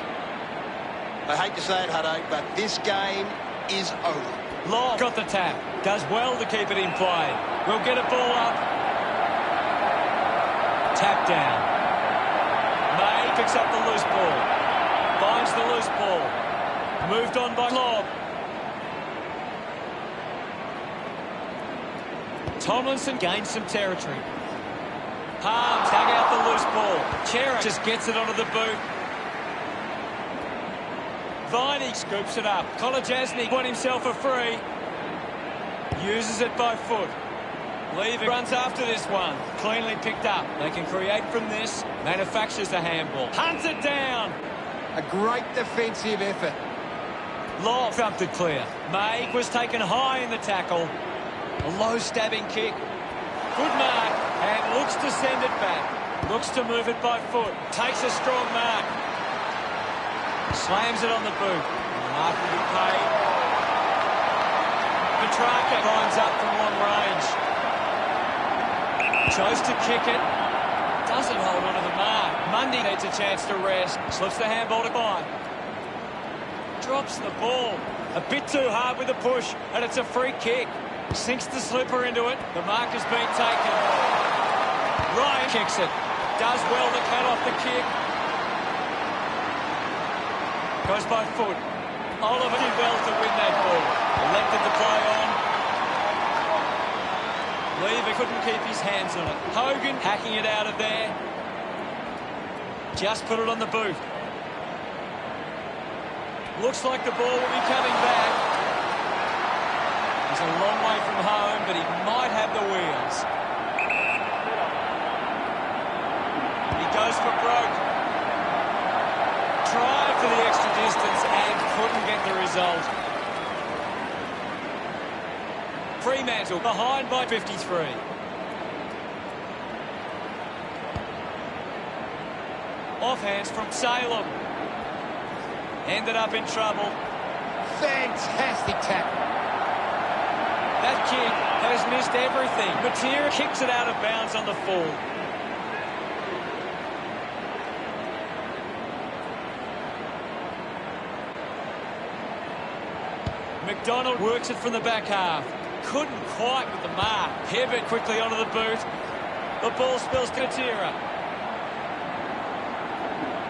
I hate to say it, Hutto, but this game is over. Law got the tap. Does well to keep it in play. We'll get a ball up. Tap down. May picks up the loose ball. Finds the loose ball. Moved on by Lob. Tomlinson gains some territory. Palms dug out the loose ball. Chera just gets it onto the boot. Viney scoops it up. Kolajasny won himself a free. Uses it by foot. Lever runs after this one. Cleanly picked up. They can create from this. Manufactures a handball. Hunts it down. A great defensive effort. Law thumped it clear. May was taken high in the tackle. A low stabbing kick. Good mark. And looks to send it back. Looks to move it by foot. Takes a strong mark. Slams it on the boot. Mark will be paid. Petrarca climbs up from long range. Chose to kick it. Doesn't hold on to the mark. Mundy needs a chance to rest. Slips the handball to Clyde. Drops the ball. A bit too hard with the push. And it's a free kick. Sinks the slipper into it. The mark has been taken. Ryan kicks it. Does well to cut off the kick. Goes by foot. Oliver did well to win that ball. Elected to play on. Lever couldn't keep his hands on it. Hogan hacking it out of there. Just put it on the boot. Looks like the ball will be coming back. He's a long way from home, but he might have the wheels. broke. Tried for the extra distance and couldn't get the result. Fremantle behind by 53. Offhands from Salem. Ended up in trouble. Fantastic tackle. That kick has missed everything. Mateer kicks it out of bounds on the full. McDonald works it from the back half. Couldn't quite with the mark. Hibbert quickly onto the boot. The ball spills to Tira.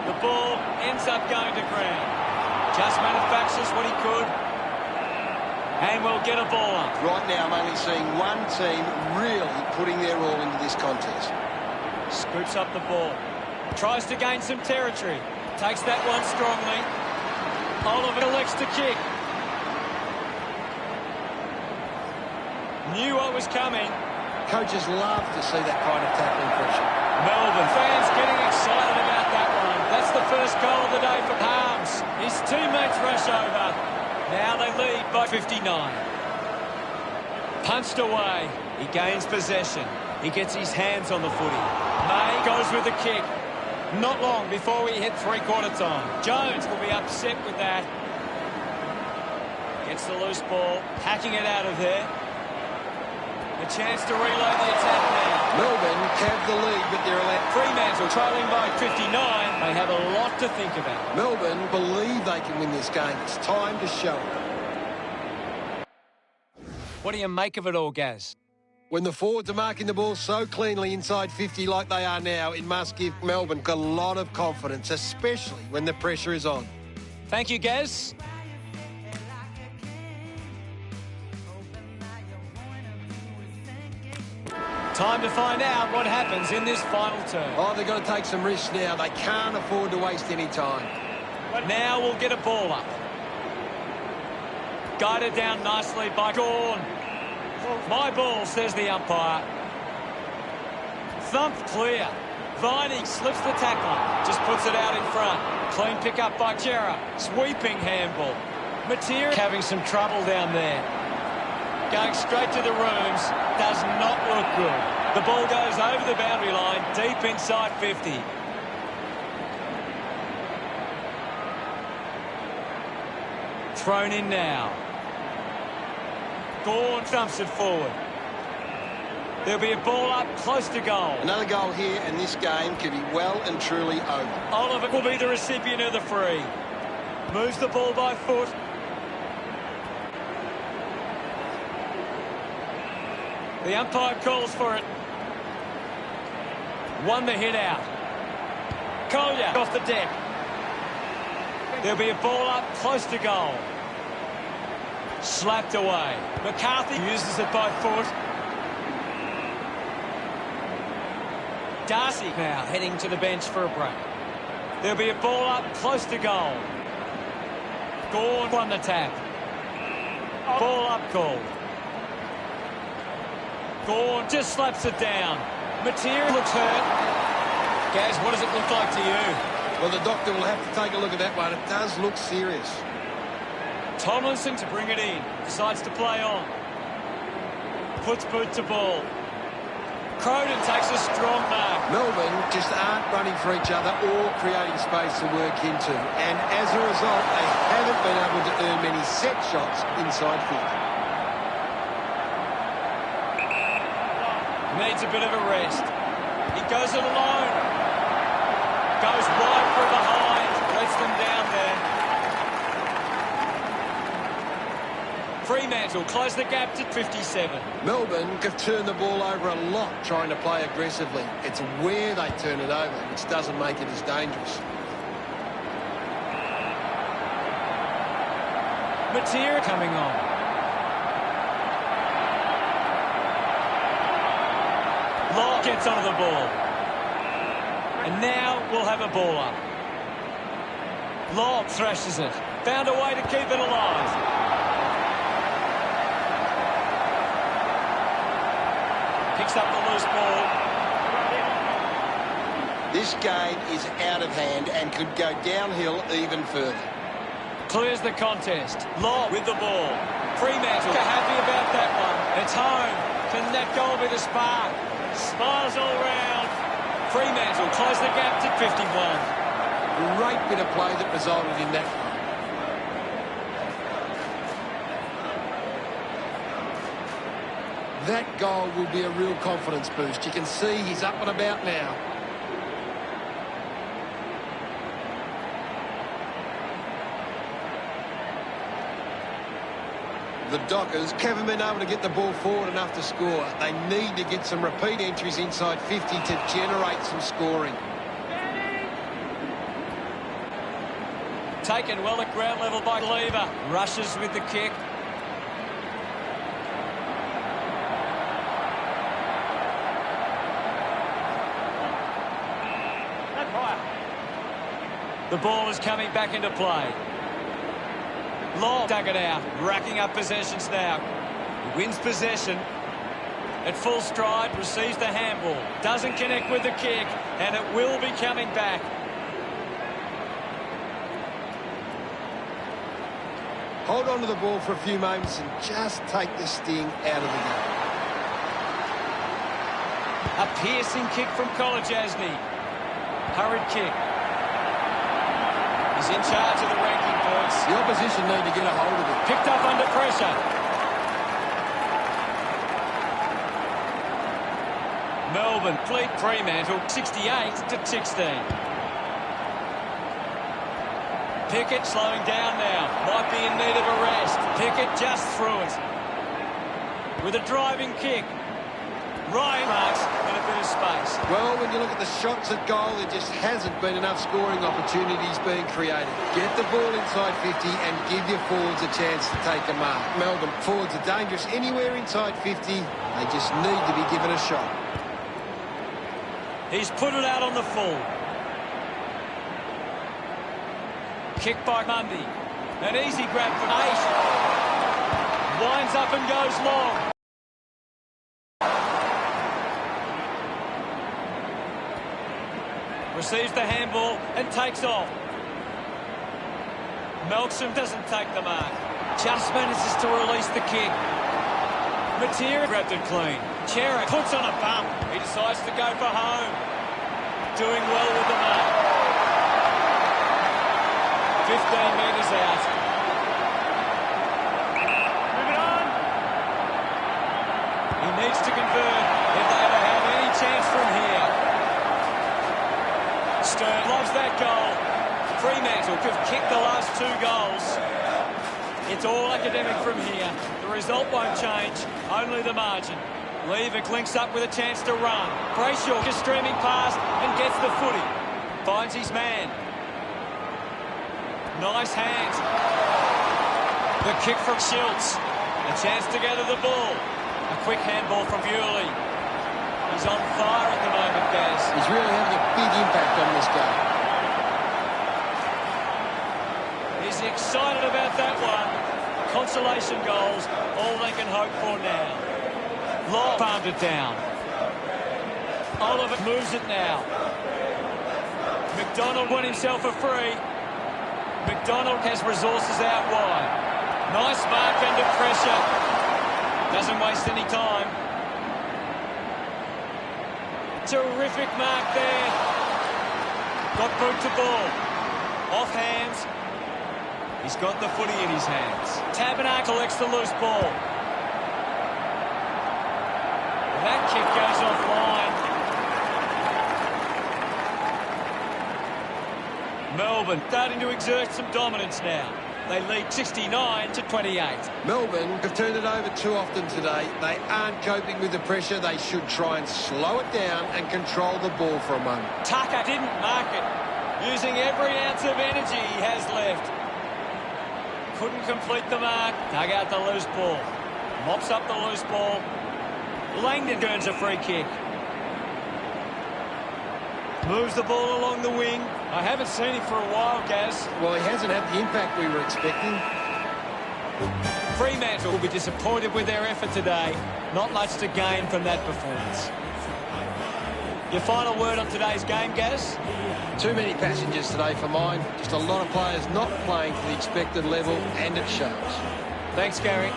The ball ends up going to ground. Just manufactures what he could. And we'll get a ball up. Right now, I'm only seeing one team really putting their all into this contest. Scoops up the ball. Tries to gain some territory. Takes that one strongly. Oliver elects to kick. Knew what was coming. Coaches love to see that kind of tackling pressure. Melbourne fans getting excited about that one. That's the first goal of the day for Harms. His teammates rush over. Now they lead by 59. Punched away. He gains possession. He gets his hands on the footy. May goes with the kick. Not long before we hit three-quarter time. Jones will be upset with that. Gets the loose ball. Hacking it out of there. A chance to reload the attack now. Melbourne have the lead, but they're allowed. Fremantle trailing by 59. They have a lot to think about. Melbourne believe they can win this game. It's time to show it. What do you make of it all, Gaz? When the forwards are marking the ball so cleanly inside 50 like they are now, it must give Melbourne a lot of confidence, especially when the pressure is on. Thank you, Gaz. Time to find out what happens in this final turn. Oh, they've got to take some risks now. They can't afford to waste any time. Now we'll get a ball up. Guided down nicely by Gawn. My ball, says the umpire. Thumped clear. Viney slips the tackle. Just puts it out in front. Clean pick up by Chera. Sweeping handball. Mateer having some trouble down there. Going straight to the rooms. Does not look good. The ball goes over the boundary line, deep inside 50. Thrown in now. Gawn thumps it forward. There'll be a ball up close to goal. Another goal here, and this game could be well and truly over. Oliver will be the recipient of the free. Moves the ball by foot. The umpire calls for it. Won the hit out. Collier off the deck. There'll be a ball up close to goal. Slapped away. McCarthy uses it by foot. Darcy now heading to the bench for a break. There'll be a ball up close to goal. Gawn won the tap. Ball up call. Gawn just slaps it down. Mateer looks hurt. Gaz, what does it look like to you? Well, the doctor will have to take a look at that one. It does look serious. Tomlinson to bring it in. Decides to play on. Puts boot to ball. Cronin takes a strong mark. Melbourne just aren't running for each other or creating space to work into. And as a result, they haven't been able to earn many set shots inside 50. Needs a bit of a rest. He goes it alone. Goes wide from behind. Lets them down there. Fremantle close the gap to 57. Melbourne have turned the ball over a lot trying to play aggressively. It's where they turn it over which doesn't make it as dangerous. Mateer coming on. Law gets onto the ball. And now we'll have a ball up. Law thrashes it. Found a way to keep it alive. Picks up the loose ball. This game is out of hand and could go downhill even further. Clears the contest. Law with the ball. Fremantle happy about that one. It's home. Can that goal be the spark? Smiles all round. Fremantle close the gap to 51. Great bit of play that resulted in that. That goal will be a real confidence boost. You can see he's up and about now. The Dockers haven't been able to get the ball forward enough to score. They need to get some repeat entries inside 50 to generate some scoring. Taken well at ground level by Lever. Rushes with the kick. The ball is coming back into play. Long dug it out, racking up possessions now. He wins possession. At full stride, receives the handball. Doesn't connect with the kick, and it will be coming back. Hold on to the ball for a few moments and just take the sting out of the game. A piercing kick from Kolajasny. Hurried kick. He's in charge of the ranking points. The opposition need to get a hold of it. Picked up under pressure. Melbourne fleet Fremantle 68 to 16. Pickett slowing down now. Might be in need of a rest. Pickett just through it. With a driving kick. Ryan marks in a bit of space. Well, when you look at the shots at goal, there just hasn't been enough scoring opportunities being created. Get the ball inside 50 and give your forwards a chance to take a mark. Melbourne forwards are dangerous anywhere inside 50. They just need to be given a shot. He's put it out on the full. Kick by Mundy. An easy grab from Ace. Winds up and goes long. Receives the handball and takes off. Melksham doesn't take the mark. Just manages to release the kick. Matera grabbed it clean. Chera puts on a bump. He decides to go for home. Doing well with the mark. 15 metres out. Move it on. He needs to convert if they ever have any chance from here. Stern loves that goal. Fremantle could kick the last 2 goals. It's all academic from here. The result won't change, only the margin. Lever links up with a chance to run. Brayshaw is streaming past and gets the footy. Finds his man. Nice hands. The kick from Schultz. A chance to go to the ball. A quick handball from Bewley. He's on fire at the moment, Gaz. He's really having a big impact on this game. He's excited about that one. Consolation goals, all they can hope for now. Long palmed it down. Oliver moves it now. McDonald won himself a free. McDonald has resources out wide. Nice mark under pressure. Doesn't waste any time. Terrific mark there. Got boot to ball. Off hands. He's got the footy in his hands. Taberner collects the loose ball. That kick goes offline. Melbourne starting to exert some dominance now. They lead 69 to 28. Melbourne have turned it over too often today. They aren't coping with the pressure. They should try and slow it down and control the ball for a moment. Tucker didn't mark it, using every ounce of energy he has left. Couldn't complete the mark. Dug out the loose ball. Mops up the loose ball. Langdon earns a free kick. Moves the ball along the wing. I haven't seen him for a while, Gaz. Well, he hasn't had the impact we were expecting. Fremantle will be disappointed with their effort today. Not much to gain from that performance. Your final word on today's game, Gaz? Too many passengers today for mine. Just a lot of players not playing to the expected level, and it shows. Thanks, Gary.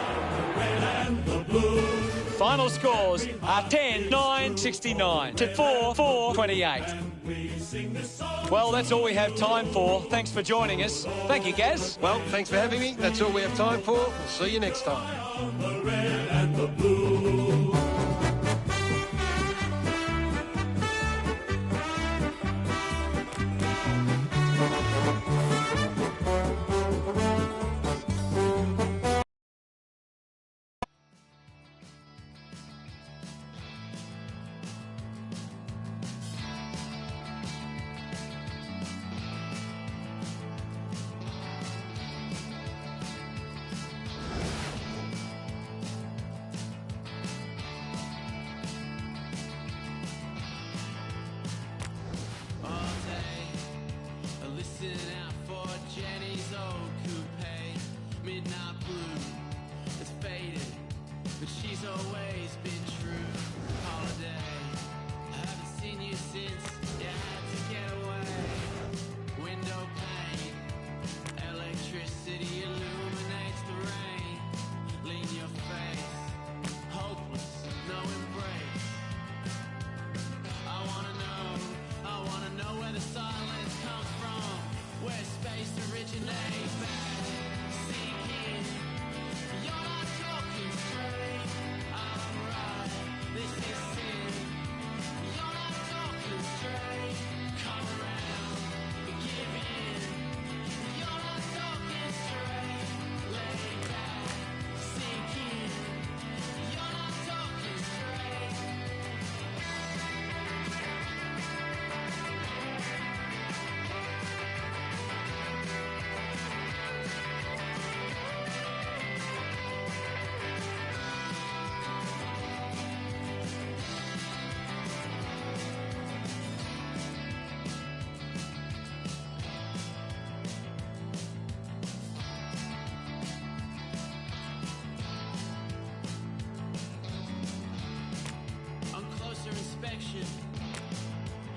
Final scores are 10-9-69 to 4-4-28. Well, that's all we have time for. Thanks for joining us. Thank you, Gaz. Well, thanks for having me. That's all we have time for. We'll see you next time. The red and the blue.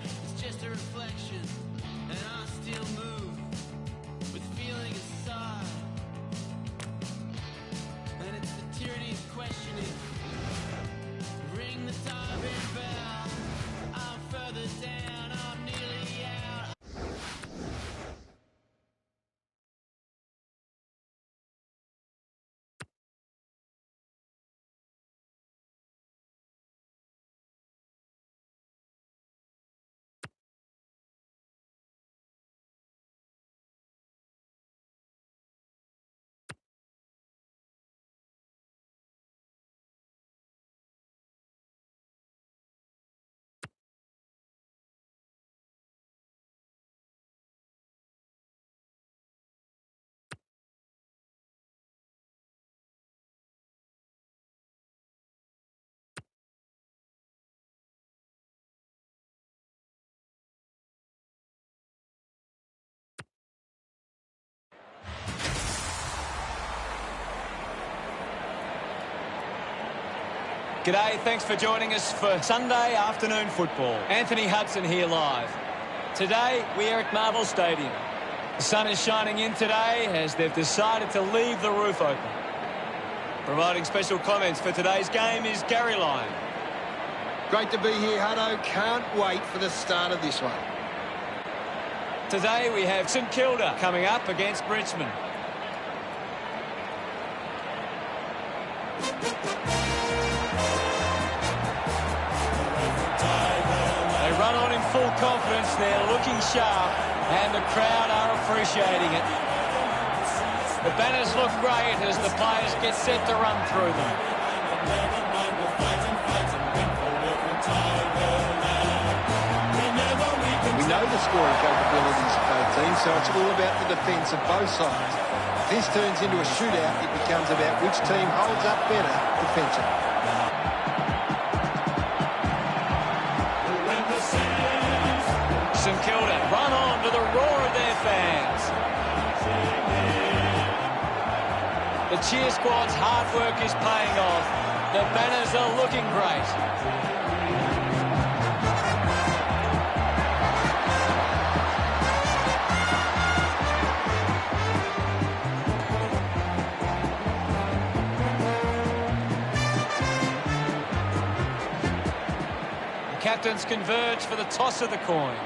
It's just a reflection, and I still move with feeling aside. And it's the tyranny's questioning. Ring the diving bell. I'm further down, I'm nearly out. G'day, thanks for joining us for Sunday afternoon football. Anthony Hudson here live. Today, we are at Marvel Stadium. The sun is shining in today as they've decided to leave the roof open. Providing special comments for today's game is Gary Lyon. Great to be here, Hutto. Can't wait for the start of this one. Today, we have St Kilda coming up against Richmond. Run on in full confidence, they're looking sharp, and the crowd are appreciating it. The banners look great as the players get set to run through them. We know the scoring capabilities of both teams, so it's all about the defence of both sides. If this turns into a shootout, it becomes about which team holds up better defensively. St Kilda run on to the roar of their fans. The cheer squad's hard work is paying off. The banners are looking great. captains converge for the toss of the coin.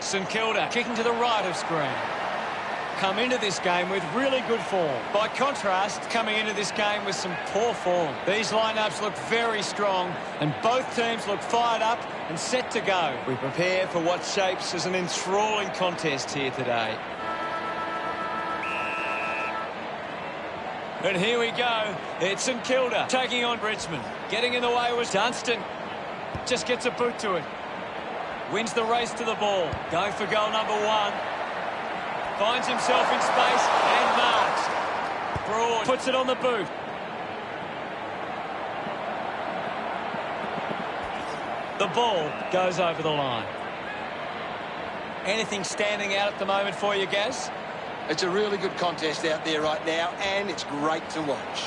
St Kilda kicking to the right of screen. Come into this game with really good form. By contrast, coming into this game with some poor form. These lineups look very strong and both teams look fired up and set to go. We prepare for what shapes as an enthralling contest here today. And here we go. It's St Kilda taking on Richmond. Getting in the way was Dunstan. Just gets a boot to it. Wins the race to the ball. Going for goal number 1. Finds himself in space and marks. Broad puts it on the boot. The ball goes over the line. Anything standing out at the moment for you, Gaz? It's a really good contest out there right now, and it's great to watch.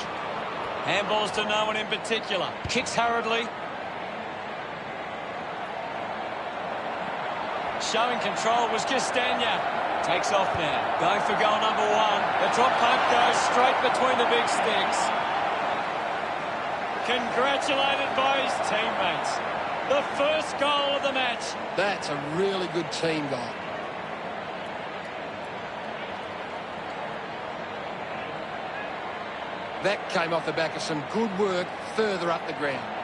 Handballs to no one in particular. Kicks hurriedly. Showing control was Castagna. Takes off now. Going for goal number 1. The drop punt goes straight between the big sticks. Congratulated by his teammates. The first goal of the match. That's a really good team goal. That came off the back of some good work further up the ground.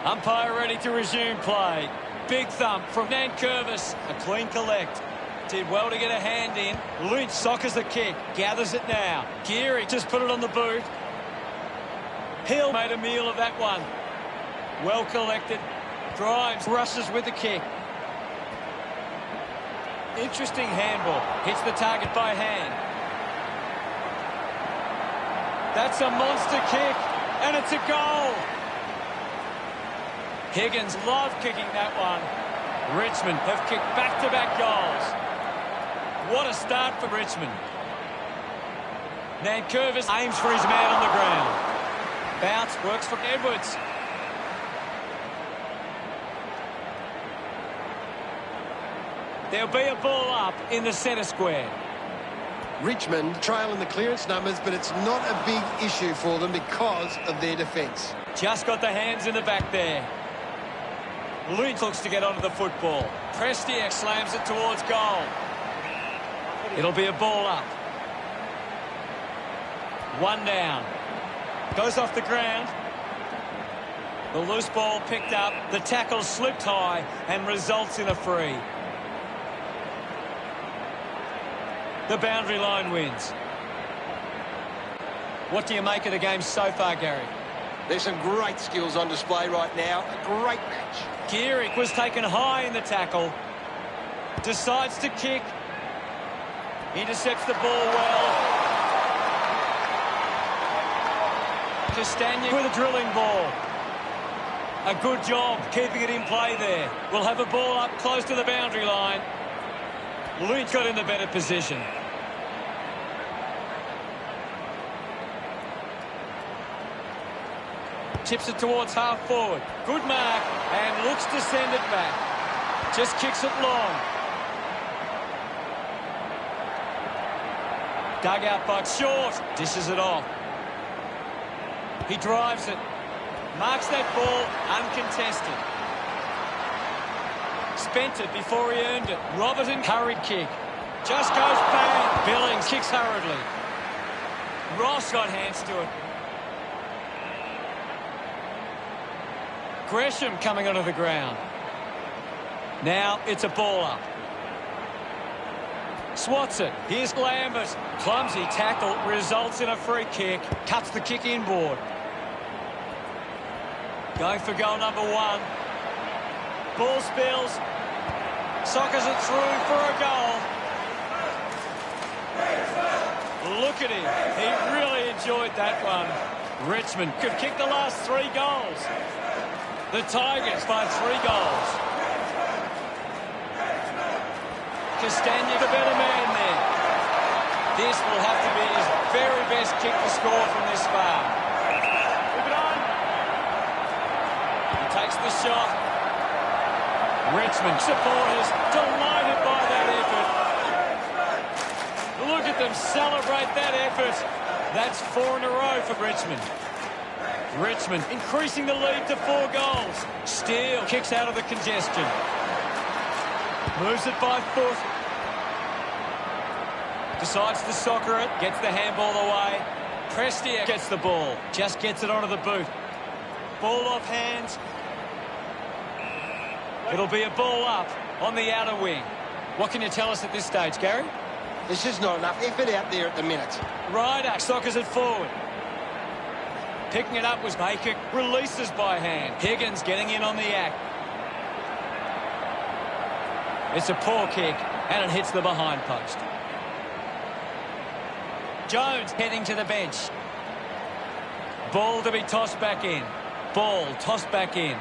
Umpire ready to resume play. Big thump from Nankervis. A clean collect. Did well to get a hand in. Lynch soccers the kick. Gathers it now. Geary just put it on the boot. Hill made a meal of that one. Well collected. Grimes rushes with the kick. Interesting handball. Hits the target by hand. That's a monster kick. And it's a goal. Higgins loved kicking that one. Richmond have kicked back-to-back goals. What a start for Richmond. Nankervis aims for his man on the ground. Bounce works for Edwards. There'll be a ball up in the centre square. Richmond trail in the clearance numbers, but it's not a big issue for them because of their defence. Just got the hands in the back there. Lynch looks to get onto the football. Prestier slams it towards goal. It'll be a ball up. 1 down. Goes off the ground. The loose ball picked up. The tackle slipped high and results in a free. The boundary line wins. What do you make of the game so far, Gary? There's some great skills on display right now. A great match. Gearick was taken high in the tackle. Decides to kick. Intercepts the ball well. Castagna with a drilling ball. A good job keeping it in play there. We'll have a ball up close to the boundary line. Lynch got in the better position. Tips it towards half forward. Good mark and looks to send it back. Just kicks it long. Dug out by short. Dishes it off. He drives it. Marks that ball uncontested. Spent it before he earned it. Robertson hurried kick. Just goes bang. Billings kicks hurriedly. Ross got hands to it. Gresham coming onto the ground. Now it's a ball up. Swats it. Here's Lambert. Clumsy tackle results in a free kick. Cuts the kick inboard. Going for goal number 1. Ball spills. Soccers it through for a goal. Look at him. He really enjoyed that one. Richmond could kick the last 3 goals. The Tigers by 3 goals. Castagna the better man there. This will have to be his very best kick to score from this far. Move it on. He takes the shot. Richmond supporters delighted by that effort. Look at them celebrate that effort. That's 4 in a row for Richmond. Richmond increasing the lead to 4 goals. Steele kicks out of the congestion. Moves it by foot. Decides to soccer it. Gets the handball away. Prestia gets the ball. Just gets it onto the boot. Ball off hands. It'll be a ball up on the outer wing. What can you tell us at this stage, Gary? There's just not enough effort out there at the minute. Ryder soccers it forward. Picking it up was Baker. Releases by hand. Higgins getting in on the act. It's a poor kick, and it hits the behind post. Jones heading to the bench. Ball to be tossed back in. Ball tossed back in.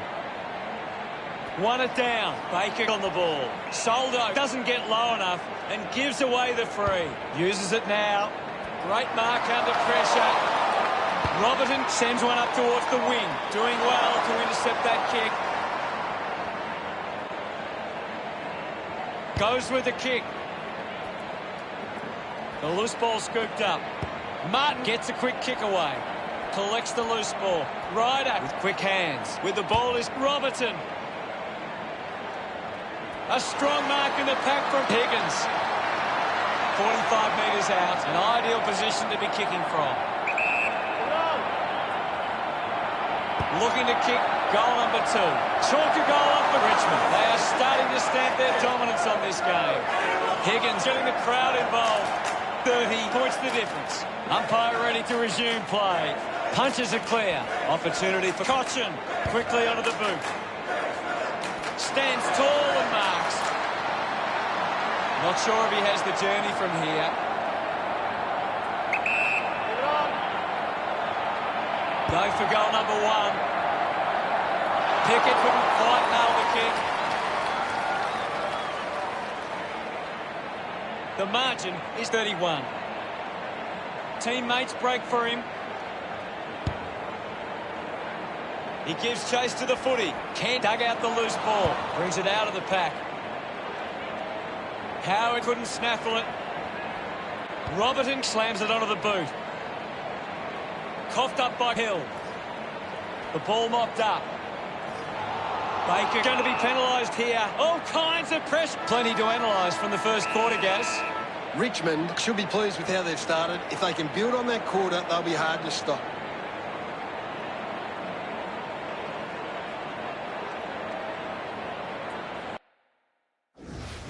Won it down. Baker on the ball. Soldo doesn't get low enough and gives away the free. Uses it now. Great mark under pressure. Robertson sends one up towards the wing. Doing well to intercept that kick. Goes with the kick. The loose ball scooped up. Martin gets a quick kick away. Collects the loose ball. Ryder with quick hands. With the ball is Robertson. A strong mark in the pack from Higgins. 45 metres out. An ideal position to be kicking from. Looking to kick goal number 2. Chalker goal up for Richmond. They are starting to stamp their dominance on this game. Higgins getting the crowd involved. 30 points the difference. Umpire ready to resume play. Punches are clear. Opportunity for Cochin. Quickly onto the boot. Stands tall and marks. Not sure if he has the journey from here. Go for goal number 1. Pickett couldn't quite nail the kick. The margin is 31. Teammates break for him. He gives chase to the footy. Kent dug out the loose ball. Brings it out of the pack. Howard couldn't snaffle it. Robertson slams it onto the boot. Coughed up by Hill. The ball mopped up. Baker going to be penalised here. All kinds of pressure. Plenty to analyse from the first quarter, Gaz. Richmond should be pleased with how they've started. If they can build on that quarter, they'll be hard to stop.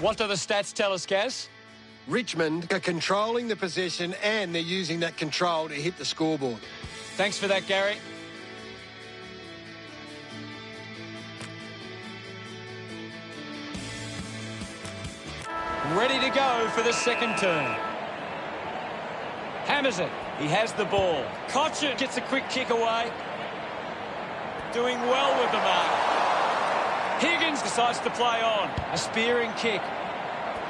What do the stats tell us, Gaz? Richmond are controlling the possession and they're using that control to hit the scoreboard. Thanks for that, Gary. Ready to go for the second turn. Hammers it. He has the ball. Cochin gets a quick kick away. Doing well with the mark. Higgins decides to play on. A spearing kick.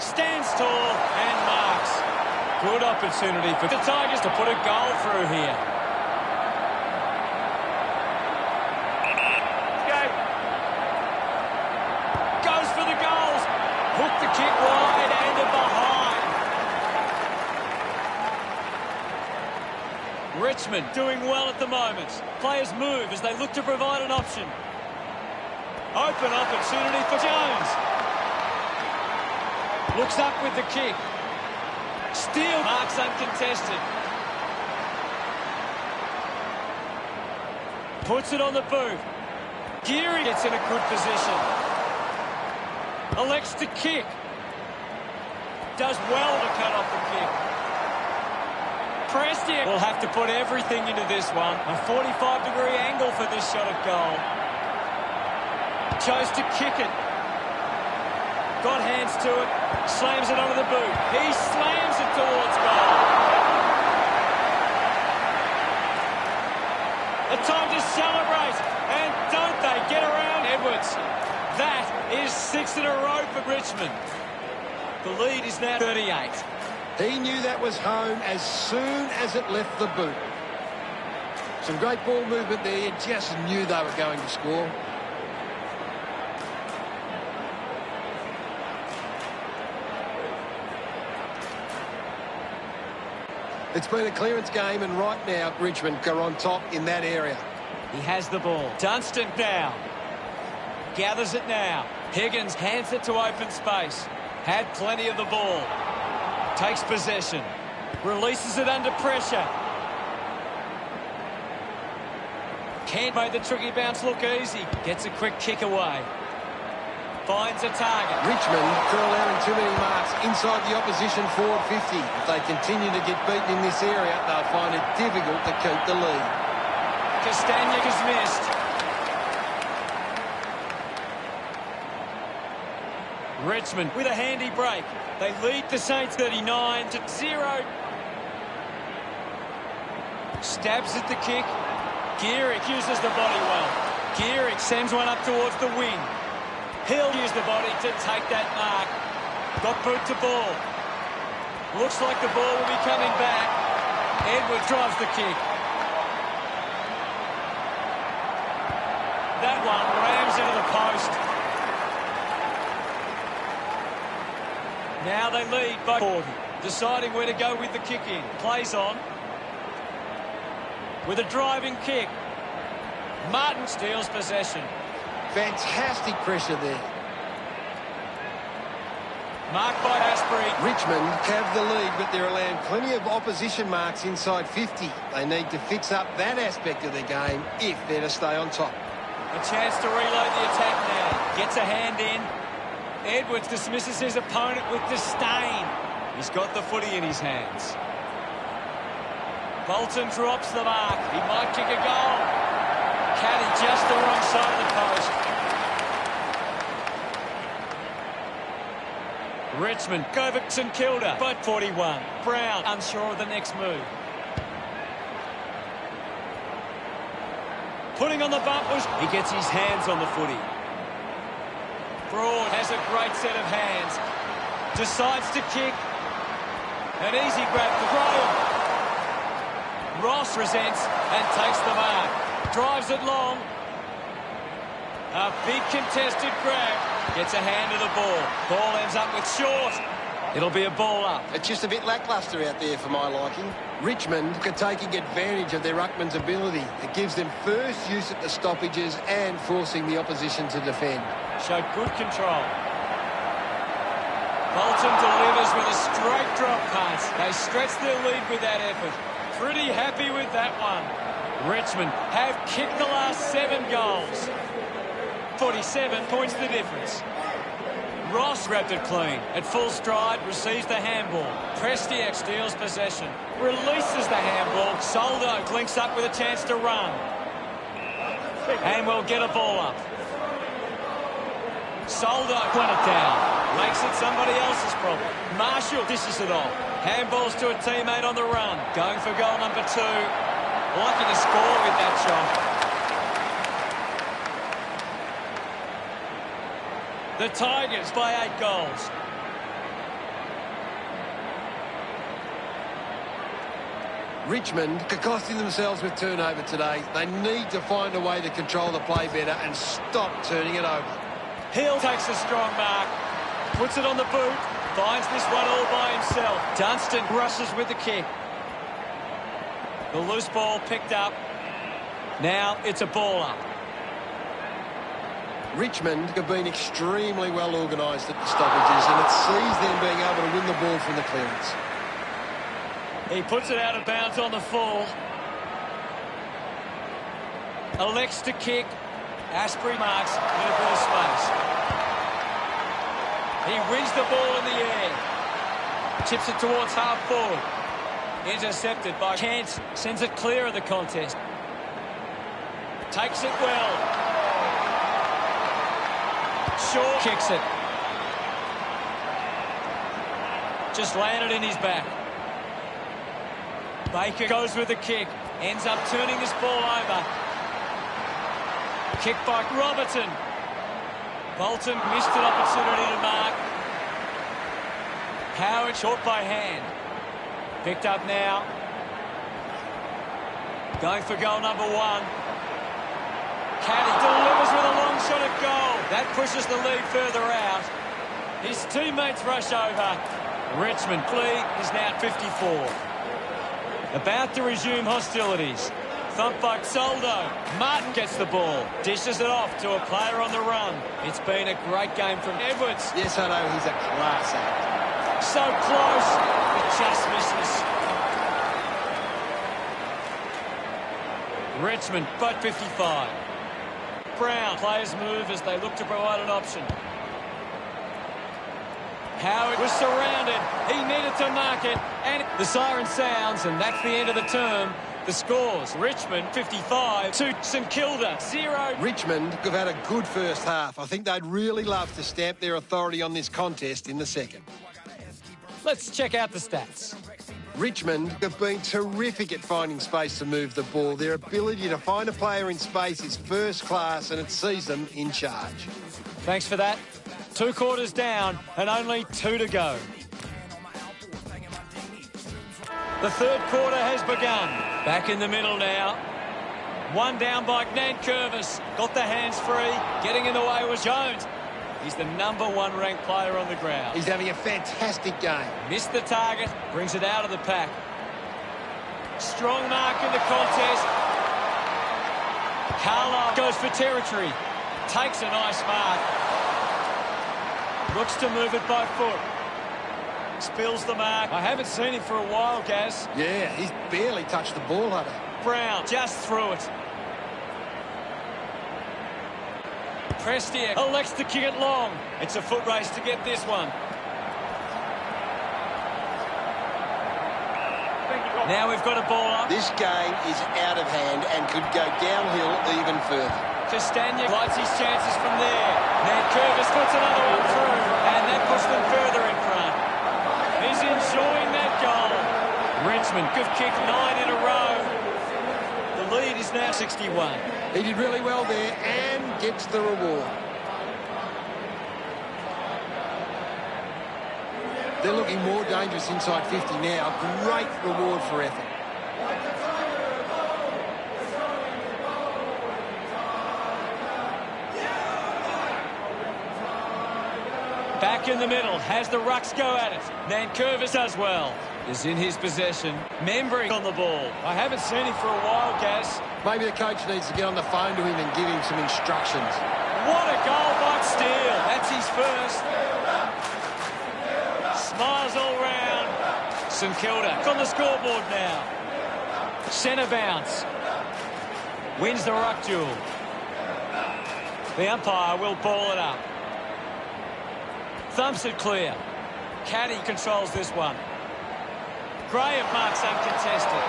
Stands tall and marks. Good opportunity for the Tigers to put a goal through here. Goes for the goals. Hook the kick wide and a behind. Richmond doing well at the moment. Players move as they look to provide an option. Open opportunity for Jones. Looks up with the kick. Steele marks uncontested. Puts it on the boot. Geary gets in a good position. Elects to kick. Does well to cut off the kick. Prestia will have to put everything into this one. A 45-degree angle for this shot at goal. Chose to kick it. Got hands to it. Slams it onto the boot. He slams it towards goal. A time to celebrate. And don't they get around Edwards. That is 6 in a row for Richmond. The lead is now 38. He knew that was home as soon as it left the boot. Some great ball movement there. You just knew they were going to score. It's been a clearance game, and right now Richmond are on top in that area. He has the ball. Dunstan now. Gathers it now. Higgins hands it to open space. Had plenty of the ball. Takes possession. Releases it under pressure. Kent made the tricky bounce look easy. Gets a quick kick away. Finds a target. Richmond are allowing too many marks inside the opposition forward 50. If they continue to get beaten in this area, they'll find it difficult to keep the lead. Castagna has missed. Richmond with a handy break. They lead the Saints 39-0. Stabs at the kick. Gearick uses the body well. Gearick sends one up towards the wing. He'll use the body to take that mark. Got boot to ball. Looks like the ball will be coming back. Edwards drives the kick. That one rams into the post. Now they lead by 40. Deciding where to go with the kick in. Plays on. With a driving kick. Martin steals possession. Fantastic pressure there. Marked by Asprey. Richmond have the lead, but they're allowing plenty of opposition marks inside 50. They need to fix up that aspect of their game if they're to stay on top. A chance to reload the attack now. Gets a hand in. Edwards dismisses his opponent with disdain. He's got the footy in his hands. Bolton drops the mark. He might kick a goal. Caddy just the wrong side of the post. Richmond over St Kilda by 41. Brown unsure of the next move. Putting on the bumpers. He gets his hands on the footy. Broad has a great set of hands. Decides to kick. An easy grab for Graham. Ross resents and takes the mark. Drives it long. A big contested grab. Gets a hand to the ball. Ball ends up with Short. It'll be a ball up. It's just a bit lacklustre out there for my liking. Richmond are taking advantage of their ruckman's ability. It gives them first use at the stoppages and forcing the opposition to defend. Showed good control. Bolton delivers with a straight drop pass. They stretch their lead with that effort. Pretty happy with that one. Richmond have kicked the last 7 goals. 47 points the difference. Ross grabbed it clean. At full stride, receives the handball. Prestiak steals possession. Releases the handball. Soldo links up with a chance to run. And will get a ball up. Soldo won it down. Makes it somebody else's problem. Marshall dishes it off. Handballs to a teammate on the run. Going for goal number 2. Lucky to score with that shot. The Tigers by 8 goals. Richmond are costing themselves with turnover today. They need to find a way to control the play better and stop turning it over. Hill takes a strong mark. Puts it on the boot. Finds this one all by himself. Dunstan rushes with the kick. The loose ball picked up. Now it's a ball up. Richmond have been extremely well organised at the stoppages, and it sees them being able to win the ball from the clearance. He puts it out of bounds on the full. Elects to kick. Asprey marks in a bit of space. He wins the ball in the air. Chips it towards half forward. Intercepted by Kent. Sends it clear of the contest. Takes it well. Shaw kicks it. Just landed in his back. Baker goes with the kick. Ends up turning this ball over. Kick by Robertson. Bolton missed an opportunity to mark. Howard short by hand. Picked up now. Going for goal number 1. Caddy delivers with a long shot at goal. That pushes the lead further out. His teammates rush over. Richmond lead is now 54. About to resume hostilities. Thump by Soldo. Martin gets the ball. Dishes it off to a player on the run. It's been a great game from Edwards. Yes, I know, he's a class act. So close. It just misses. Richmond, but 55. Brown. Players move as they look to provide an option. Howard was surrounded. He needed to mark it. And the siren sounds, and that's the end of the term. The scores, Richmond 55 to St Kilda 0. Richmond have had a good first half. I think they'd really love to stamp their authority on this contest in the second. Let's check out the stats. Richmond have been terrific at finding space to move the ball. Their ability to find a player in space is first class, and it sees them in charge. Thanks for that. 2 quarters down and only 2 to go. The third quarter has begun. Back in the middle now. 1 down by Nankervis. Got the hands free. Getting in the way was Jones. He's the number 1 ranked player on the ground. He's having a fantastic game. Missed the target. Brings it out of the pack. Strong mark in the contest. Carlisle goes for territory. Takes a nice mark. Looks to move it by foot. Spills the mark. I haven't seen him for a while, Gaz. Yeah, he's barely touched the ball, Hunter. Brown just threw it. Prestier elects to kick it long. It's a foot race to get this one. Now we've got a ball up. This game is out of hand and could go downhill even further. Castagna lights his chances from there. Nankervis puts another one through, and that puts them further in front. He's enjoying that goal. Richmond have kicked 9 in a row. The lead is now 61. He did really well there and gets the reward. They're looking more dangerous inside 50 now. Great reward for effort. Back in the middle, has the rucks go at it. Nankervis does well. Is in his possession. Membry on the ball. I haven't seen him for a while, Gaz. Maybe the coach needs to get on the phone to him and give him some instructions. What a goal by Steele. That's his first. Smiles all round. St Kilda on the scoreboard now. Centre bounce. Wins the ruck duel. The umpire will ball it up. Thumps it clear. Caddy controls this one. Graham marks uncontested.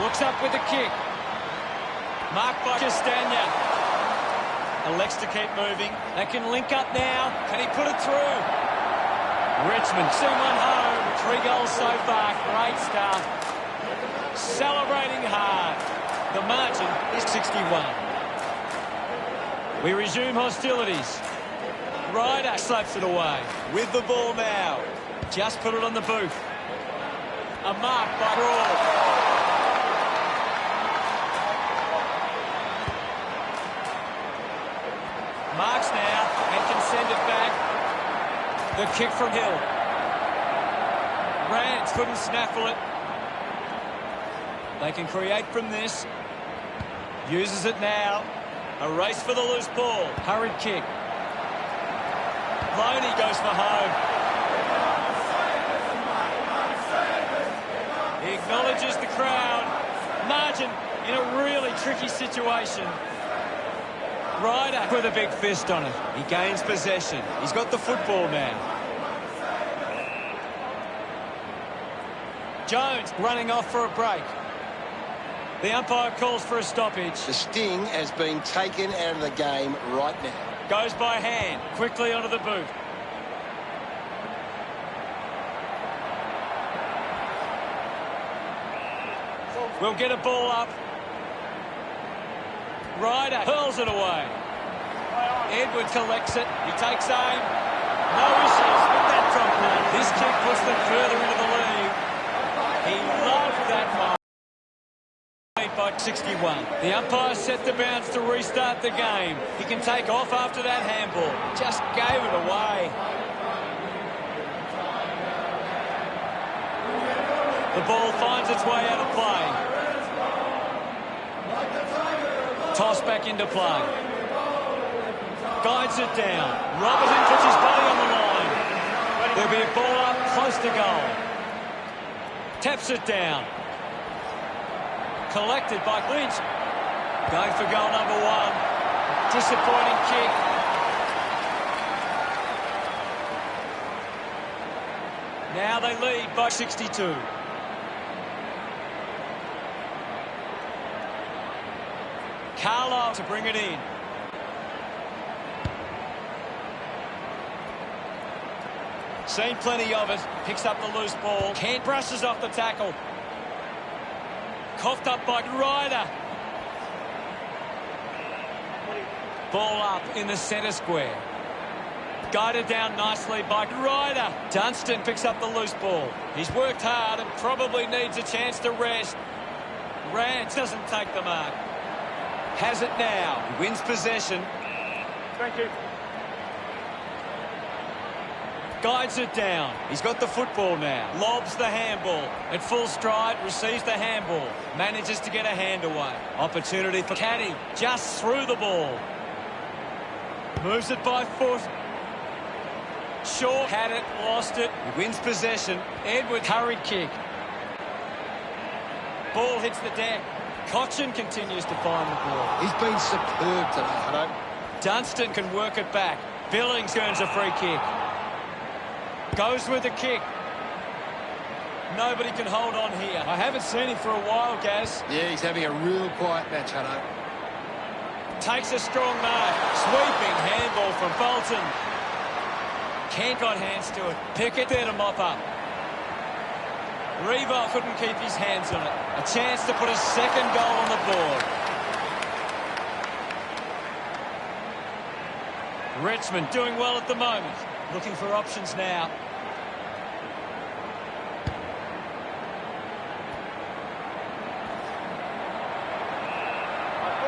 Looks up with the kick. Marked by Castagna. Elects to keep moving. They can link up now. Can he put it through? Richmond send one home. 3 goals so far. Great start. Celebrating hard. The margin is 61. We resume hostilities. Ryder slaps it away. With the ball now. Just put it on the boot. A mark by Broad. Marks now and can send it back. The kick from Hill. Rand couldn't snaffle it. They can create from this. Uses it now. A race for the loose ball. Hurried kick. Loney goes for home. He acknowledges the crowd. Margin in a really tricky situation. Ryder with a big fist on it. He gains possession. He's got the football now. Jones running off for a break. The umpire calls for a stoppage. The sting has been taken out of the game right now. Goes by hand, quickly onto the boot. We'll get a ball up. Ryder hurls it away. Edwards collects it. He takes aim. No issues with that drop. This kick puts them further into the lead. got 61. The umpire set the bounce to restart the game. He can take off after that handball. Just gave it away. The ball finds its way out of play. Toss back into play. Guides it down. Robertson puts his body on the line. There'll be a ball up close to goal. Taps it down. Collected by Lynch. Going for goal number 1. Disappointing kick. Now they lead by 62. Carlo to bring it in. Seen plenty of it. Picks up the loose ball. Kent brushes off the tackle. Coughed up by Ryder. Ball up in the centre square. Guided down nicely by Ryder. Dunstan picks up the loose ball. He's worked hard and probably needs a chance to rest. Rance doesn't take the mark. Has it now. He wins possession. Thank you. Guides it down. He's got the football now. Lobs the handball. At full stride, receives the handball. Manages to get a hand away. Opportunity for Caddy. Just through the ball. Moves it by foot. Short. Had it. Lost it. He wins possession. Edward hurried kick. Ball hits the deck. Cochin continues to find the ball. He's been superb today, Hutto. Dunstan can work it back. Billings earns a free kick. Goes with the kick. Nobody can hold on here. I haven't seen him for a while, Gaz. Yeah, he's having a real quiet match, Hutto. Takes a strong mark. Sweeping handball from Bolton. Kent got hands to it. Pickett there to mop up. Revo couldn't keep his hands on it. A chance to put a second goal on the board. Richmond doing well at the moment. Looking for options now.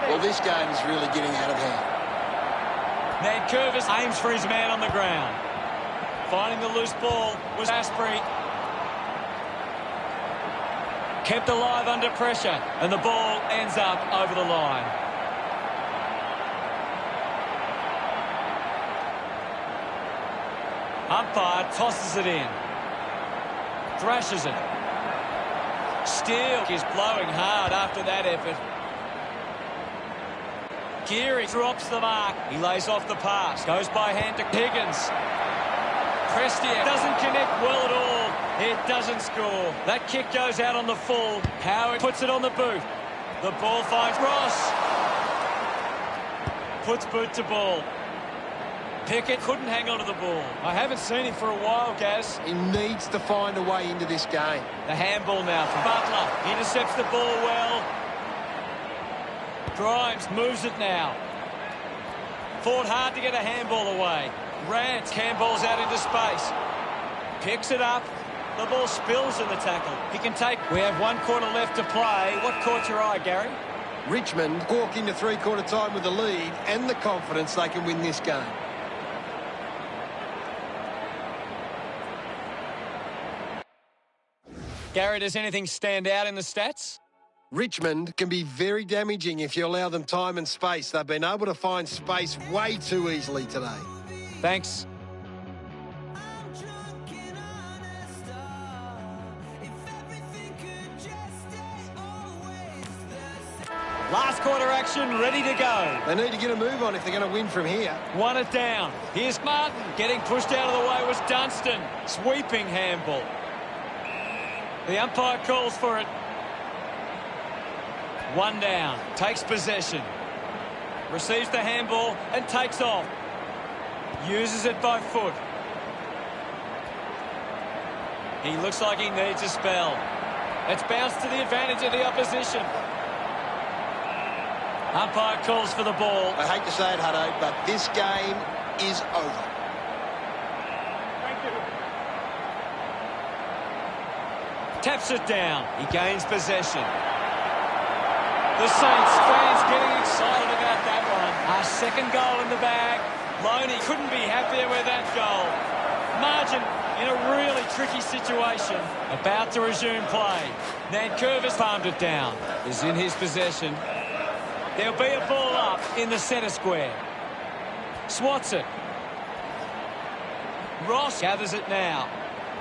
Well, this game is really getting out of hand. Nankervis aims for his man on the ground. Finding the loose ball was Asprey. Kept alive under pressure, and the ball ends up over the line. Umpire tosses it in. Thrashes it. Steele is blowing hard after that effort. Geary drops the mark. He lays off the pass. Goes by hand to Higgins. Prestia doesn't connect well at all. It doesn't score. That kick goes out on the full. Howard puts it on the boot. The ball finds Ross. Puts boot to ball. Pickett couldn't hang on to the ball. I haven't seen him for a while, Gaz. He needs to find a way into this game. The handball now from Butler. Intercepts the ball well. Grimes moves it now. Fought hard to get a handball away. Rance handballs out into space. Picks it up. The ball spills in the tackle. He can take... We have 1 quarter left to play. What caught your eye, Gary? Richmond walk into three-quarter time with the lead and the confidence they can win this game. Gary, does anything stand out in the stats? Richmond can be very damaging if you allow them time and space. They've been able to find space way too easily today. Thanks. Last quarter action, ready to go. They need to get a move on if they're going to win from here. Won it down. Here's Martin. Getting pushed out of the way was Dunstan. Sweeping handball. The umpire calls for it. 1 down. Takes possession. Receives the handball and takes off. Uses it by foot. He looks like he needs a spell. It's bounced to the advantage of the opposition. Umpire calls for the ball. I hate to say it, Hutto, but this game is over. Thank you. Taps it down. He gains possession. The Saints fans getting excited about that one. Our second goal in the bag. Loney couldn't be happier with that goal. Margin in a really tricky situation. About to resume play. Nankervis palmed it down. Is in his possession. There'll be a ball up in the centre square. Swats it. Ross gathers it now.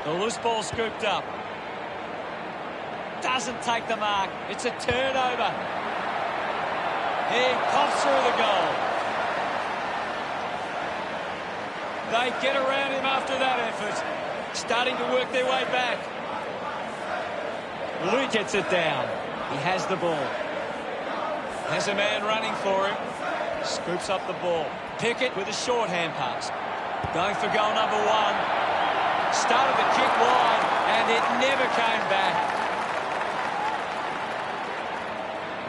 The loose ball scooped up. Doesn't take the mark. It's a turnover. He pops through the goal. They get around him after that effort. Starting to work their way back. Luke gets it down. He has the ball. Has a man running for him. Scoops up the ball. Pickett with a shorthand pass. Going for goal number one. Started the kick wide, and it never came back.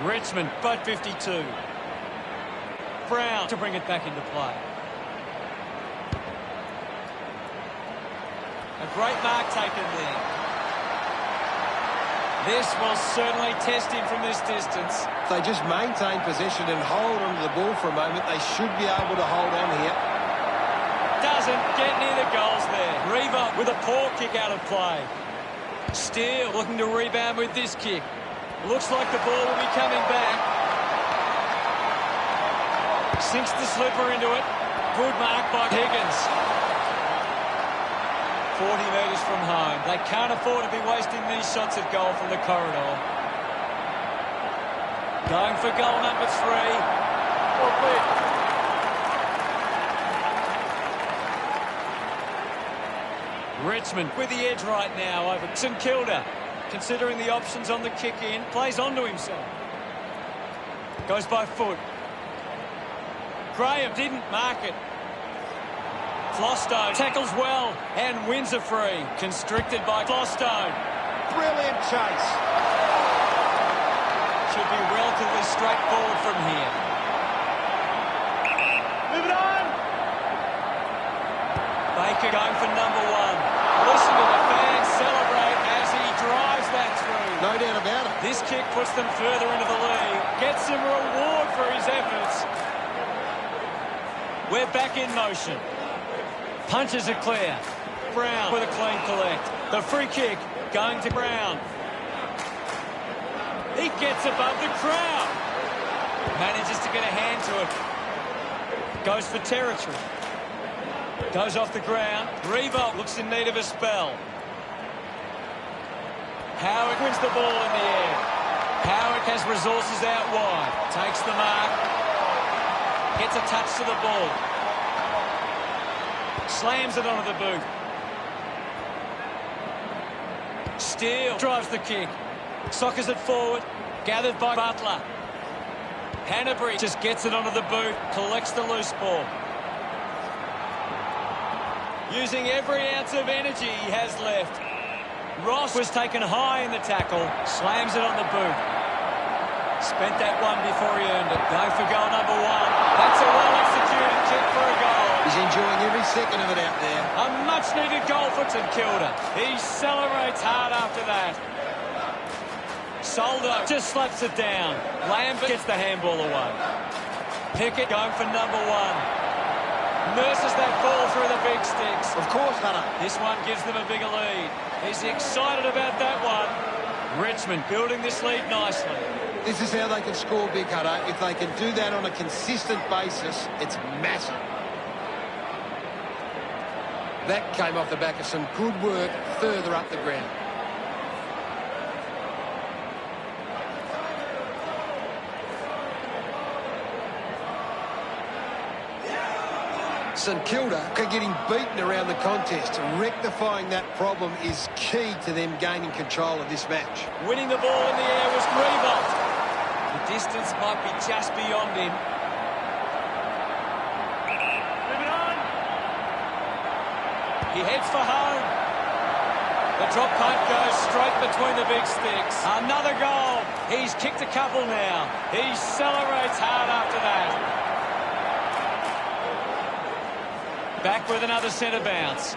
Richmond, boat 52. Brown to bring it back into play. A great mark taken there. This will certainly test him from this distance. If they just maintain possession and hold onto the ball for a moment, they should be able to hold on here. Doesn't get near the goals there. Reaver with a poor kick out of play. Steele looking to rebound with this kick. Looks like the ball will be coming back. Sinks the slipper into it. Good mark by Higgins. 40 metres from home. They can't afford to be wasting these shots at goal from the corridor. Going for goal number 3. Richmond with the edge right now over St Kilda. Considering the options on the kick in, plays onto himself. Goes by foot. Graham didn't mark it. Flostone tackles well and wins a free. Constricted by Flostone. Brilliant chase. Should be relatively straightforward from here. Move it on! Baker going for number 1. Listen to the fans celebrate as he drives that through. No doubt about it. This kick puts them further into the lead. Gets him a reward for his efforts. We're back in motion. Punches it clear. Brown with a clean collect. The free kick going to Brown. He gets above the crowd. Manages to get a hand to it. Goes for territory. Goes off the ground. Revolt looks in need of a spell. Howard wins the ball in the air. Howard has resources out wide. Takes the mark. Gets a touch to the ball. Slams it onto the boot. Steele drives the kick. Sockers it forward. Gathered by Butler. Hanbury just gets it onto the boot. Collects the loose ball. Using every ounce of energy he has left. Ross was taken high in the tackle. Slams it on the boot. Spent that one before he earned it. Going for goal number 1. That's a well-executed kick for a goal. He's enjoying every second of it out there. A much-needed goal for St Kilda. He celebrates hard after that. Soldo just slaps it down. Lambert gets the handball away. Pickett going for number 1. Nurses that ball through the big sticks. Of course, Hunter. This one gives them a bigger lead. He's excited about that one. Richmond building this lead nicely. This is how they can score big, Hunter. If they can do that on a consistent basis, it's massive. That came off the back of some good work further up the ground. St Kilda are getting beaten around the contest. Rectifying that problem is key to them gaining control of this match. Winning the ball in the air was Revolt. The distance might be just beyond him. Move it on! He heads for home. The drop punt goes straight between the big sticks. Another goal. He's kicked a couple now. He celebrates hard after that. Back with another centre bounce.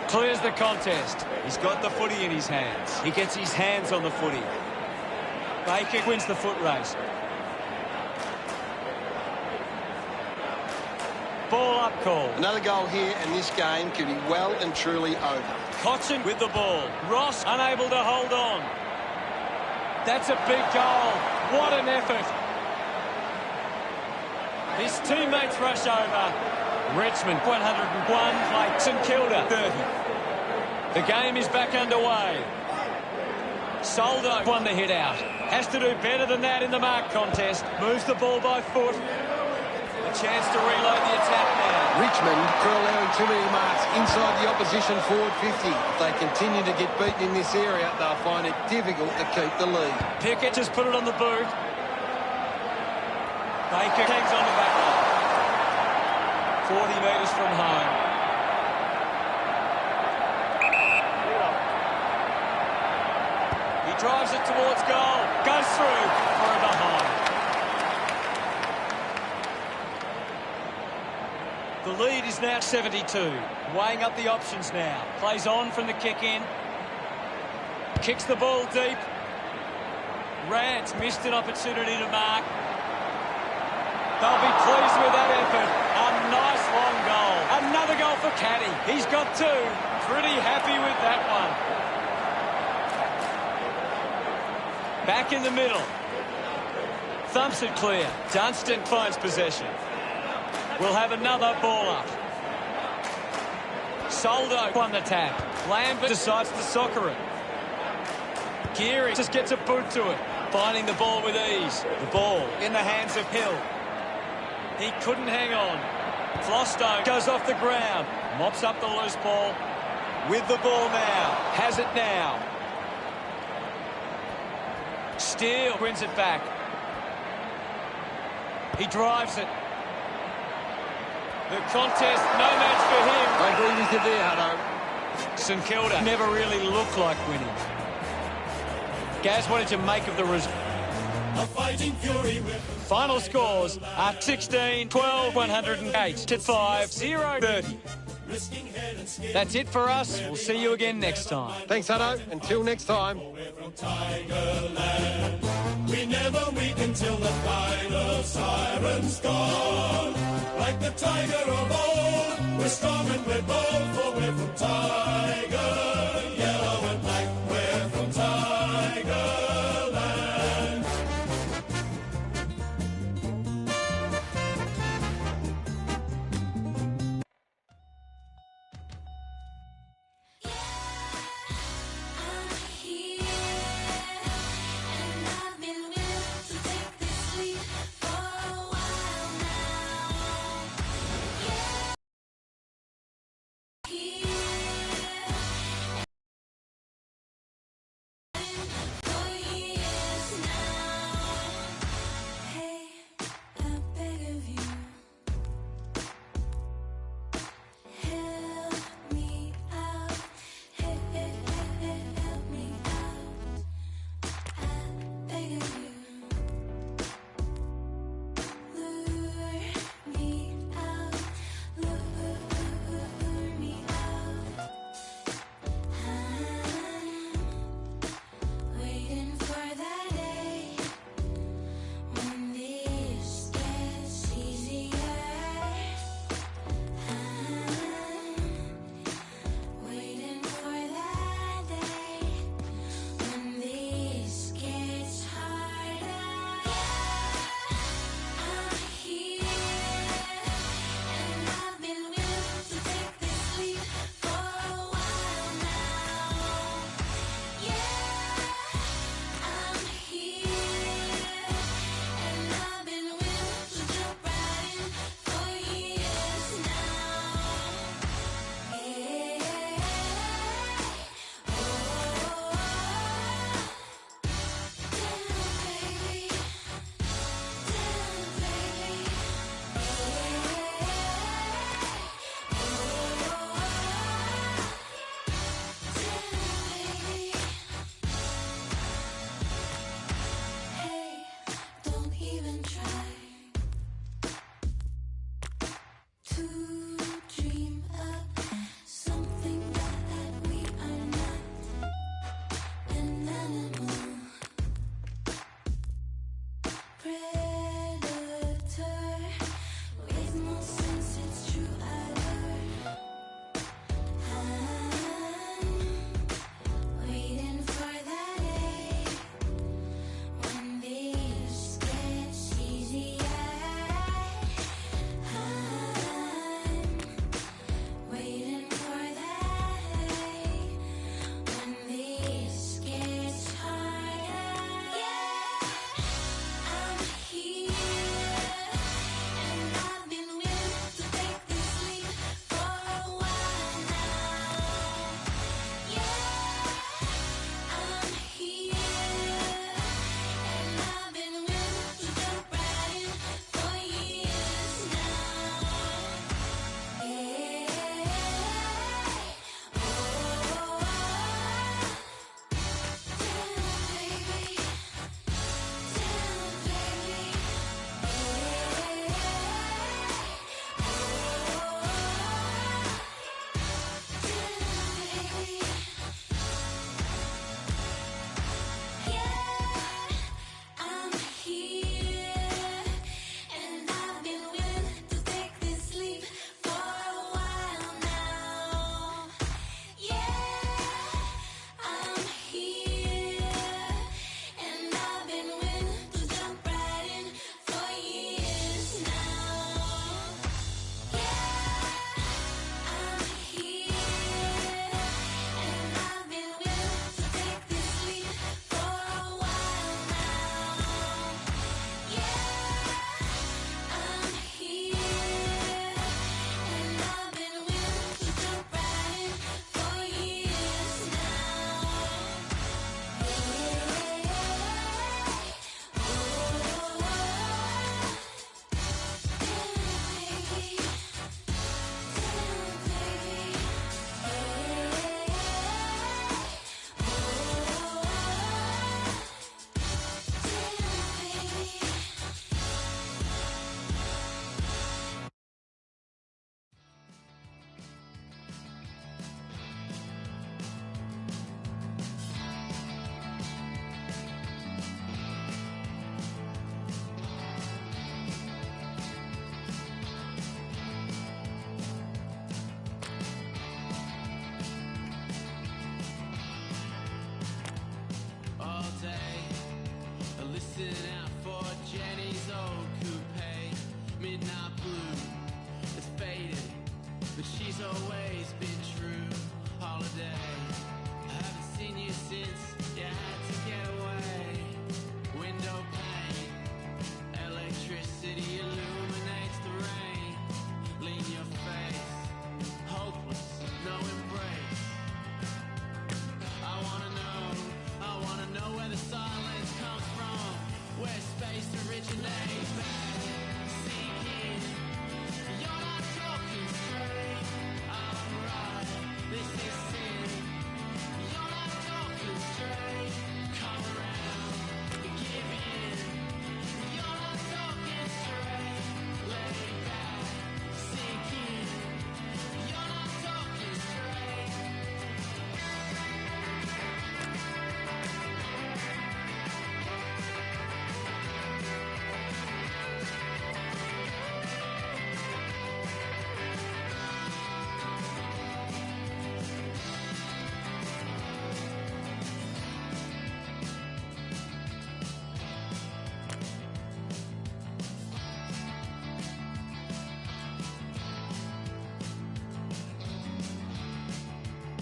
Clears the contest. He's got the footy in his hands. He gets his hands on the footy. Baker wins the foot race. Ball up call. Another goal here, and this game could be well and truly over. Cotson with the ball. Ross unable to hold on. That's a big goal. What an effort. His teammates rush over. Richmond 101, play St Kilda 30. The game is back underway. Soldo won the hit out. Has to do better than that in the mark contest. Moves the ball by foot. A chance to reload the attack now. Richmond are allowing too many marks inside the opposition forward 50. If they continue to get beaten in this area, they'll find it difficult to keep the lead. Pickett just put it on the boot. Baker hangs on the back line. 40 metres from home. He drives it towards goal. Goes through for a behind. The lead is now 72. Weighing up the options now. Plays on from the kick in. Kicks the ball deep. Rance missed an opportunity to mark. They'll be pleased with that effort. A nice long goal. Another goal for Caddy. He's got two. Pretty happy with that one. Back in the middle. Thumps it clear. Dunstan finds possession. We'll have another ball up. Soldo won the tap. Lambert decides to soccer it. Geary just gets a boot to it. Finding the ball with ease. The ball in the hands of Hill. He couldn't hang on. Flostone goes off the ground. Mops up the loose ball. With the ball now. Has it now. Steele wins it back. He drives it. The contest, no match for him. I agree with you there, Hutto. St Kilda never really looked like winning. Gaz, what did you make of the result? A fighting fury with Final scores are 16, 12, 108 to 5, 0, 30. risking head and skin. That's it for us. We'll see you again next time. Thanks, Hutto. Until next time. We're from Tigerland. We never weaken till the final siren's gone. Like the tiger of old, we're strong and we're bold, for we're from Tiger, yellow and black. We're from Tigerland. Listen out for Jenny's old coupe, midnight blue. It's faded, but she's always been true. Holiday, I haven't seen you since you had to get away. Window pane, electricity illuminates the rain. Lean your face, hopeless, no embrace. I wanna know where the silence comes from, where space originates. Seeking, you're not talking straight. I'm right, this is sin. You're not talking straight. Come around, give in. You're not talking straight. Lay back, sink in. You're not talking straight.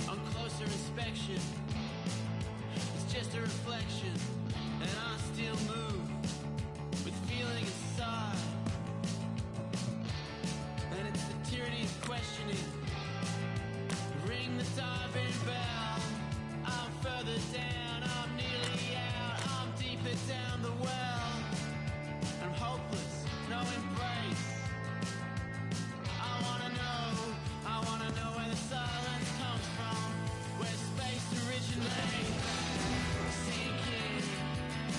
On closer inspection, it's just a reflection, and I still move with feeling inside. And it's the tyranny of questioning. Ring the diving bell. I'm further down, I'm nearly out, I'm deeper down the well. I'm hopeless, no embrace. I wanna know where the silence comes from, where space originates. Sinking,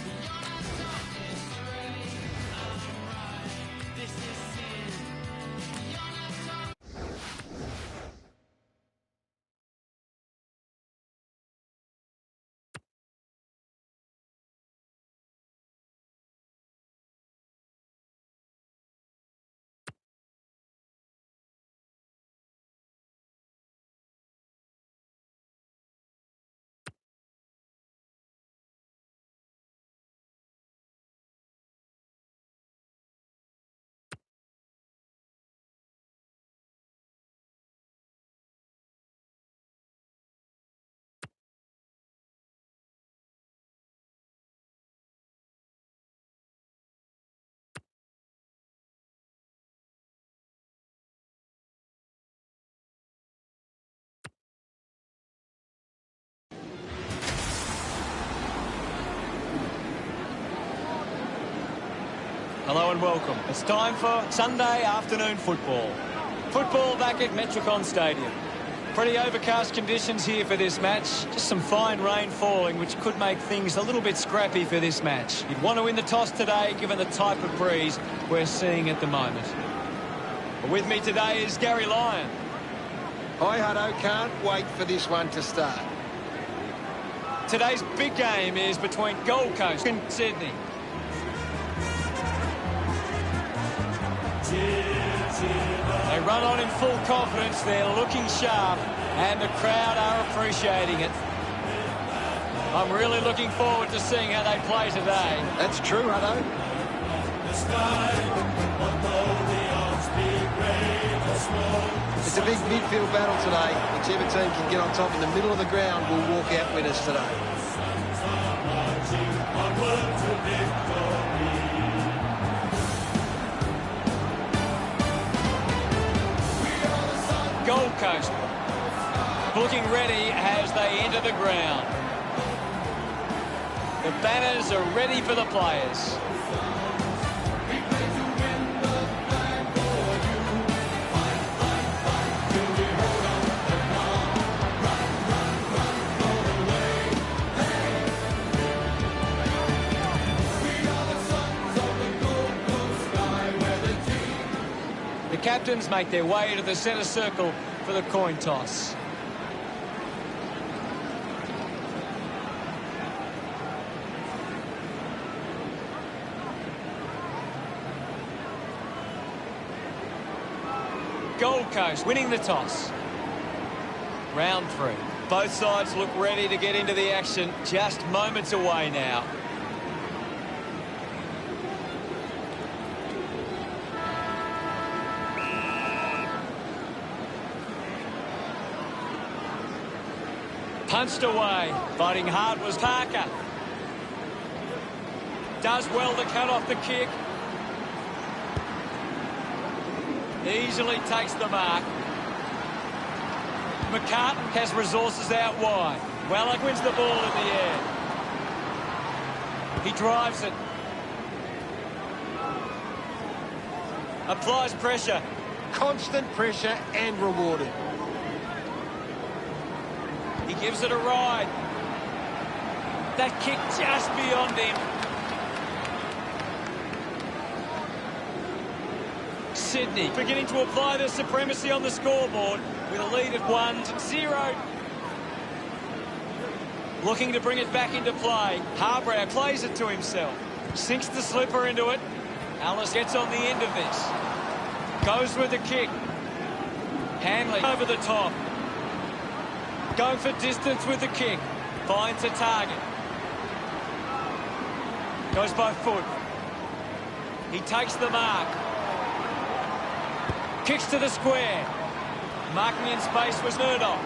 you're not talking straight. I'm right, this is sin. You're not talking. Hello and welcome. It's time for Sunday afternoon football. Football back at Metricon Stadium. Pretty overcast conditions here for this match. Just some fine rain falling, which could make things a little bit scrappy for this match. You'd want to win the toss today, given the type of breeze we're seeing at the moment. With me today is Gary Lyon. Hi, Hutto. Can't wait for this one to start. Today's big game is between Gold Coast and Sydney. They run on in full confidence, they're looking sharp, and the crowd are appreciating it. I'm really looking forward to seeing how they play today. That's true, Hutto. It's a big midfield battle today. Whichever team can get on top in the middle of the ground will walk out winners today. Gold Coast looking ready as they enter the ground. The banners are ready for the players. The captains make their way to the centre circle for the coin toss. Gold Coast winning the toss. Round 3. Both sides look ready to get into the action, just moments away now. Punched away. Fighting hard was Parker. Does well to cut off the kick. Easily takes the mark. McCartan has resources out wide. Weller wins the ball in the air. He drives it. Applies pressure. Constant pressure and rewarded. He gives it a ride. That kick just beyond him. Sydney beginning to apply their supremacy on the scoreboard with a lead of 1-0. Looking to bring it back into play. Harbrow plays it to himself. Sinks the slipper into it. Alice gets on the end of this. Goes with the kick. Hanley over the top. Going for distance with the kick. Finds a target. Goes by foot. He takes the mark. Kicks to the square. Marking in space was Murdoch.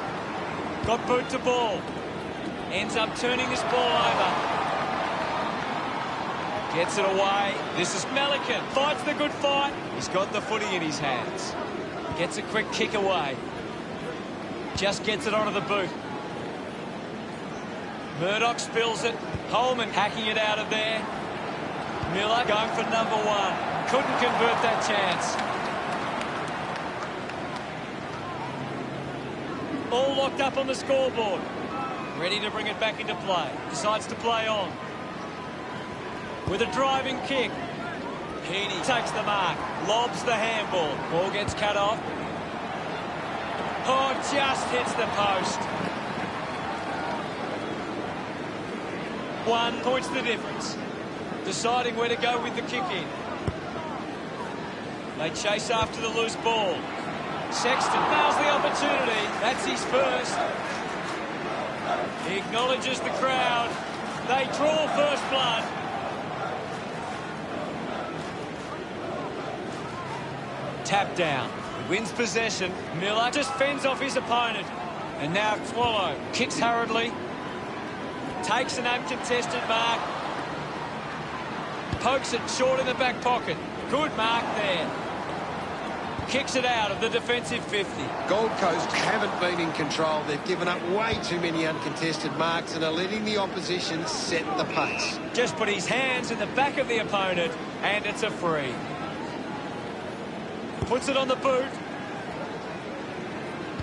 Got boot to ball. Ends up turning this ball over. Gets it away. This is Melican. Fights the good fight. He's got the footy in his hands. Gets a quick kick away. Just gets it onto the boot. Murdoch spills it. Holman hacking it out of there. Miller going for number one. Couldn't convert that chance. All locked up on the scoreboard. Ready to bring it back into play. Decides to play on. With a driving kick. Heaney takes the mark. Lobs the handball. Ball gets cut off. Oh, just hits the post. 1 point's the difference. Deciding where to go with the kick in. They chase after the loose ball. Sexton nails the opportunity. That's his first. He acknowledges the crowd. They draw first blood. Tap down. Wins possession. Miller just fends off his opponent. And now Swallow kicks hurriedly. Takes an uncontested mark. Pokes it short in the back pocket. Good mark there. Kicks it out of the defensive 50. Gold Coast haven't been in control. They've given up way too many uncontested marks and are letting the opposition set the pace. Just put his hands in the back of the opponent and it's a free. Puts it on the boot.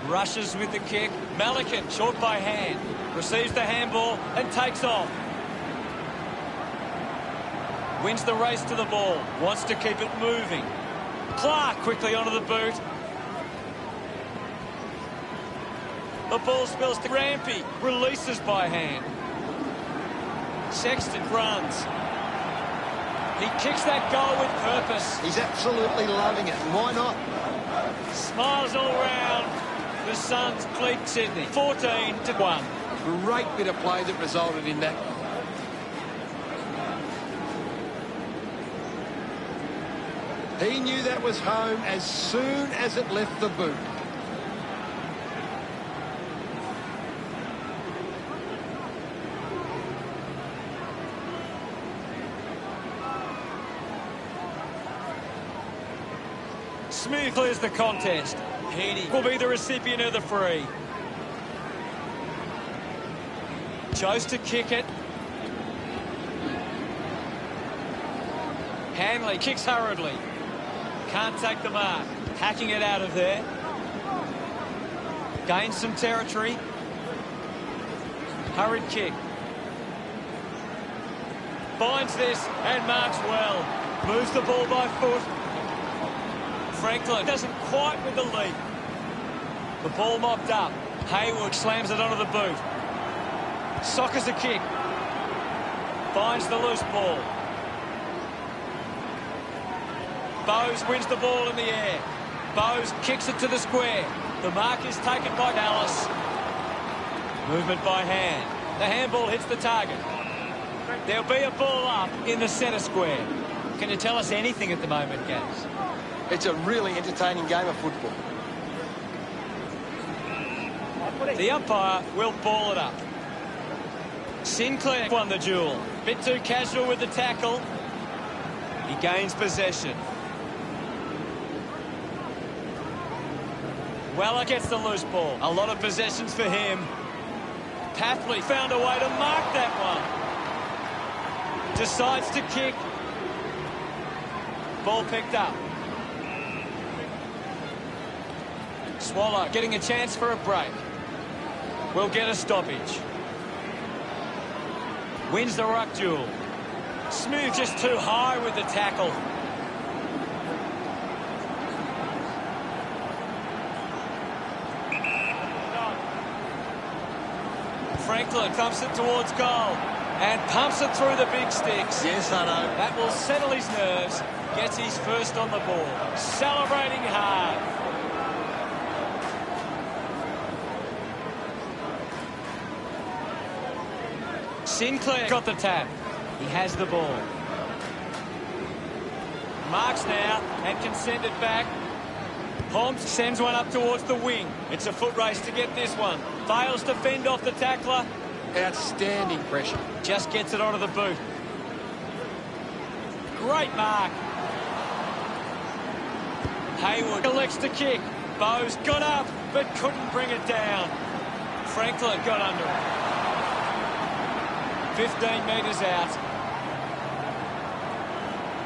Rushes with the kick. Melican short by hand. Receives the handball and takes off. Wins the race to the ball. Wants to keep it moving. Clark quickly onto the boot. The ball spills to Rampy. Releases by hand. Sexton runs. He kicks that goal with purpose. He's absolutely loving it. Why not? Smiles all round. The Suns cleat Sydney. 14-1. Great bit of play that resulted in that. He knew that was home as soon as it left the boot. Smith clears the contest. Heaney will be the recipient of the free. Chose to kick it. Hanley kicks hurriedly. Can't take the mark. Hacking it out of there. Gains some territory. Hurried kick. Finds this and marks well. Moves the ball by foot. Franklin doesn't quite with the leap. The ball mopped up. Hayward slams it onto the boot. Sockers a kick. Finds the loose ball. Bowes wins the ball in the air. Bowes kicks it to the square. The mark is taken by Dallas. Movement by hand. The handball hits the target. There'll be a ball up in the centre square. Can you tell us anything at the moment, Gaz? It's a really entertaining game of football. The umpire will ball it up. Sinclair won the duel. Bit too casual with the tackle. He gains possession. Weller gets the loose ball. A lot of possessions for him. Pathley found a way to mark that one. Decides to kick. Ball picked up. Swallow getting a chance for a break. Will get a stoppage. Wins the ruck duel. Smooth just too high with the tackle. Franklin thumps it towards goal and pumps it through the big sticks. Yes, I know. That will settle his nerves. Gets his first on the ball. Celebrating hard. Sinclair got the tap. He has the ball. Marks now and can send it back. Holmes sends one up towards the wing. It's a foot race to get this one. Fails to fend off the tackler. Outstanding pressure. Just gets it onto the boot. Great mark. Hayward elects to kick. Bowes got up but couldn't bring it down. Franklin got under it. 15 metres out.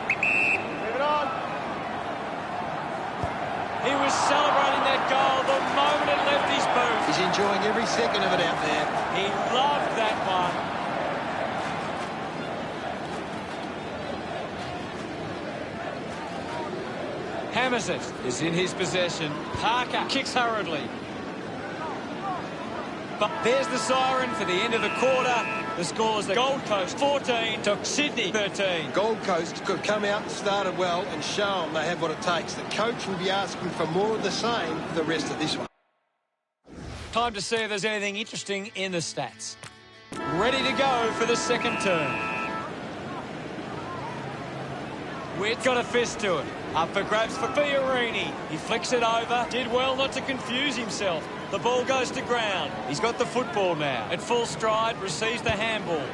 Move it on. He was celebrating that goal the moment it left his boot. He's enjoying every second of it out there. He loved that one. Hammers it. Is in his possession. Parker kicks hurriedly. But there's the siren for the end of the quarter. The score is the Gold Coast 14 to Sydney 13. Gold Coast could have come out and started well and shown they have what it takes. The coach will be asking for more of the same for the rest of this one. Time to see if there's anything interesting in the stats. Ready to go for the second turn. Witt got a fist to it. Up for grabs for Fiorini. He flicks it over. Did well not to confuse himself. The ball goes to ground. He's got the football now. At full stride, receives the handball.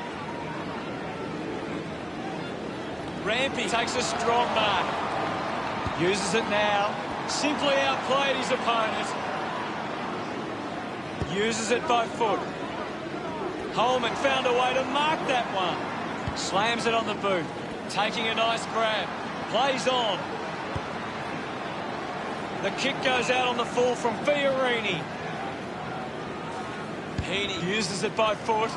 Rampy takes a strong mark. Uses it now. Simply outplayed his opponent. Uses it by foot. Holman found a way to mark that one. Slams it on the boot. Taking a nice grab. Plays on. The kick goes out on the full from Fiorini. Heaney uses it by foot.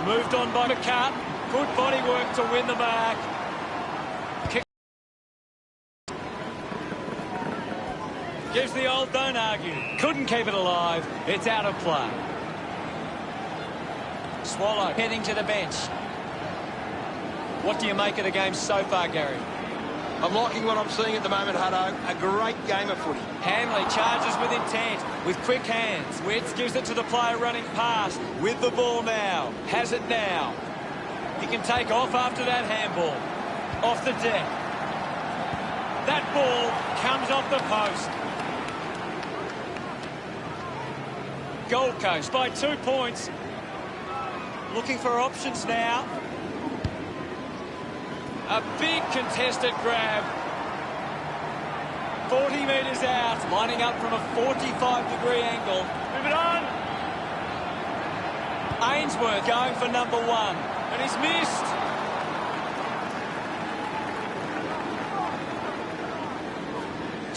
Moved on by McCart. Good body work to win the mark. Kick. Gives the old don't argue. Couldn't keep it alive. It's out of play. Swallow heading to the bench. What do you make of the game so far, Gary? I'm liking what I'm seeing at the moment, Hutto. A great game of footy. Hanley charges with intent, with quick hands. Witts gives it to the player running past. With the ball now. Has it now. He can take off after that handball. Off the deck. That ball comes off the post. Gold Coast by 2 points. Looking for options now. A big contested grab. 40 metres out. Lining up from a 45-degree angle. Move it on. Ainsworth going for number one. And he's missed.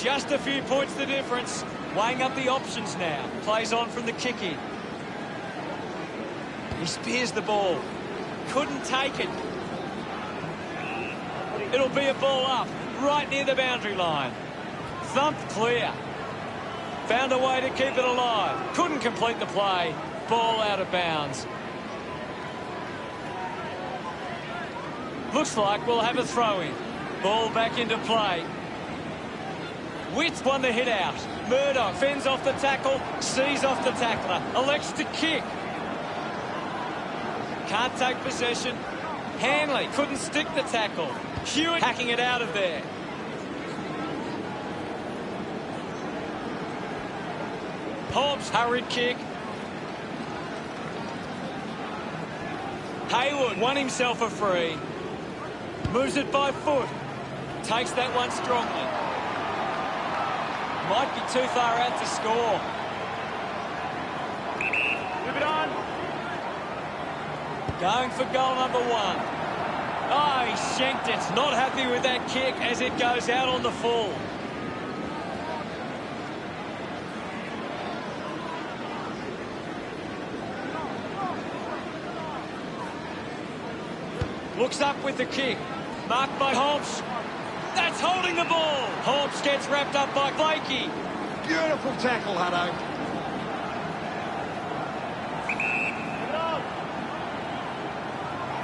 Just a few points the difference. Weighing up the options now. Plays on from the kick-in. He spears the ball. Couldn't take it. It'll be a ball up, right near the boundary line. Thumped clear. Found a way to keep it alive. Couldn't complete the play. Ball out of bounds. Looks like we'll have a throw-in. Ball back into play. Witt won the hit out. Murdoch fends off the tackle, sees off the tackler, elects to kick. Can't take possession. Hanley couldn't stick the tackle. Hewitt hacking it out of there. Hobbs, hurried kick. Hayward won himself a free. Moves it by foot. Takes that one strongly. Might be too far out to score. Move it on. Going for goal number 1. Oh, he shanked it. Not happy with that kick as it goes out on the full. Looks up with the kick. Marked by Hobbs. That's holding the ball. Hobbs gets wrapped up by Blakey. Beautiful tackle, Hutto. Move it on.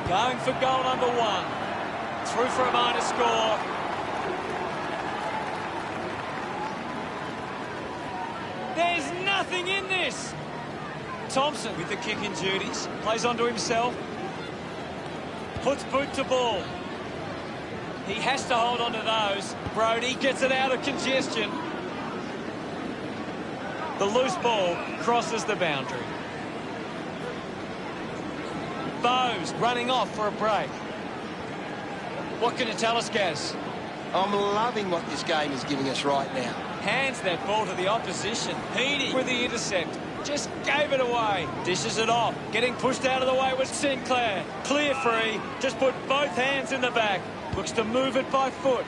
Going for goal number 1. Through for a minor score. There's nothing in this. Thompson with the kicking duties. Plays onto himself. Puts boot to ball. He has to hold on to those. Brody gets it out of congestion. The loose ball crosses the boundary. Bowes running off for a break. What can you tell us, Gaz? I'm loving what this game is giving us right now. Hands that ball to the opposition. Heaney with the intercept. Just gave it away. Dishes it off. Getting pushed out of the way was Sinclair. Clear free. Just put both hands in the back. Looks to move it by foot.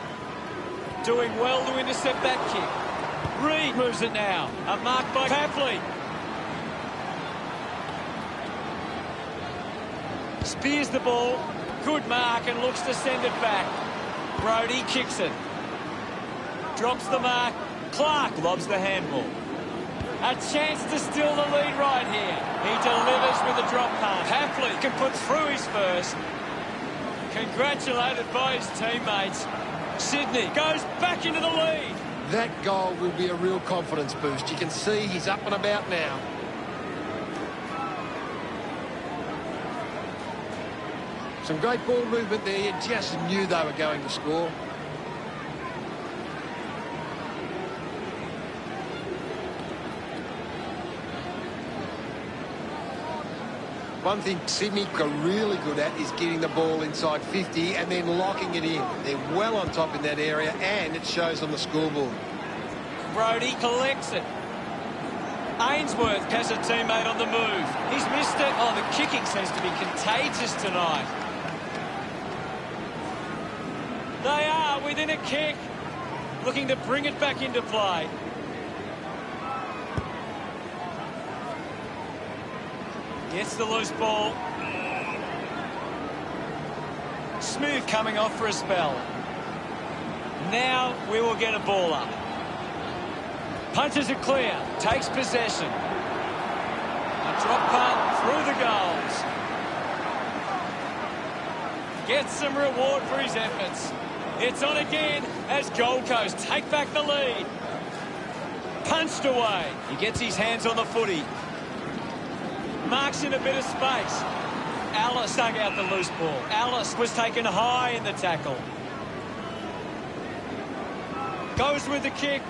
Doing well to intercept that kick. Reed moves it now. A mark by Papley. Spears the ball. Good mark and looks to send it back. Brody kicks it. Drops the mark. Clark lobs the handball. A chance to steal the lead right here. He delivers with a drop pass. Papley can put through his first. Congratulated by his teammates. Sydney goes back into the lead. That goal will be a real confidence boost. You can see he's up and about now. Some great ball movement there. You just knew they were going to score. One thing Sydney are really good at is getting the ball inside 50 and then locking it in. They're well on top in that area, and it shows on the scoreboard. Brody collects it. Ainsworth has a teammate on the move. He's missed it. Oh, the kicking seems to be contagious tonight. They are within a kick. Looking to bring it back into play. Gets the loose ball. Smooth coming off for a spell. Now we will get a ball up. Punches it clear. Takes possession. A drop punt through the goals. Gets some reward for his efforts. It's on again as Gold Coast take back the lead. Punched away. He gets his hands on the footy. Marks in a bit of space. Alice dug out the loose ball. Alice was taken high in the tackle. Goes with the kick.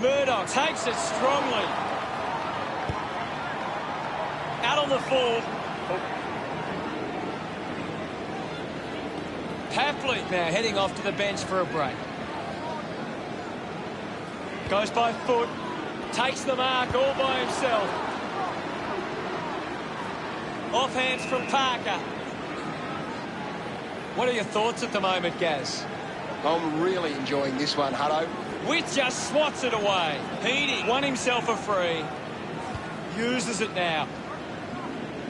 Murdoch takes it strongly. Out on the full. Papley now heading off to the bench for a break. Goes by foot. Takes the mark all by himself. Offhands from Parker. What are your thoughts at the moment, Gaz? I'm really enjoying this one, Hutto. Witt just swats it away. Heaney won himself a free. Uses it now.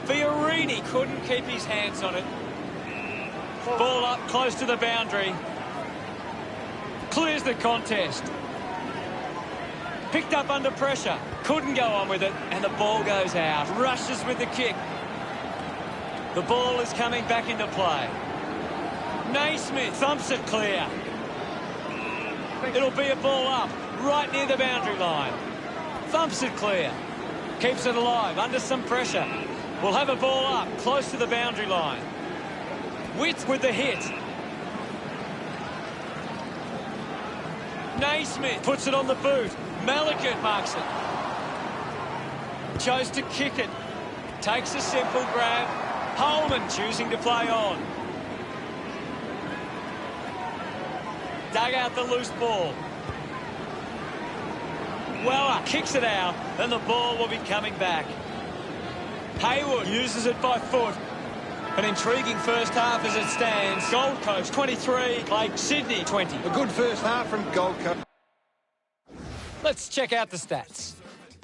Fiorini couldn't keep his hands on it. Ball up close to the boundary. Clears the contest. Picked up under pressure. Couldn't go on with it. And the ball goes out. Rushes with the kick. The ball is coming back into play. Naismith thumps it clear. It'll be a ball up right near the boundary line. Thumps it clear. Keeps it alive under some pressure. We'll have a ball up close to the boundary line. Witt with the hit. Naismith puts it on the boot. Malligan marks it. Chose to kick it. Takes a simple grab. Holman choosing to play on. Dug out the loose ball. Weller kicks it out, and the ball will be coming back. Hayward uses it by foot. An intriguing first half as it stands. Gold Coast 23, Lake Sydney 20. A good first half from Gold Coast. Let's check out the stats.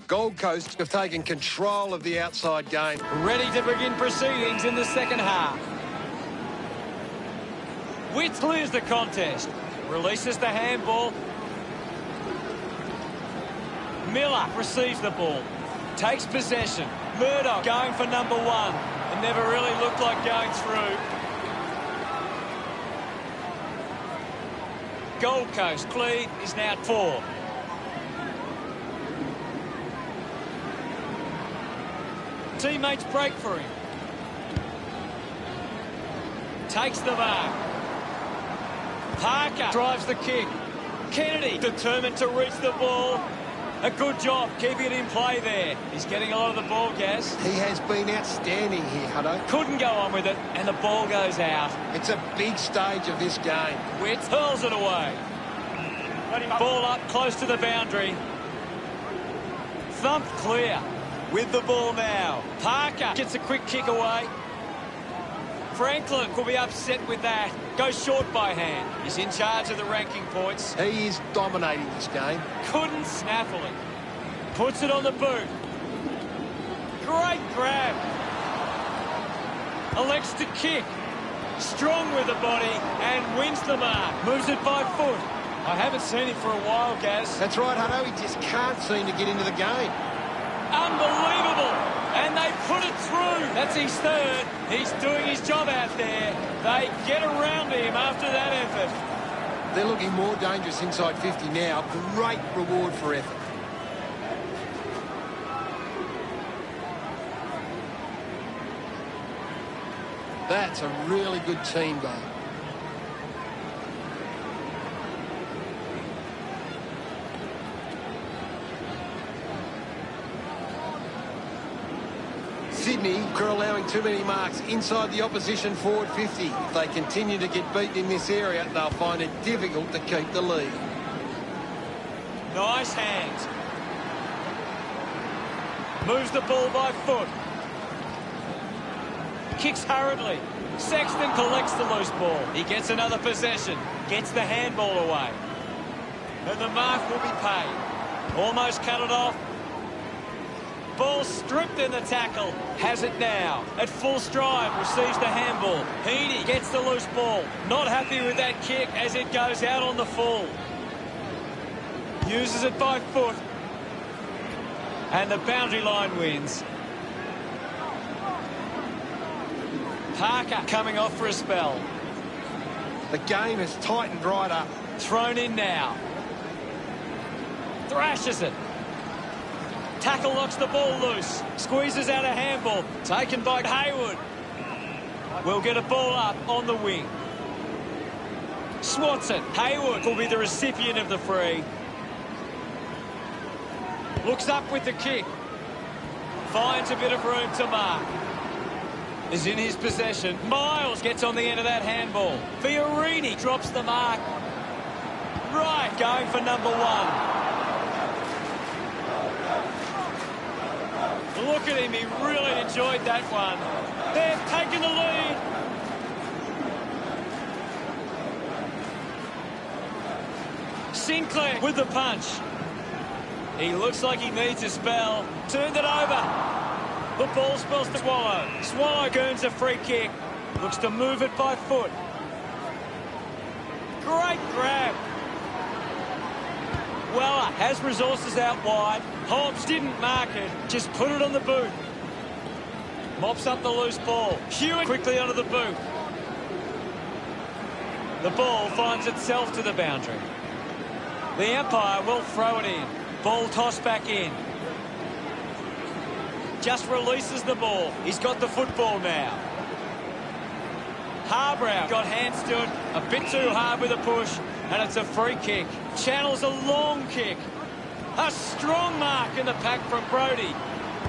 Gold Coast have taken control of the outside game. Ready to begin proceedings in the second half. Witt clears the contest. Releases the handball. Miller receives the ball. Takes possession. Murdoch going for number one. It never really looked like going through. Gold Coast lead is now 4. Teammates break for him. Takes the mark. Parker drives the kick. Kennedy determined to reach the ball. A good job keeping it in play there. He's getting a lot of the ball, Gaz. He has been outstanding here, Hutto. Couldn't go on with it, and the ball goes out. It's a big stage of this game. Witt hurls it away. Ball up close to the boundary. Thumped clear. With the ball now. Parker gets a quick kick away. Franklin will be upset with that. Goes short by hand. He's in charge of the ranking points. He is dominating this game. Couldn't snaffle it. Puts it on the boot. Great grab. Elects to kick. Strong with the body and wins the mark. Moves it by foot. I haven't seen him for a while, Gaz. That's right, Hutto. He just can't seem to get into the game. Unbelievable. And they put it through. That's his third. He's doing his job out there. They get around him after that effort. They're looking more dangerous inside 50 now. Great reward for effort. That's a really good team goal. Sydney are allowing too many marks inside the opposition forward 50. If they continue to get beaten in this area, they'll find it difficult to keep the lead. Nice hands. Moves the ball by foot. Kicks hurriedly. Sexton collects the loose ball. He gets another possession. Gets the handball away. And the mark will be paid. Almost cut it off. Ball stripped in the tackle. Has it now. At full stride, receives the handball. Heaney gets the loose ball. Not happy with that kick as it goes out on the full. Uses it by foot. And the boundary line wins. Parker coming off for a spell. The game has tightened right up. Thrown in now. Thrashes it. Tackle knocks the ball loose. Squeezes out a handball. Taken by Hayward. We'll get a ball up on the wing. Swats it. Hayward will be the recipient of the free. Looks up with the kick. Finds a bit of room to mark. Is in his possession. Miles gets on the end of that handball. Fiorini drops the mark. Right, going for number one. Look at him, he really enjoyed that one. They've taken the lead. Sinclair with the punch. He looks like he needs a spell. Turned it over. The ball spells to Swallow. Swallow earns a free kick. Looks to move it by foot. Great grab. Weller has resources out wide. Hobbs didn't mark it, just put it on the boot. Mops up the loose ball. Hewitt quickly onto the boot. The ball finds itself to the boundary. The umpire will throw it in. Ball tossed back in. Just releases the ball. He's got the football now. Harbrow got hands to it. A bit too hard with a push. And it's a free kick. Channels a long kick. A strong mark in the pack from Brody.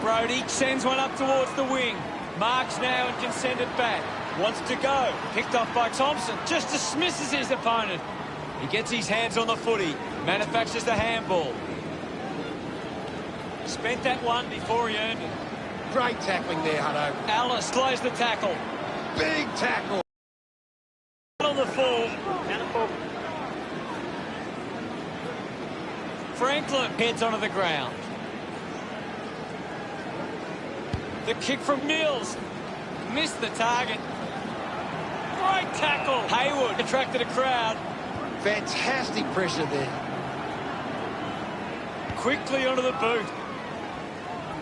Brody sends one up towards the wing. Marks now and can send it back. Wants to go. Picked off by Thompson. Just dismisses his opponent. He gets his hands on the footy. Manufactures the handball. Spent that one before he earned it. Great tackling there, Hutto. Alice plays the tackle. Big tackle. On the full. Franklin heads onto the ground. The kick from Mills. Missed the target. Great tackle. Hayward attracted a crowd. Fantastic pressure there. Quickly onto the boot.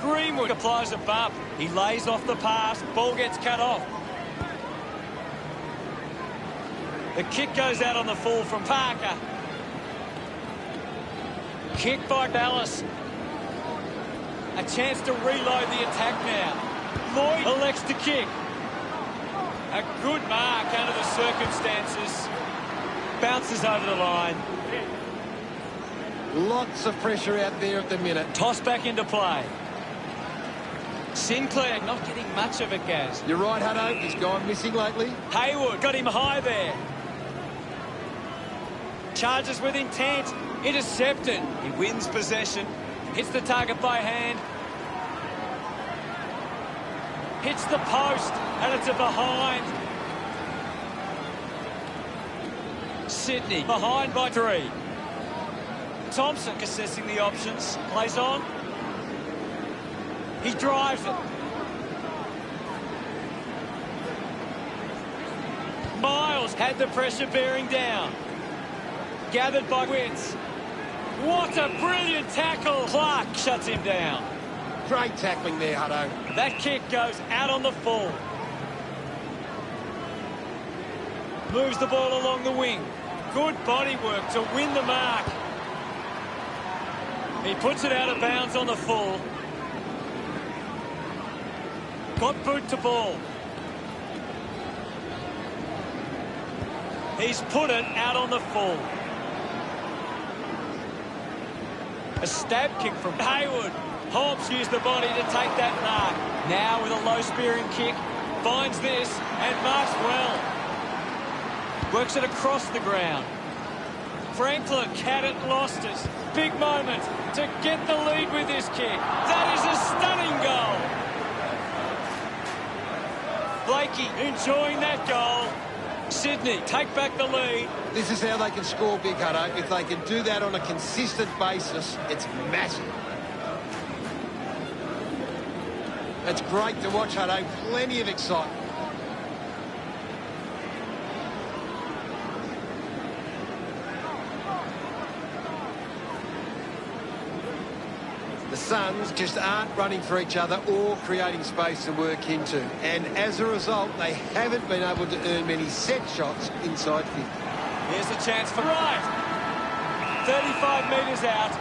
Greenwood applies a bump. He lays off the pass. Ball gets cut off. The kick goes out on the full from Parker. Kick by Dallas. A chance to reload the attack now. Lloyd elects to kick. A good mark under the circumstances. Bounces over the line. Lots of pressure out there at the minute. Toss back into play. Sinclair not getting much of it, Gaz. You're right, Hutto. He's gone missing lately. Hayward got him high there. Charges with intent. Intercepted. He wins possession. Hits the target by hand. Hits the post. And it's a behind. Sydney behind by 3. Thompson assessing the options. Plays on. He drives it. Miles had the pressure bearing down. Gathered by Witts. What a brilliant tackle. Clark shuts him down. Great tackling there, Hutto. That kick goes out on the full. Moves the ball along the wing. Good body work to win the mark. He puts it out of bounds on the full. Got boot to ball. He's put it out on the full. A stab kick from Hayward. Hobbs used the body to take that mark. Now with a low spearing kick. Finds this and marks well. Works it across the ground. Franklin had it, lost it. Big moment to get the lead with this kick. That is a stunning goal. Blakey enjoying that goal. Sydney take back the lead. This is how they can score big, Hutto. If they can do that on a consistent basis, it's massive. It's great to watch, Hutto. Plenty of excitement. The Suns just aren't running for each other or creating space to work into. And as a result, they haven't been able to earn many set shots inside 50. Here's the chance for right. 35 metres out.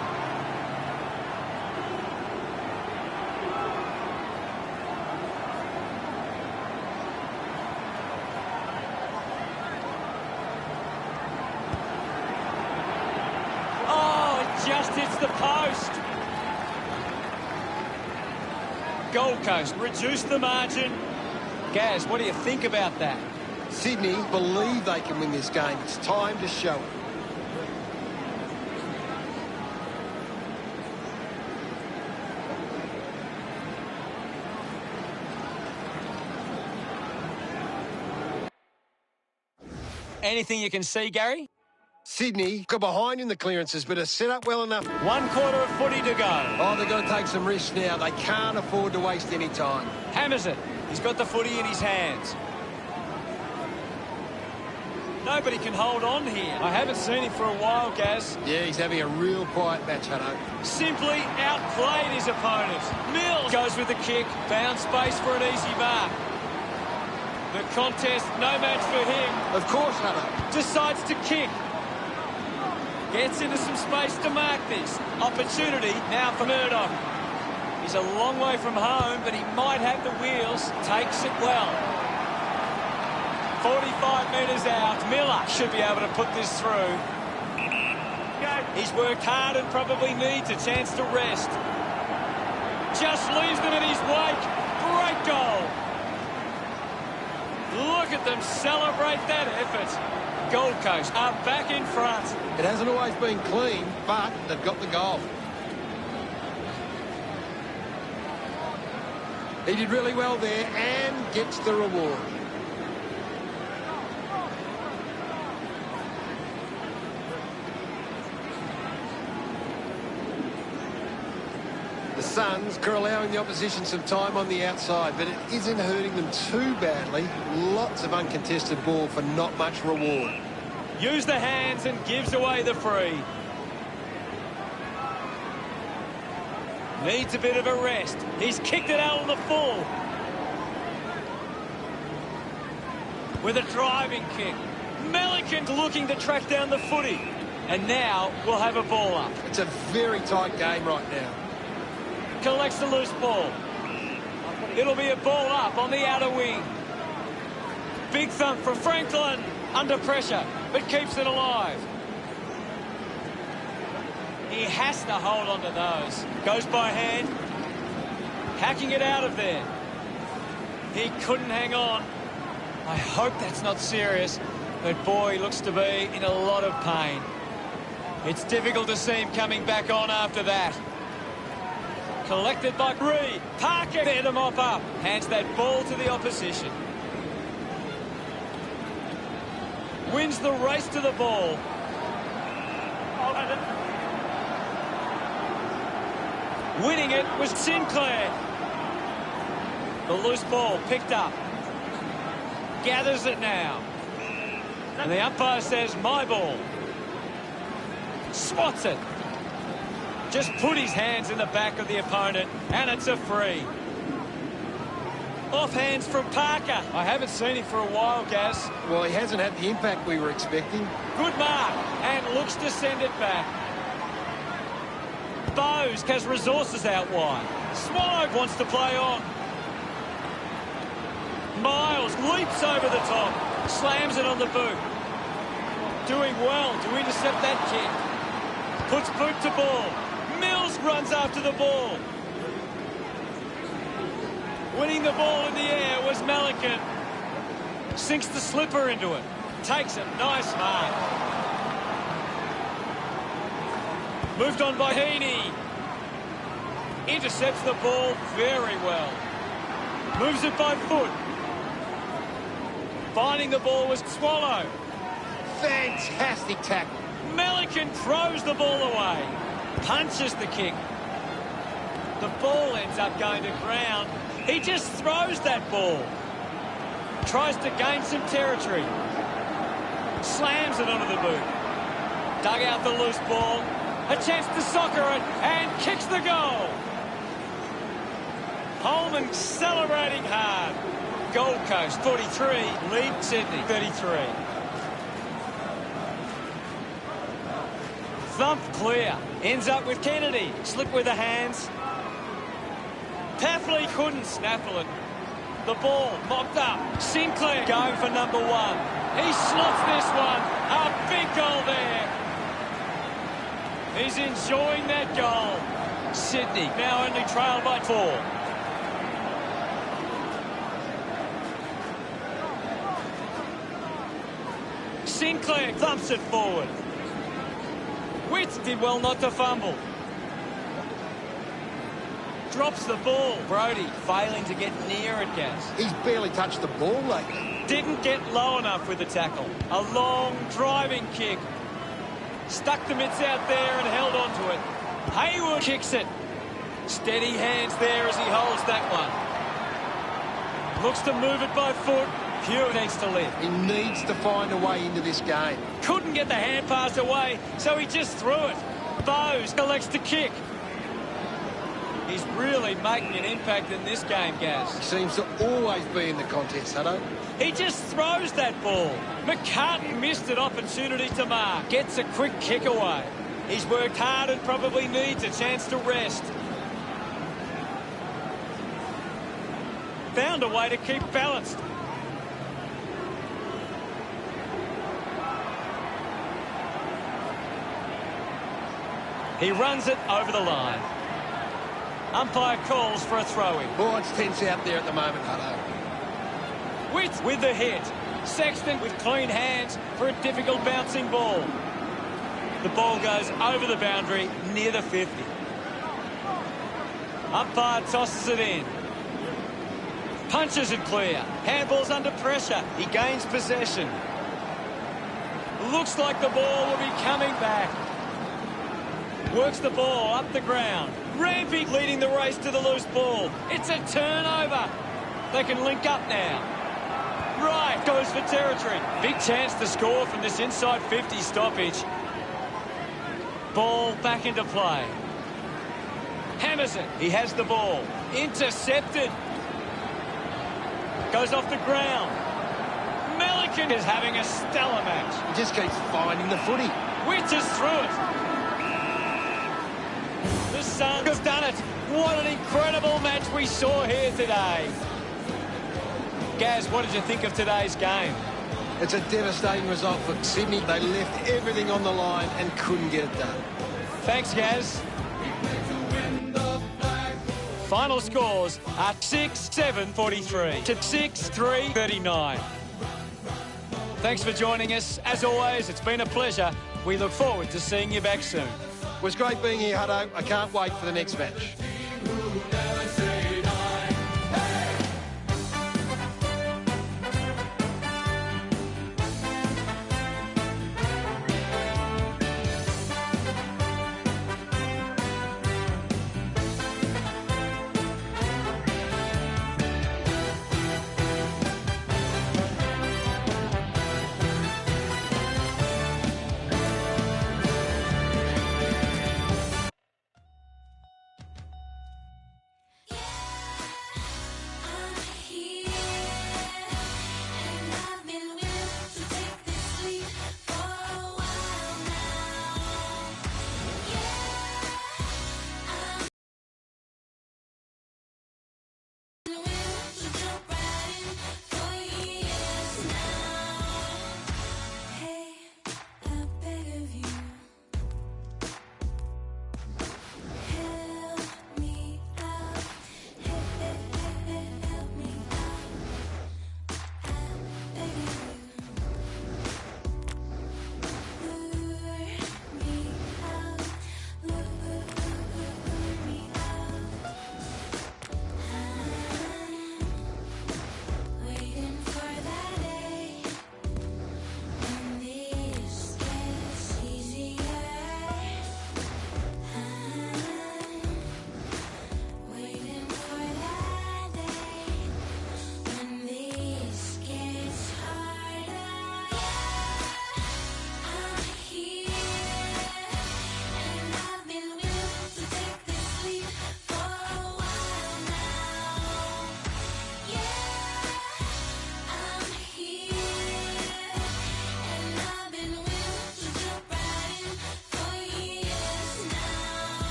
Oh, it just hits the post. Gold Coast reduce the margin. Gaz, what do you think about that? Sydney believe they can win this game. It's time to show it. Anything you can see, Gary? Sydney got behind in the clearances, but are set up well enough. 1 quarter of footy to go. Oh, they've got to take some risks now. They can't afford to waste any time. Hammers it. He's got the footy in his hands. Nobody can hold on here. I haven't seen him for a while, Gaz. Yeah, he's having a real quiet match, Hutto. Simply outplayed his opponent. Mills goes with the kick. Found space for an easy mark. The contest, no match for him. Of course, Hutto. Decides to kick. Gets into some space to mark this. Opportunity now for Murdoch. He's a long way from home, but he might have the wheels. Takes it well. 45 metres out. Miller should be able to put this through. He's worked hard and probably needs a chance to rest. Just leaves them in his wake. Great goal. Look at them celebrate that effort. Gold Coast are back in front. It hasn't always been clean, but they've got the goal. He did really well there and gets the reward. The Suns are allowing the opposition some time on the outside, but it isn't hurting them too badly. Lots of uncontested ball for not much reward. Use the hands and gives away the free. Needs a bit of a rest. He's kicked it out on the full. With a driving kick. Melican looking to track down the footy. And now we'll have a ball up. It's a very tight game right now. Collects the loose ball. It'll be a ball up on the outer wing. Big thump from Franklin. Under pressure, but keeps it alive. He has to hold on to those. Goes by hand. Hacking it out of there. He couldn't hang on. I hope that's not serious, but boy, he looks to be in a lot of pain. It's difficult to see him coming back on after that. Collected by Reed. Parker there to mop up. Hands that ball to the opposition. Wins the race to the ball. Winning it was Sinclair. The loose ball picked up. Gathers it now. And the umpire says, my ball. Swats it. Just put his hands in the back of the opponent, and it's a free. Off hands from Parker. I haven't seen him for a while, Gaz. Well, he hasn't had the impact we were expecting. Good mark, and looks to send it back. Bowes has resources out wide. Swallow wants to play on. Miles leaps over the top. Slams it on the boot. Doing well to intercept that kick. Puts boot to ball. Mills runs after the ball. Winning the ball in the air was Melican. Sinks the slipper into it. Takes it. Nice mark. Moved on by Heaney. Intercepts the ball very well. Moves it by foot. Finding the ball was Swallow. Fantastic tackle. Melican throws the ball away. Punches the kick. The ball ends up going to ground. He just throws that ball. Tries to gain some territory. Slams it onto the boot. Dug out the loose ball. A chance to soccer it and kicks the goal. Holman celebrating hard. Gold Coast 43, lead Sydney 33. Thump clear. Ends up with Kennedy. Slip with the hands. Paffley couldn't snaffle it. The ball mopped up. Sinclair going for number one. He slots this one. A big goal there. He's enjoying that goal. Sydney now only trailed by 4. Sinclair thumps it forward. Witt did well not to fumble. Drops the ball. Brody failing to get near it, Gaz. He's barely touched the ball lately. Didn't get low enough with the tackle. A long driving kick. Stuck the mitts out there and held on to it. Hayward kicks it. Steady hands there as he holds that one. Looks to move it by foot. Pure needs to lift. He needs to find a way into this game. Couldn't get the hand pass away, so he just threw it. Bowes elects to kick. He's really making an impact in this game, Gaz. He seems to always be in the contest, Hutto. He just throws that ball. McCartan missed an opportunity to mark. Gets a quick kick away. He's worked hard and probably needs a chance to rest. Found a way to keep balanced. He runs it over the line. Umpire calls for a throw-in. Oh, it's tense out there at the moment, Hutto. Witt with the hit. Sexton with clean hands for a difficult bouncing ball. The ball goes over the boundary near the 50. Umpire tosses it in. Punches it clear. Handball's under pressure. He gains possession. Looks like the ball will be coming back. Works the ball up the ground. Rampy leading the race to the loose ball. It's a turnover. They can link up now. Right, goes for territory. Big chance to score from this inside 50 stoppage. Ball back into play. Hammers it. He has the ball. Intercepted. Goes off the ground. Melican is having a stellar match. He just keeps finding the footy. Which is through it. The Suns have done it. What an incredible match we saw here today. Gaz, what did you think of today's game? It's a devastating result for Sydney. They left everything on the line and couldn't get it done. Thanks, Gaz. Final scores are 6-7-43 to 6-3-39. Thanks for joining us. As always, it's been a pleasure. We look forward to seeing you back soon. It was great being here, Hutto. I can't wait for the next match.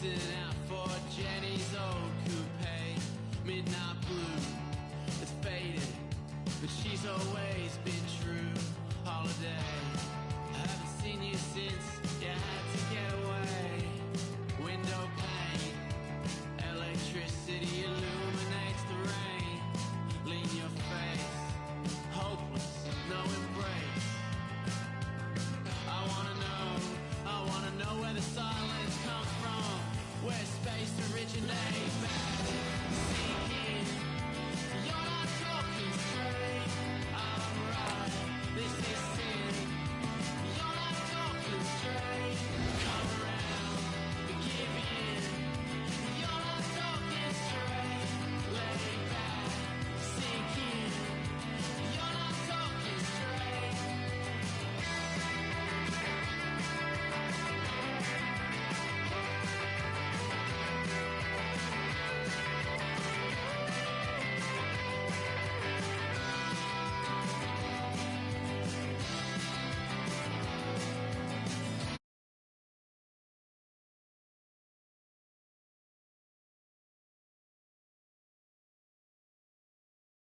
Missing out for Jenny's old coupe, midnight blue. It's faded, but she's always been true. Holiday, I haven't seen you since you had to get away. Window pane, electricity illuminates the rain. Lean your face, hopeless, no embrace. I wanna know where the silence comes from, where space originates.